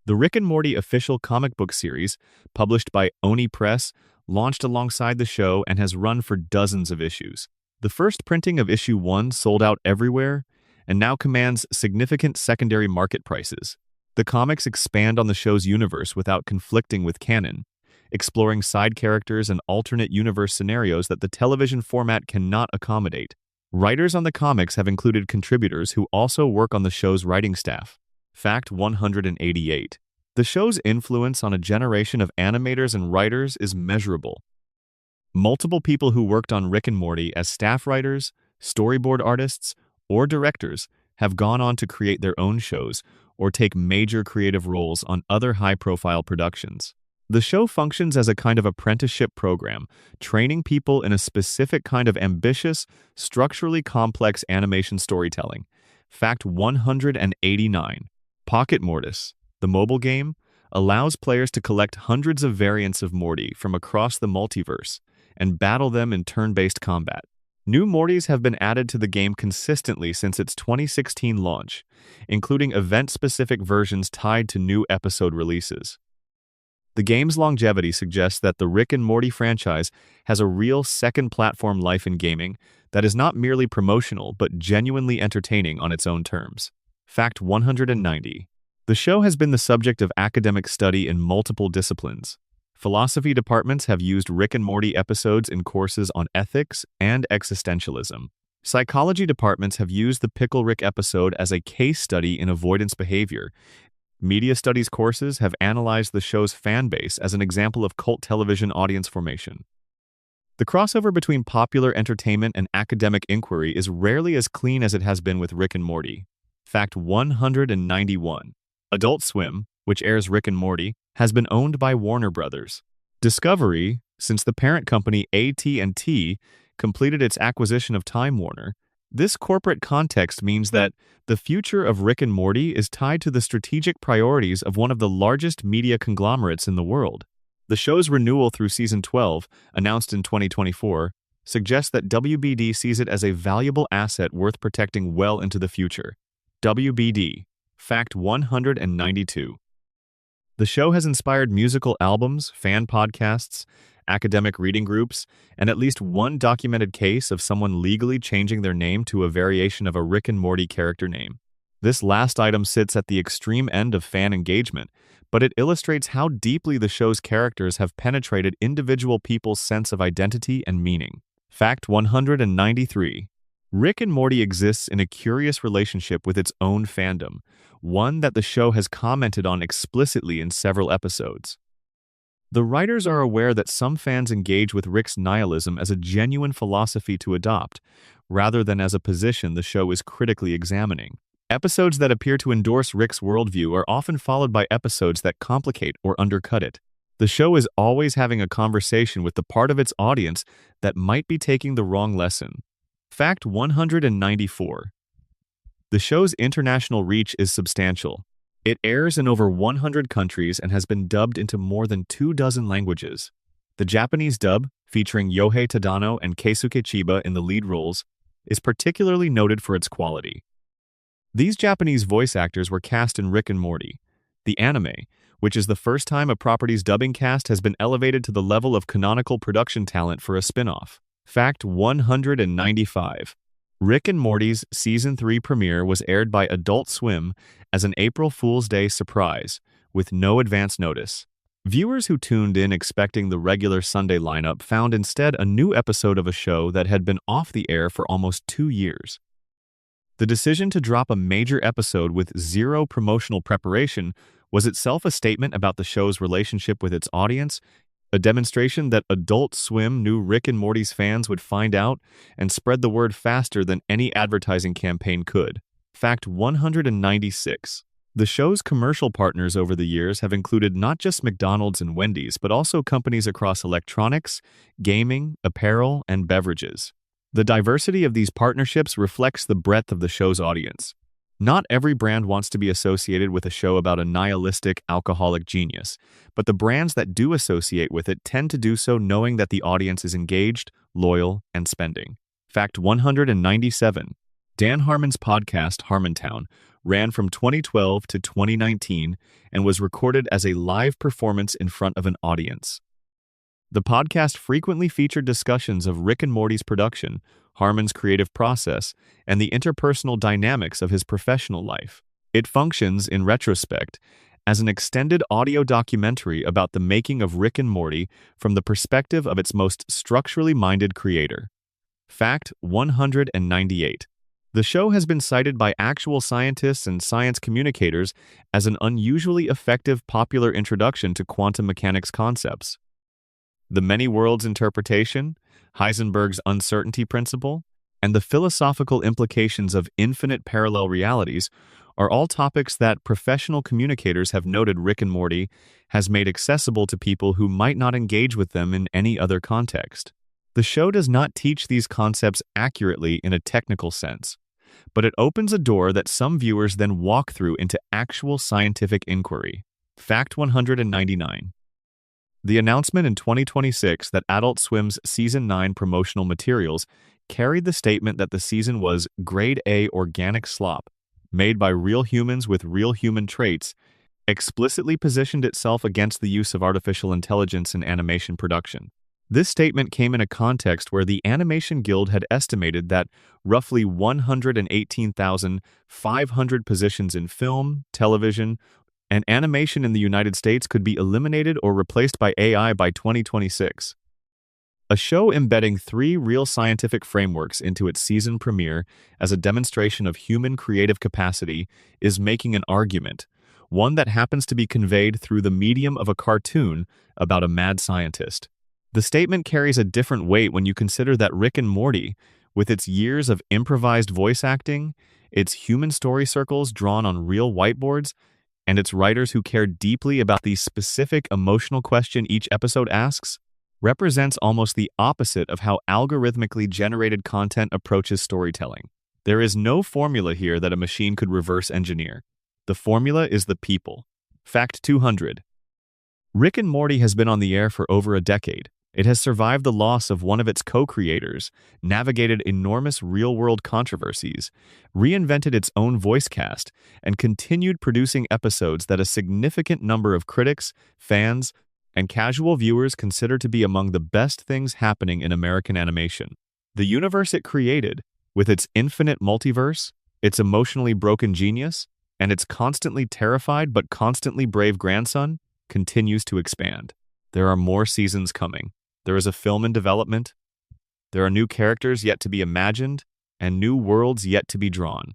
The Rick and Morty official comic book series, published by Oni Press, launched alongside the show and has run for dozens of issues. The first printing of issue 1 sold out everywhere and now commands significant secondary market prices. The comics expand on the show's universe without conflicting with canon, exploring side characters and alternate universe scenarios that the television format cannot accommodate. Writers on the comics have included contributors who also work on the show's writing staff. Fact 188. The show's influence on a generation of animators and writers is measurable. Multiple people who worked on Rick and Morty as staff writers, storyboard artists, or directors have gone on to create their own shows or take major creative roles on other high-profile productions. The show functions as a kind of apprenticeship program, training people in a specific kind of ambitious, structurally complex animation storytelling. Fact 189. Pocket Mortis, the mobile game, allows players to collect hundreds of variants of Morty from across the multiverse and battle them in turn-based combat. New Mortys have been added to the game consistently since its 2016 launch, including event-specific versions tied to new episode releases. The game's longevity suggests that the Rick and Morty franchise has a real second platform life in gaming that is not merely promotional but genuinely entertaining on its own terms. Fact 190. The show has been the subject of academic study in multiple disciplines. Philosophy departments have used Rick and Morty episodes in courses on ethics and existentialism. Psychology departments have used the Pickle Rick episode as a case study in avoidance behavior. Media studies courses have analyzed the show's fan base as an example of cult television audience formation. The crossover between popular entertainment and academic inquiry is rarely as clean as it has been with Rick and Morty. Fact 191. Adult Swim, which airs Rick and Morty, has been owned by Warner Brothers. Discovery, since the parent company AT&T completed its acquisition of Time Warner, this corporate context means that the future of Rick and Morty is tied to the strategic priorities of one of the largest media conglomerates in the world. The show's renewal through Season 12, announced in 2024, suggests that WBD sees it as a valuable asset worth protecting well into the future. WBD. Fact 192. The show has inspired musical albums, fan podcasts, academic reading groups, and at least one documented case of someone legally changing their name to a variation of a Rick and Morty character name. This last item sits at the extreme end of fan engagement, but it illustrates how deeply the show's characters have penetrated individual people's sense of identity and meaning. Fact 193. Rick and Morty exists in a curious relationship with its own fandom, one that the show has commented on explicitly in several episodes. The writers are aware that some fans engage with Rick's nihilism as a genuine philosophy to adopt, rather than as a position the show is critically examining. Episodes that appear to endorse Rick's worldview are often followed by episodes that complicate or undercut it. The show is always having a conversation with the part of its audience that might be taking the wrong lesson. Fact 194. The show's international reach is substantial. It airs in over 100 countries and has been dubbed into more than 24 languages. The Japanese dub, featuring Yohei Tadano and Keisuke Chiba in the lead roles, is particularly noted for its quality. These Japanese voice actors were cast in Rick and Morty, the anime, which is the first time a property's dubbing cast has been elevated to the level of canonical production talent for a spin-off. Fact 195. Rick and Morty's Season 3 premiere was aired by Adult Swim as an April Fool's Day surprise, with no advance notice. Viewers who tuned in expecting the regular Sunday lineup found instead a new episode of a show that had been off the air for almost 2 years. The decision to drop a major episode with zero promotional preparation was itself a statement about the show's relationship with its audience, a demonstration that Adult Swim knew Rick and Morty's fans would find out and spread the word faster than any advertising campaign could. Fact 196. The show's commercial partners over the years have included not just McDonald's and Wendy's, but also companies across electronics, gaming, apparel, and beverages. The diversity of these partnerships reflects the breadth of the show's audience. Not every brand wants to be associated with a show about a nihilistic, alcoholic genius, but the brands that do associate with it tend to do so knowing that the audience is engaged, loyal, and spending. Fact 197. Dan Harmon's podcast, Harmontown, ran from 2012 to 2019 and was recorded as a live performance in front of an audience. The podcast frequently featured discussions of Rick and Morty's production, Harmon's creative process, and the interpersonal dynamics of his professional life. It functions, in retrospect, as an extended audio documentary about the making of Rick and Morty from the perspective of its most structurally minded creator. Fact 198. The show has been cited by actual scientists and science communicators as an unusually effective popular introduction to quantum mechanics concepts. The many worlds interpretation, Heisenberg's uncertainty principle, and the philosophical implications of infinite parallel realities are all topics that professional communicators have noted Rick and Morty has made accessible to people who might not engage with them in any other context. The show does not teach these concepts accurately in a technical sense, but it opens a door that some viewers then walk through into actual scientific inquiry. Fact 199. The announcement in 2026 that Adult Swim's Season 9 promotional materials carried the statement that the season was grade A organic slop, made by real humans with real human traits, explicitly positioned itself against the use of artificial intelligence in animation production. This statement came in a context where the Animation Guild had estimated that roughly 118,500 positions in film, television, and animation in the United States could be eliminated or replaced by AI by 2026. A show embedding 3 real scientific frameworks into its season premiere as a demonstration of human creative capacity is making an argument, one that happens to be conveyed through the medium of a cartoon about a mad scientist. The statement carries a different weight when you consider that Rick and Morty, with its years of improvised voice acting, its human story circles drawn on real whiteboards, and its writers who care deeply about the specific emotional question each episode asks, represents almost the opposite of how algorithmically generated content approaches storytelling. There is no formula here that a machine could reverse engineer. The formula is the people. Fact 200. Rick and Morty has been on the air for over a decade. It has survived the loss of one of its co-creators, navigated enormous real-world controversies, reinvented its own voice cast, and continued producing episodes that a significant number of critics, fans, and casual viewers consider to be among the best things happening in American animation. The universe it created, with its infinite multiverse, its emotionally broken genius, and its constantly terrified but constantly brave grandson, continues to expand. There are more seasons coming. There is a film in development. There are new characters yet to be imagined, and new worlds yet to be drawn.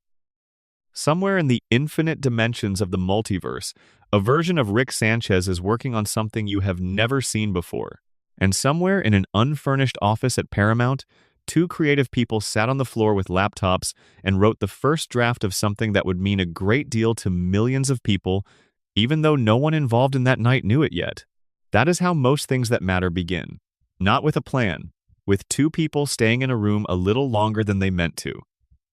Somewhere in the infinite dimensions of the multiverse, a version of Rick Sanchez is working on something you have never seen before. And somewhere in an unfurnished office at Paramount, 2 creative people sat on the floor with laptops and wrote the first draft of something that would mean a great deal to millions of people, even though no one involved in that night knew it yet. That is how most things that matter begin. Not with a plan, with 2 people staying in a room a little longer than they meant to.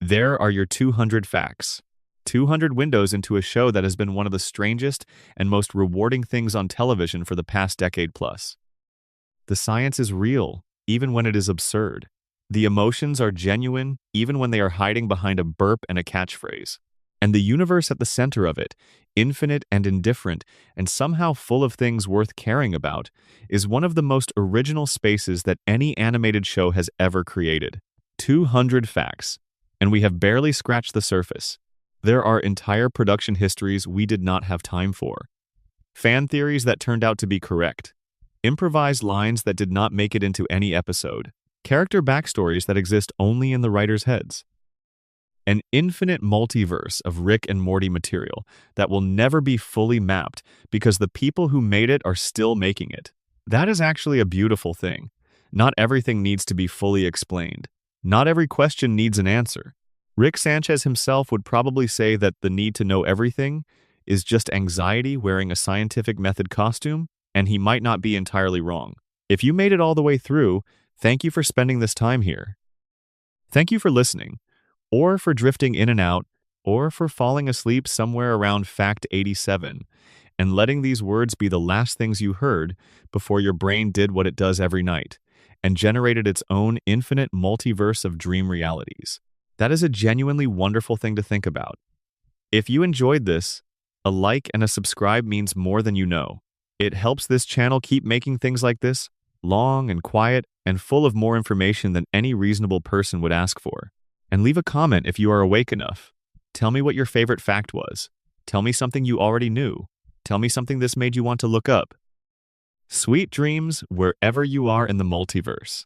There are your 200 facts. 200 windows into a show that has been one of the strangest and most rewarding things on television for the past decade plus. The science is real, even when it is absurd. The emotions are genuine, even when they are hiding behind a burp and a catchphrase. And the universe at the center of it, infinite and indifferent, and somehow full of things worth caring about, is one of the most original spaces that any animated show has ever created. 200 facts, and we have barely scratched the surface. There are entire production histories we did not have time for. Fan theories that turned out to be correct. Improvised lines that did not make it into any episode. Character backstories that exist only in the writers' heads. An infinite multiverse of Rick and Morty material that will never be fully mapped because the people who made it are still making it. That is actually a beautiful thing. Not everything needs to be fully explained. Not every question needs an answer. Rick Sanchez himself would probably say that the need to know everything is just anxiety wearing a scientific method costume, and he might not be entirely wrong. If you made it all the way through, thank you for spending this time here. Thank you for listening, or for drifting in and out, or for falling asleep somewhere around fact 87, and letting these words be the last things you heard before your brain did what it does every night, and generated its own infinite multiverse of dream realities. That is a genuinely wonderful thing to think about. If you enjoyed this, a like and a subscribe means more than you know. It helps this channel keep making things like this, long and quiet and full of more information than any reasonable person would ask for. And leave a comment if you are awake enough. Tell me what your favorite fact was. Tell me something you already knew. Tell me something this made you want to look up. Sweet dreams wherever you are in the multiverse.